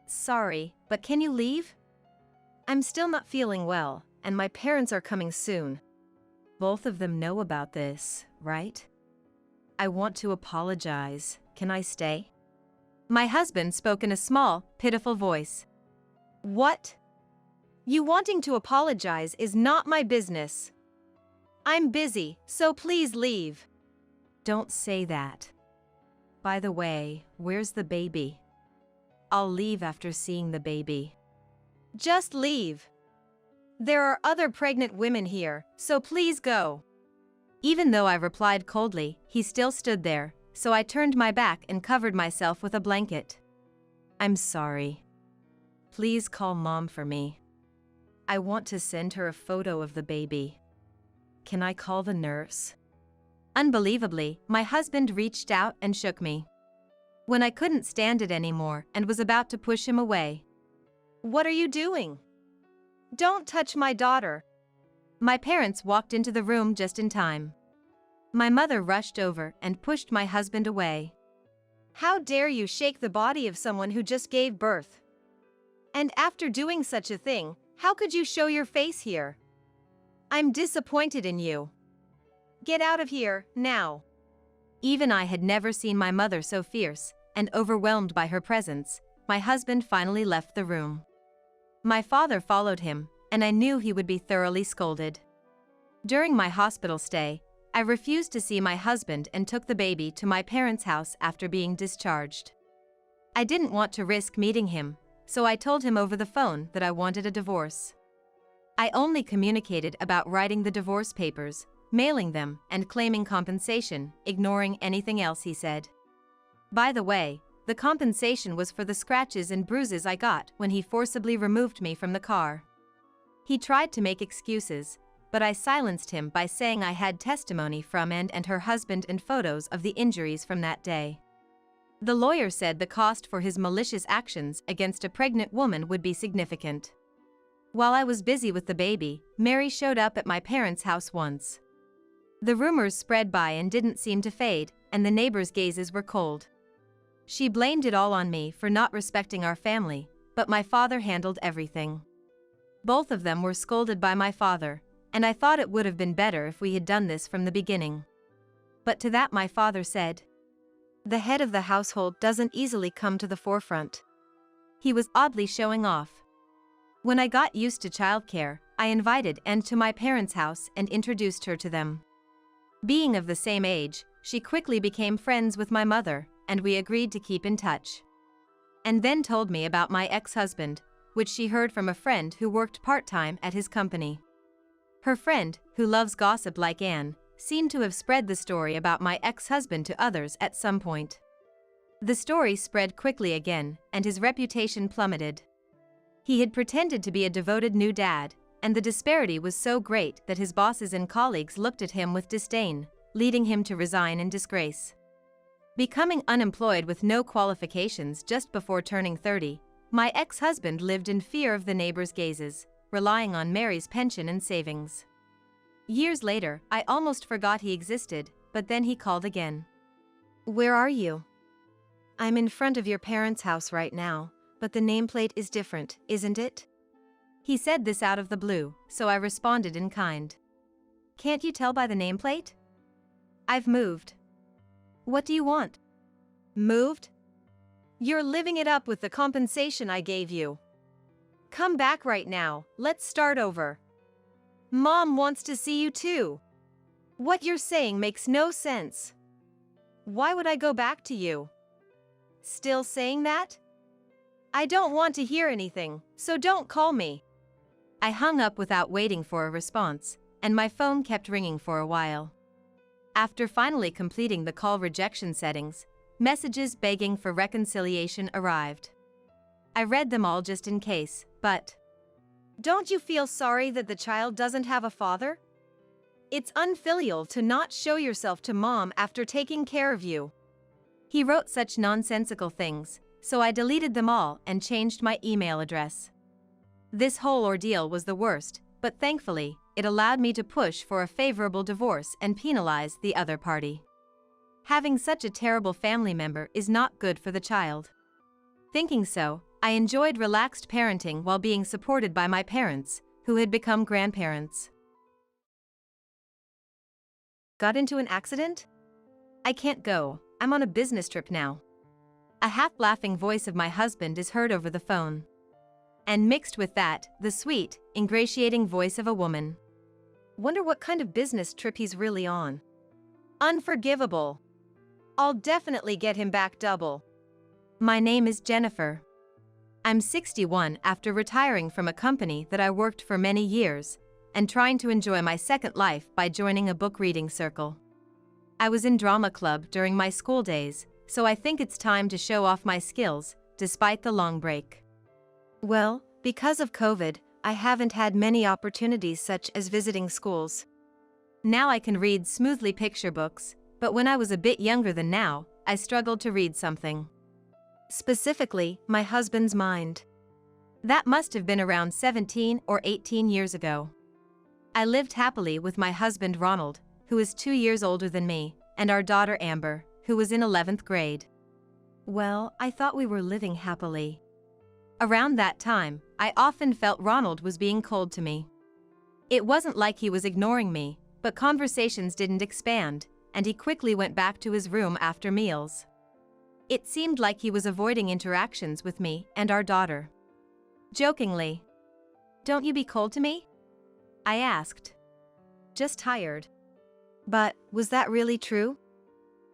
Sorry, but can you leave? I'm still not feeling well, and my parents are coming soon. Both of them know about this, right? I want to apologize. Can I stay? My husband spoke in a small, pitiful voice. What? You wanting to apologize is not my business. I'm busy, so please leave. Don't say that. By the way, where's the baby? I'll leave after seeing the baby. Just leave. There are other pregnant women here, so please go. Even though I replied coldly, he still stood there, so I turned my back and covered myself with a blanket. I'm sorry. Please call Mom for me. I want to send her a photo of the baby. Can I call the nurse? Unbelievably, my husband reached out and shook me. When I couldn't stand it anymore and was about to push him away. What are you doing? Don't touch my daughter. My parents walked into the room just in time. My mother rushed over and pushed my husband away. How dare you shake the body of someone who just gave birth? And after doing such a thing, how could you show your face here? I'm disappointed in you. Get out of here, now. Even I had never seen my mother so fierce, and overwhelmed by her presence, my husband finally left the room. My father followed him, and I knew he would be thoroughly scolded. During my hospital stay, I refused to see my husband and took the baby to my parents' house after being discharged. I didn't want to risk meeting him, so I told him over the phone that I wanted a divorce. I only communicated about writing the divorce papers, mailing them, and claiming compensation, ignoring anything else he said. By the way, the compensation was for the scratches and bruises I got when he forcibly removed me from the car. He tried to make excuses, but I silenced him by saying I had testimony from and her husband and photos of the injuries from that day. The lawyer said the cost for his malicious actions against a pregnant woman would be significant. While I was busy with the baby, Mary showed up at my parents' house once. The rumors spread by and didn't seem to fade, and the neighbors' gazes were cold. She blamed it all on me for not respecting our family, but my father handled everything. Both of them were scolded by my father, and I thought it would have been better if we had done this from the beginning. But to that my father said, "The head of the household doesn't easily come to the forefront." He was oddly showing off. When I got used to childcare, I invited Anne to my parents' house and introduced her to them. Being of the same age, she quickly became friends with my mother, and we agreed to keep in touch. And then told me about my ex-husband, which she heard from a friend who worked part-time at his company. Her friend, who loves gossip like Anne, seemed to have spread the story about my ex-husband to others at some point. The story spread quickly again, and his reputation plummeted. He had pretended to be a devoted new dad, and the disparity was so great that his bosses and colleagues looked at him with disdain, leading him to resign in disgrace. Becoming unemployed with no qualifications just before turning 30, my ex-husband lived in fear of the neighbors' gazes, relying on Mary's pension and savings. Years later, I almost forgot he existed, but then he called again. "Where are you?" "I'm in front of your parents' house right now, but the nameplate is different, isn't it?" He said this out of the blue, so I responded in kind. "Can't you tell by the nameplate?" "I've moved." "What do you want?" "Moved? You're living it up with the compensation I gave you. Come back right now, let's start over. Mom wants to see you too. What you're saying makes no sense. Why would I go back to you? Still saying that? I don't want to hear anything, so don't call me." I hung up without waiting for a response, and my phone kept ringing for a while. After finally completing the call rejection settings, messages begging for reconciliation arrived. I read them all just in case, but don't you feel sorry that the child doesn't have a father? It's unfilial to not show yourself to mom after taking care of you. He wrote such nonsensical things, so I deleted them all and changed my email address. This whole ordeal was the worst, but thankfully, it allowed me to push for a favorable divorce and penalize the other party. Having such a terrible family member is not good for the child. Thinking so, I enjoyed relaxed parenting while being supported by my parents, who had become grandparents. Got into an accident? I can't go, I'm on a business trip now. A half-laughing voice of my husband is heard over the phone. And mixed with that, the sweet, ingratiating voice of a woman. Wonder what kind of business trip he's really on. Unforgivable. I'll definitely get him back double. My name is Jennifer. I'm 61 after retiring from a company that I worked for many years, and trying to enjoy my second life by joining a book reading circle. I was in drama club during my school days, so I think it's time to show off my skills, despite the long break. Well, because of COVID, I haven't had many opportunities such as visiting schools. Now I can read smoothly picture books, but when I was a bit younger than now, I struggled to read something. Specifically, my husband's mind. That must have been around 17 or 18 years ago. I lived happily with my husband Ronald, who is 2 years older than me, and our daughter Amber, who was in 11th grade. Well, I thought we were living happily. Around that time, I often felt Ronald was being cold to me. It wasn't like he was ignoring me, but conversations didn't expand, and he quickly went back to his room after meals. It seemed like he was avoiding interactions with me and our daughter. Jokingly, "Don't you be cold to me?" I asked. "Just tired." But was that really true?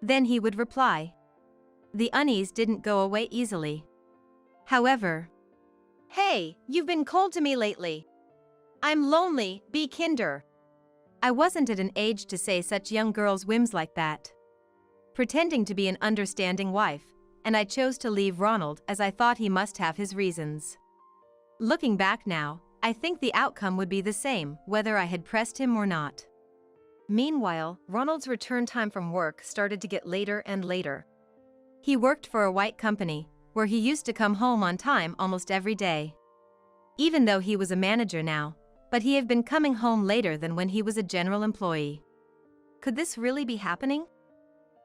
Then he would reply. The unease didn't go away easily. However, "Hey, you've been cold to me lately. I'm lonely, be kinder. I wasn't at an age to say such young girls' whims like that. Pretending to be an understanding wife, and I chose to leave Ronald as I thought he must have his reasons. Looking back now, I think the outcome would be the same, whether I had pressed him or not. Meanwhile, Ronald's return time from work started to get later and later. He worked for a white company, where he used to come home on time almost every day. Even though he was a manager now, but he had been coming home later than when he was a general employee. Could this really be happening?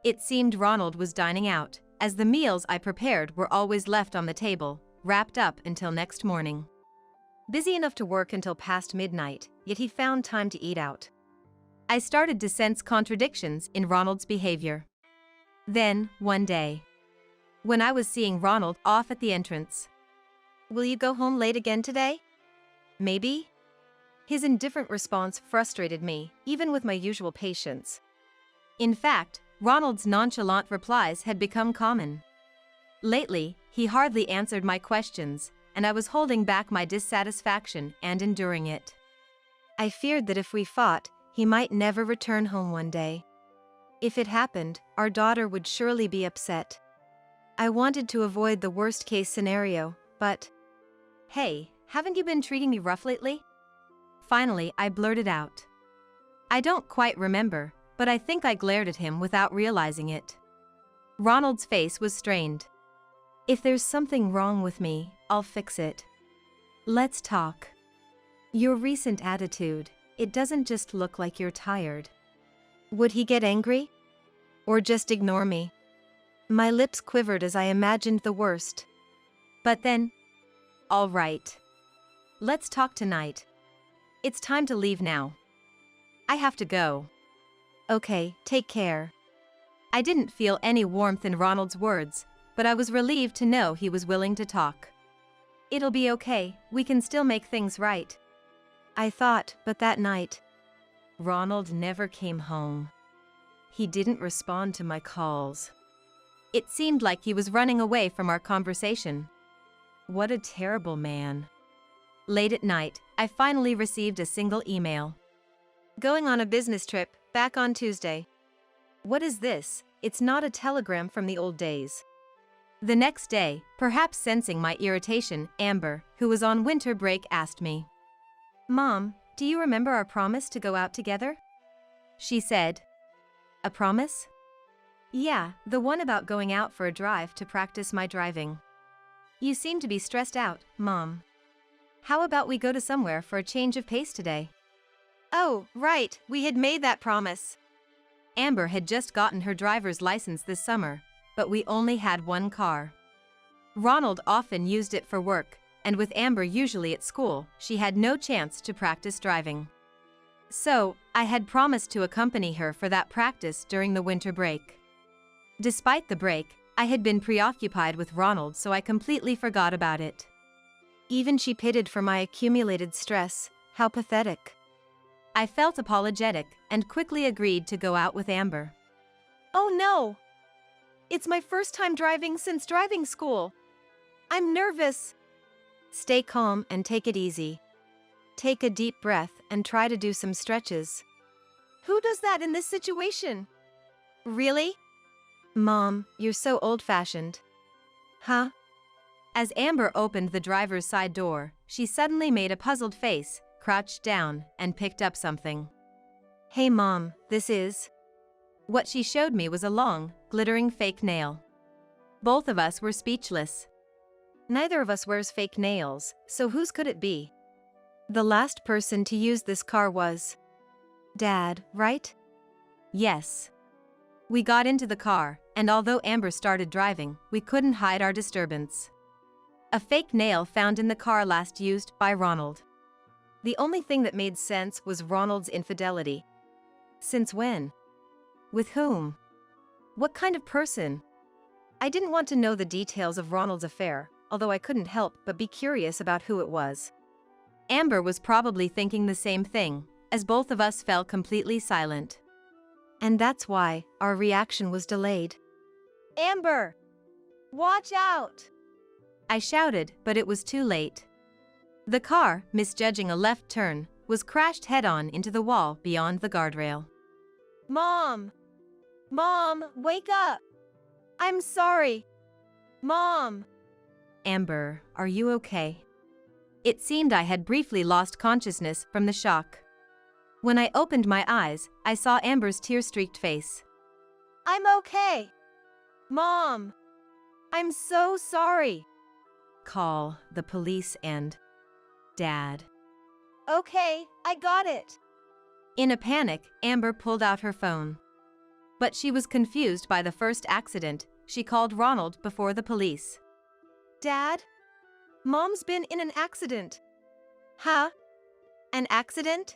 It seemed Ronald was dining out, as the meals I prepared were always left on the table, wrapped up until next morning. Busy enough to work until past midnight, yet he found time to eat out. I started to sense contradictions in Ronald's behavior. Then, one day, when I was seeing Ronald off at the entrance. Will you go home late again today? Maybe? His indifferent response frustrated me, even with my usual patience. In fact, Ronald's nonchalant replies had become common. Lately, he hardly answered my questions, and I was holding back my dissatisfaction and enduring it. I feared that if we fought, he might never return home one day. If it happened, our daughter would surely be upset. I wanted to avoid the worst-case scenario, but... Hey, haven't you been treating me rough lately? Finally, I blurted out. I don't quite remember, but I think I glared at him without realizing it. Ronald's face was strained. If there's something wrong with me, I'll fix it. Let's talk. Your recent attitude, it doesn't just look like you're tired. Would he get angry? Or just ignore me? My lips quivered as I imagined the worst. But then, all right. Let's talk tonight. It's time to leave now. I have to go. Okay, take care. I didn't feel any warmth in Ronald's words, but I was relieved to know he was willing to talk. It'll be okay, we can still make things right. I thought, but that night, Ronald never came home. He didn't respond to my calls. It seemed like he was running away from our conversation. What a terrible man. Late at night, I finally received a single email. Going on a business trip, back on Tuesday. What is this? It's not a telegram from the old days. The next day, perhaps sensing my irritation, Amber, who was on winter break, asked me, Mom, do you remember our promise to go out together? She said. A promise? Yeah, the one about going out for a drive to practice my driving. You seem to be stressed out, Mom. How about we go to somewhere for a change of pace today? Oh, right, we had made that promise. Amber had just gotten her driver's license this summer, but we only had one car. Ronald often used it for work, and with Amber usually at school, she had no chance to practice driving. So, I had promised to accompany her for that practice during the winter break. Despite the break, I had been preoccupied with Ronald, so I completely forgot about it. Even she pitied for my accumulated stress. How pathetic. I felt apologetic and quickly agreed to go out with Amber. Oh no! It's my first time driving since driving school. I'm nervous. Stay calm and take it easy. Take a deep breath and try to do some stretches. Who does that in this situation? Really? Mom, you're so old-fashioned. Huh? As Amber opened the driver's side door, she suddenly made a puzzled face, crouched down, and picked up something. Hey Mom, this is... What she showed me was a long, glittering fake nail. Both of us were speechless. Neither of us wears fake nails, so whose could it be? The last person to use this car was... Dad, right? Yes. We got into the car, and although Amber started driving, we couldn't hide our disturbance. A fake nail found in the car last used by Ronald. The only thing that made sense was Ronald's infidelity. Since when? With whom? What kind of person? I didn't want to know the details of Ronald's affair, although I couldn't help but be curious about who it was. Amber was probably thinking the same thing, as both of us fell completely silent. And that's why our reaction was delayed. Amber! Watch out! I shouted, but it was too late. The car, misjudging a left turn, was crashed head-on into the wall beyond the guardrail. Mom! Mom, wake up! I'm sorry. Mom! Amber, are you okay? It seemed I had briefly lost consciousness from the shock. When I opened my eyes, I saw Amber's tear-streaked face. I'm okay. Mom! I'm so sorry. Call the police and Dad. Okay, I got it. In a panic, Amber pulled out her phone. But she was confused by the first accident. She called Ronald before the police. Dad? Mom's been in an accident. Huh? An accident?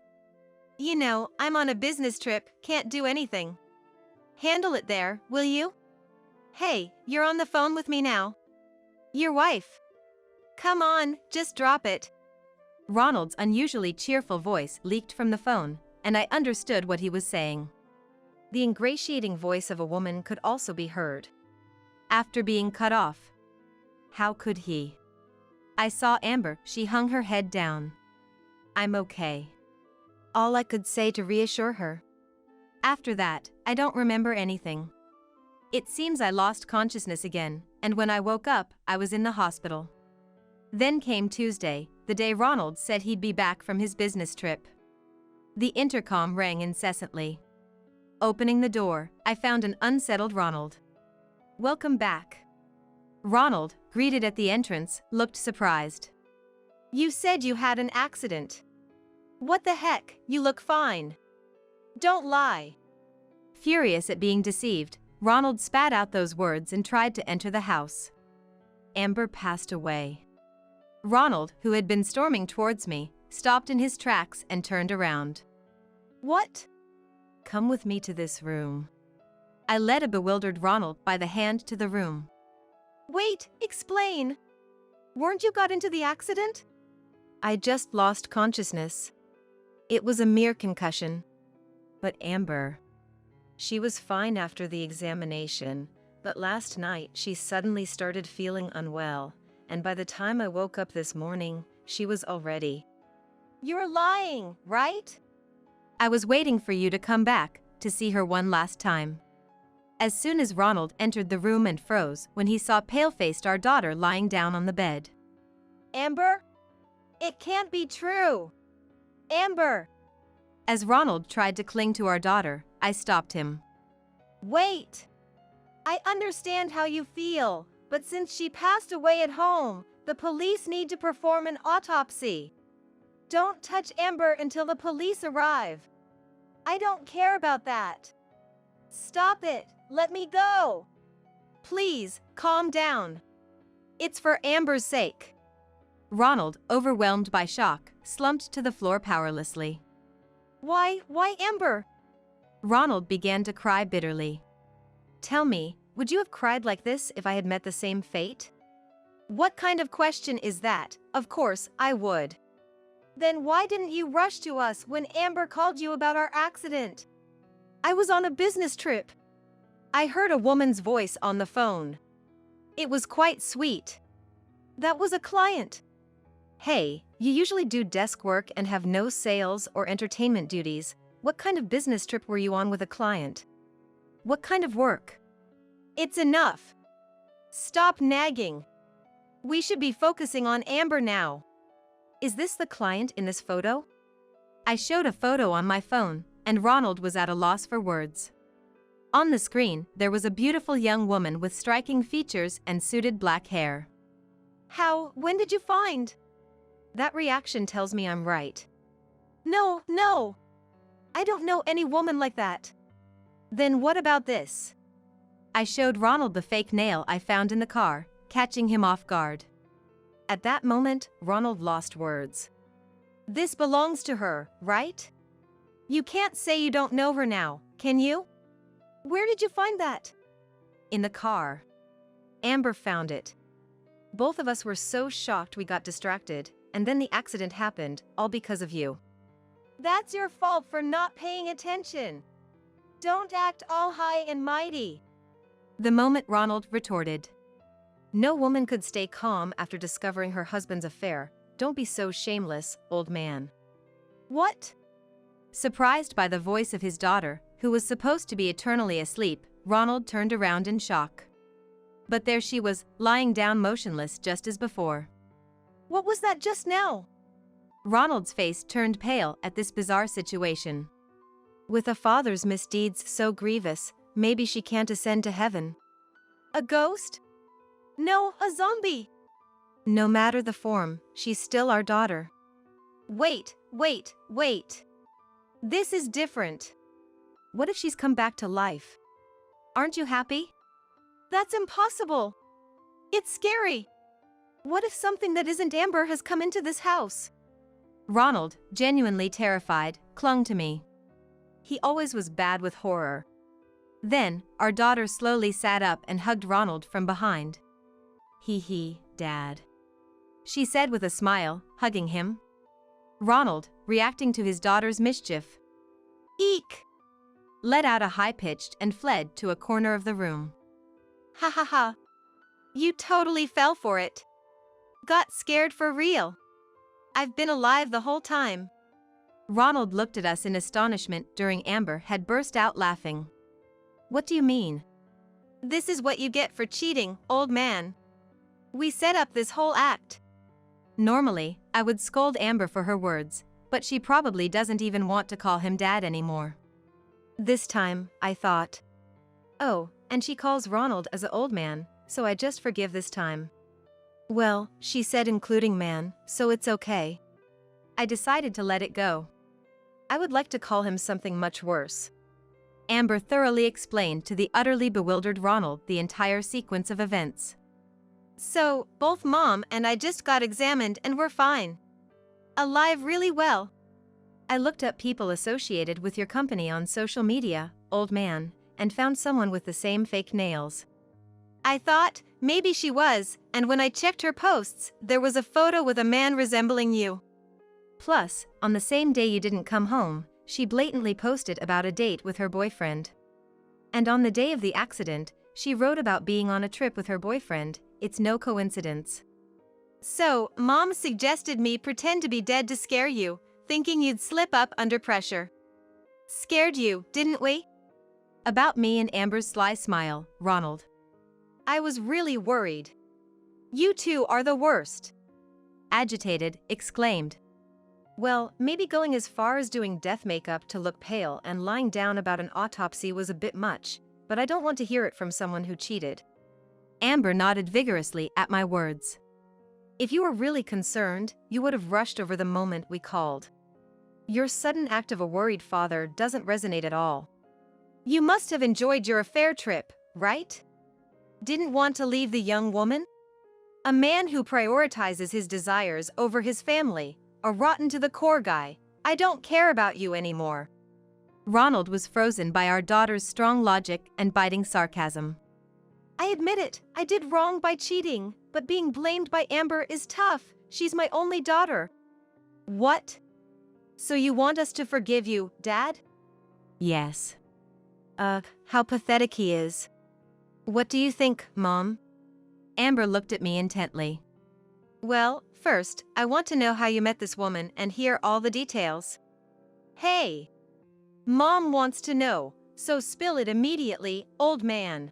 You know, I'm on a business trip, can't do anything. Handle it there, will you? Hey, you're on the phone with me now. Your wife. Come on, just drop it. Ronald's unusually cheerful voice leaked from the phone, and I understood what he was saying. The ingratiating voice of a woman could also be heard. After being cut off. How could he? I saw Amber, she hung her head down. I'm okay. All I could say to reassure her. After that, I don't remember anything. It seems I lost consciousness again, and when I woke up, I was in the hospital. Then came Tuesday, the day Ronald said he'd be back from his business trip. The intercom rang incessantly. Opening the door, I found an unsettled Ronald. Welcome back. Ronald, greeted at the entrance, looked surprised. You said you had an accident. What the heck, you look fine. Don't lie. Furious at being deceived, Ronald spat out those words and tried to enter the house. Amber passed away. Ronald, who had been storming towards me, stopped in his tracks and turned around. What? Come with me to this room. I led a bewildered Ronald by the hand to the room. Wait, explain. Weren't you got into the accident? I just lost consciousness. It was a mere concussion. But Amber. She was fine after the examination, but last night she suddenly started feeling unwell, and by the time I woke up this morning, she was already. You're lying, right? I was waiting for you to come back, to see her one last time. As soon as Ronald entered the room and froze when he saw pale-faced our daughter lying down on the bed. Amber? It can't be true. Amber! As Ronald tried to cling to our daughter, I stopped him. Wait! I understand how you feel, but since she passed away at home, the police need to perform an autopsy. Don't touch Amber until the police arrive. I don't care about that. Stop it! Let me go! Please, calm down. It's for Amber's sake. Ronald, overwhelmed by shock, slumped to the floor powerlessly. Why Amber? Ronald began to cry bitterly. Tell me, would you have cried like this if I had met the same fate? What kind of question is that? Of course, I would. Then why didn't you rush to us when Amber called you about our accident? I was on a business trip. I heard a woman's voice on the phone. It was quite sweet. That was a client. Hey, you usually do desk work and have no sales or entertainment duties. What kind of business trip were you on with a client? What kind of work? It's enough. Stop nagging. We should be focusing on Amber now. Is this the client in this photo? I showed a photo on my phone, and Ronald was at a loss for words. On the screen, there was a beautiful young woman with striking features and suited black hair. When did you find? That reaction tells me I'm right. No. I don't know any woman like that. Then what about this? I showed Ronald the fake nail I found in the car, catching him off guard. At that moment, Ronald lost words. This belongs to her, right? You can't say you don't know her now, can you? Where did you find that? In the car. Amber found it. Both of us were so shocked we got distracted, and then the accident happened, all because of you. That's your fault for not paying attention. Don't act all high and mighty. The moment Ronald retorted. No woman could stay calm after discovering her husband's affair, Don't be so shameless, old man. What? Surprised by the voice of his daughter, who was supposed to be eternally asleep, Ronald turned around in shock. But there she was, lying down motionless just as before. What was that just now? Ronald's face turned pale at this bizarre situation. With a father's misdeeds so grievous, maybe she can't ascend to heaven. A ghost? No, a zombie. No matter the form, she's still our daughter. Wait. This is different. What if she's come back to life? Aren't you happy? That's impossible. It's scary. What if something that isn't Amber has come into this house? Ronald, genuinely terrified, clung to me. He always was bad with horror. Then, our daughter slowly sat up and hugged Ronald from behind. Dad. She said with a smile, hugging him. Ronald, reacting to his daughter's mischief, Eek! let out a high-pitched and fled to a corner of the room. Ha ha ha. You totally fell for it. Got scared for real. I've been alive the whole time. Ronald looked at us in astonishment during Amber had burst out laughing. What do you mean? This is what you get for cheating, old man. We set up this whole act. Normally, I would scold Amber for her words, but she probably doesn't even want to call him Dad anymore. This time, I thought. Oh, and she calls Ronald as an old man, so I just forgive this time. Well, she said including man, so it's okay. I decided to let it go. I would like to call him something much worse. Amber thoroughly explained to the utterly bewildered Ronald the entire sequence of events. So, both Mom and I just got examined and we're fine. Alive really well. I looked up people associated with your company on social media, old man, and found someone with the same fake nails. I thought, maybe she was, and when I checked her posts, there was a photo with a man resembling you. Plus, on the same day you didn't come home, she blatantly posted about a date with her boyfriend. And on the day of the accident, she wrote about being on a trip with her boyfriend. It's no coincidence. So, Mom suggested me pretend to be dead to scare you, thinking you'd slip up under pressure. Scared you, didn't we? About me and Amber's sly smile, Ronald. I was really worried. You two are the worst. Agitated, exclaimed. Well, maybe going as far as doing death makeup to look pale and lying down about an autopsy was a bit much, but I don't want to hear it from someone who cheated. Amber nodded vigorously at my words. If you were really concerned, you would have rushed over the moment we called. Your sudden act of a worried father doesn't resonate at all. You must have enjoyed your affair trip, right? Didn't want to leave the young woman? A man who prioritizes his desires over his family, a rotten to the core guy. I don't care about you anymore. Ronald was frozen by our daughter's strong logic and biting sarcasm. I admit it, I did wrong by cheating, but being blamed by Amber is tough. She's my only daughter. What? So you want us to forgive you, Dad? Yes. How pathetic he is. What do you think, Mom? Amber looked at me intently. Well, first, I want to know how you met this woman and hear all the details. Hey! Mom wants to know, so spill it immediately, old man.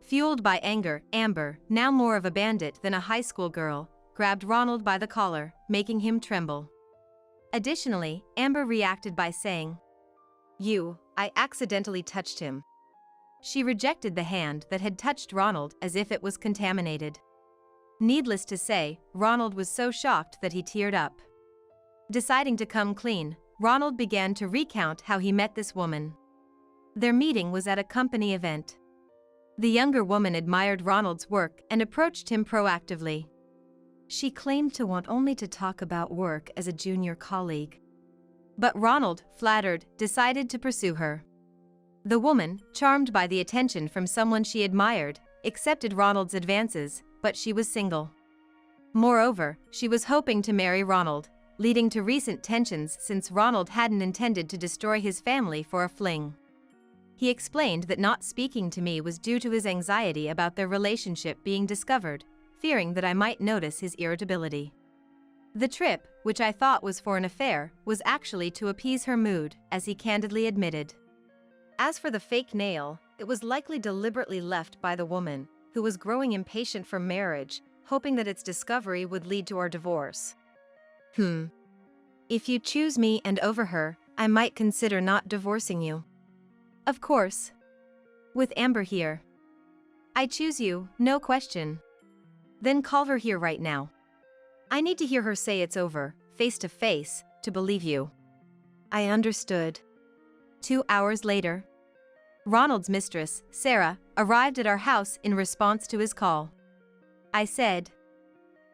Fueled by anger, Amber, now more of a bandit than a high school girl, grabbed Ronald by the collar, making him tremble. Additionally, Amber reacted by saying, I accidentally touched him. She rejected the hand that had touched Ronald as if it was contaminated. Needless to say, Ronald was so shocked that he teared up. Deciding to come clean, Ronald began to recount how he met this woman. Their meeting was at a company event. The younger woman admired Ronald's work and approached him proactively. She claimed to want only to talk about work as a junior colleague. But Ronald, flattered, decided to pursue her. The woman, charmed by the attention from someone she admired, accepted Ronald's advances, but she was single. Moreover, she was hoping to marry Ronald, leading to recent tensions since Ronald hadn't intended to destroy his family for a fling. He explained that not speaking to me was due to his anxiety about their relationship being discovered, fearing that I might notice his irritability. The trip, which I thought was for an affair, was actually to appease her mood, as he candidly admitted. As for the fake nail, it was likely deliberately left by the woman, who was growing impatient for marriage, hoping that its discovery would lead to our divorce. If you choose me and over her, I might consider not divorcing you. Of course. With Amber here. I choose you, no question. Then call her here right now. I need to hear her say it's over, face to face, to believe you. I understood. 2 hours later, Ronald's mistress, Sarah, arrived at our house in response to his call. I said,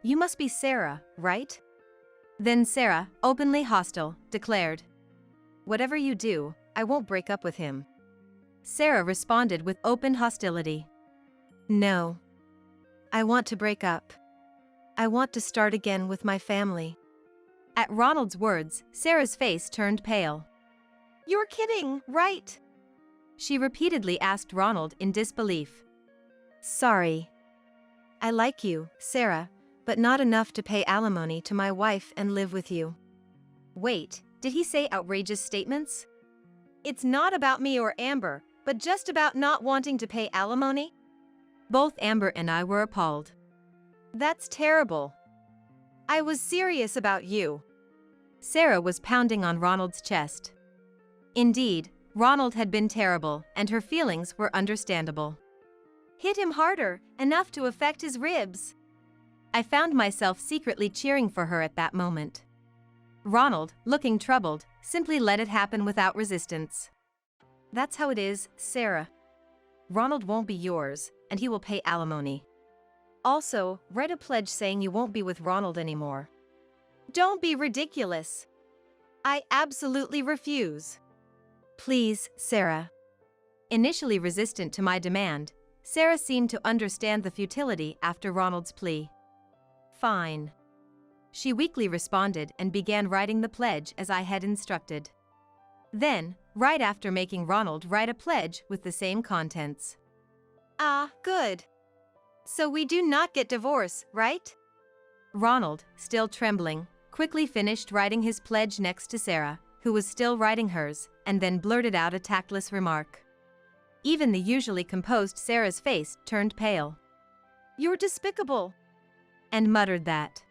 "You must be Sarah, right?" Then Sarah, openly hostile, declared, "Whatever you do, I won't break up with him." Sarah responded with open hostility. "No. I want to break up. I want to start again with my family." At Ronald's words, Sarah's face turned pale. "You're kidding, right?" She repeatedly asked Ronald in disbelief. "Sorry. I like you, Sarah, but not enough to pay alimony to my wife and live with you." Wait, did he say outrageous statements? "It's not about me or Amber, but just about not wanting to pay alimony?" Both Amber and I were appalled. "That's terrible. I was serious about you." Sarah was pounding on Ronald's chest. Indeed, Ronald had been terrible, and her feelings were understandable. "Hit him harder, enough to affect his ribs." I found myself secretly cheering for her at that moment. Ronald, looking troubled, simply let it happen without resistance. "That's how it is, Sarah. Ronald won't be yours, and he will pay alimony. Also, write a pledge saying you won't be with Ronald anymore." "Don't be ridiculous. I absolutely refuse." "Please, Sarah." Initially resistant to my demand, Sarah seemed to understand the futility after Ronald's plea. "Fine." She weakly responded and began writing the pledge as I had instructed. Then, right after making Ronald write a pledge with the same contents. "Ah, good. So we do not get divorced, right?" Ronald, still trembling, quickly finished writing his pledge next to Sarah, who was still writing hers, and then blurted out a tactless remark. Even the usually composed Sarah's face turned pale. "You're despicable," and muttered that.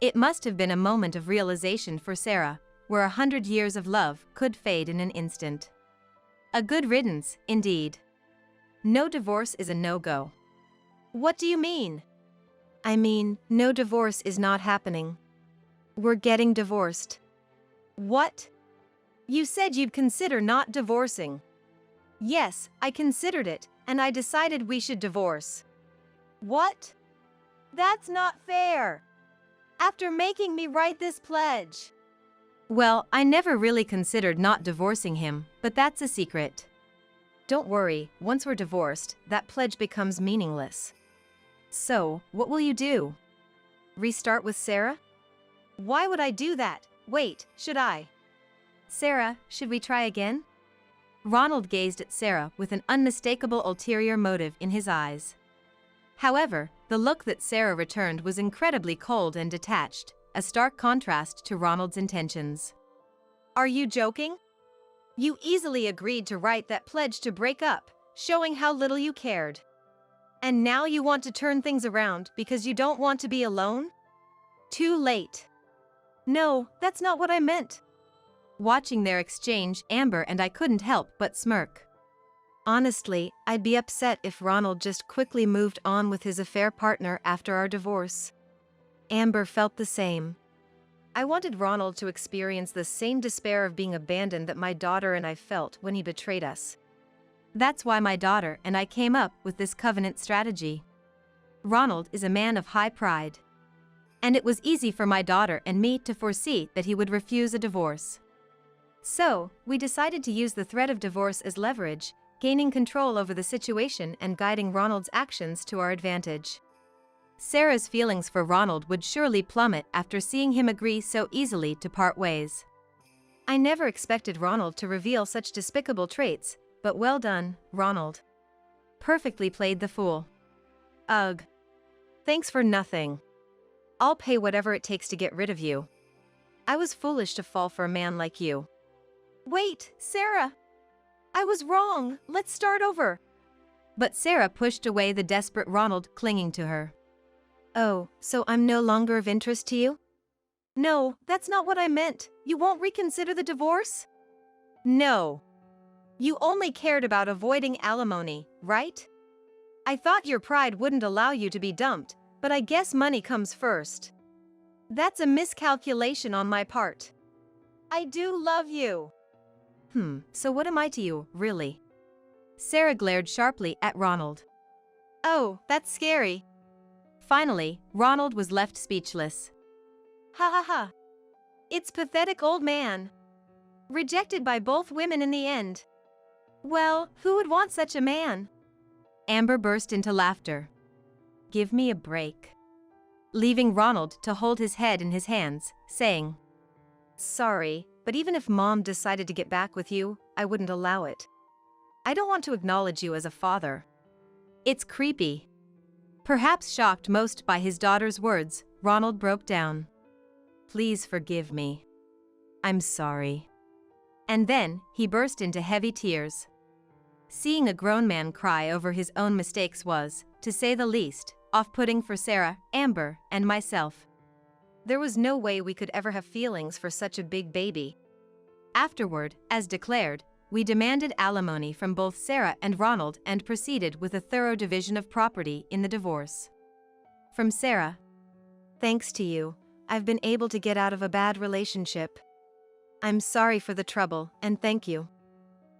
It must have been a moment of realization for Sarah, where 100 years of love could fade in an instant. A good riddance, indeed. No divorce is a no-go. "What do you mean?" I mean, no divorce is not happening. We're getting divorced. "What? You said you'd consider not divorcing." "Yes, I considered it, and I decided we should divorce." "What? That's not fair. After making me write this pledge." Well, I never really considered not divorcing him, but that's a secret. Don't worry, once we're divorced, that pledge becomes meaningless. So, what will you do? Restart with Sarah? "Why would I do that? Wait, should I?" Sarah, should we try again? Ronald gazed at Sarah with an unmistakable ulterior motive in his eyes. However, the look that Sarah returned was incredibly cold and detached, a stark contrast to Ronald's intentions. "Are you joking? You easily agreed to write that pledge to break up, showing how little you cared. And now you want to turn things around because you don't want to be alone? Too late." "No, that's not what I meant." Watching their exchange, Amber and I couldn't help but smirk. Honestly, I'd be upset if Ronald just quickly moved on with his affair partner after our divorce. Amber felt the same. I wanted Ronald to experience the same despair of being abandoned that my daughter and I felt when he betrayed us. That's why my daughter and I came up with this covenant strategy. Ronald is a man of high pride. And it was easy for my daughter and me to foresee that he would refuse a divorce. So, we decided to use the threat of divorce as leverage, gaining control over the situation and guiding Ronald's actions to our advantage. Sarah's feelings for Ronald would surely plummet after seeing him agree so easily to part ways. I never expected Ronald to reveal such despicable traits, but well done, Ronald. Perfectly played the fool. Ugh. Thanks for nothing. I'll pay whatever it takes to get rid of you. I was foolish to fall for a man like you. Wait, Sarah. I was wrong. Let's start over. But Sarah pushed away the desperate Ronald, clinging to her. Oh, so I'm no longer of interest to you? No, that's not what I meant. You won't reconsider the divorce? No. You only cared about avoiding alimony, right? I thought your pride wouldn't allow you to be dumped, but I guess money comes first. That's a miscalculation on my part. I do love you. So what am I to you, really? Sarah glared sharply at Ronald. Oh, that's scary. Finally, Ronald was left speechless. Ha ha ha. It's pathetic, old man. Rejected by both women in the end. Well, who would want such a man? Amber burst into laughter. Give me a break. Leaving Ronald to hold his head in his hands, saying, Sorry, but even if Mom decided to get back with you, I wouldn't allow it. I don't want to acknowledge you as a father. It's creepy. Perhaps shocked most by his daughter's words, Ronald broke down. Please forgive me. I'm sorry. And then, he burst into heavy tears. Seeing a grown man cry over his own mistakes was, to say the least, off-putting for Sarah, Amber, and myself. There was no way we could ever have feelings for such a big baby. Afterward, as declared, we demanded alimony from both Sarah and Ronald and proceeded with a thorough division of property in the divorce. From Sarah. Thanks to you, I've been able to get out of a bad relationship. I'm sorry for the trouble, and thank you.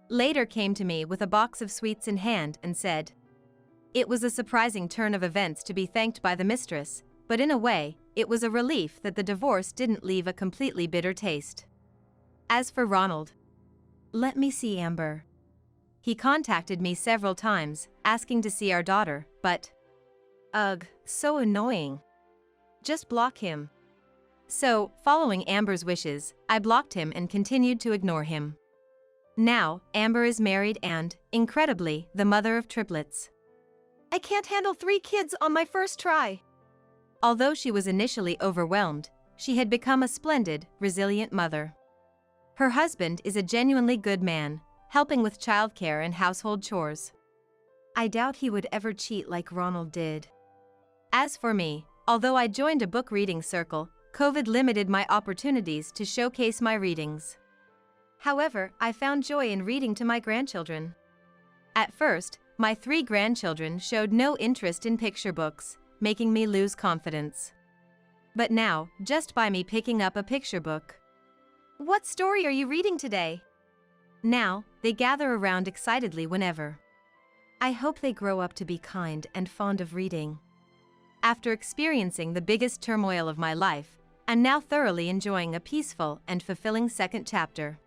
Later came to me with a box of sweets in hand and said, It was a surprising turn of events to be thanked by the mistress, but in a way, it was a relief that the divorce didn't leave a completely bitter taste. As for Ronald, let me see Amber. He contacted me several times, asking to see our daughter, but ugh, so annoying. Just block him. So, following Amber's wishes, I blocked him and continued to ignore him. Now, Amber is married and, incredibly, the mother of triplets. I can't handle 3 kids on my first try. Although she was initially overwhelmed, she had become a splendid, resilient mother. Her husband is a genuinely good man, helping with childcare and household chores. I doubt he would ever cheat like Ronald did. As for me, although I joined a book reading circle, COVID limited my opportunities to showcase my readings. However, I found joy in reading to my grandchildren. At first, my 3 grandchildren showed no interest in picture books, making me lose confidence. But now, just by me picking up a picture book. What story are you reading today? Now, they gather around excitedly whenever. I hope they grow up to be kind and fond of reading. After experiencing the biggest turmoil of my life, I'm now thoroughly enjoying a peaceful and fulfilling second chapter.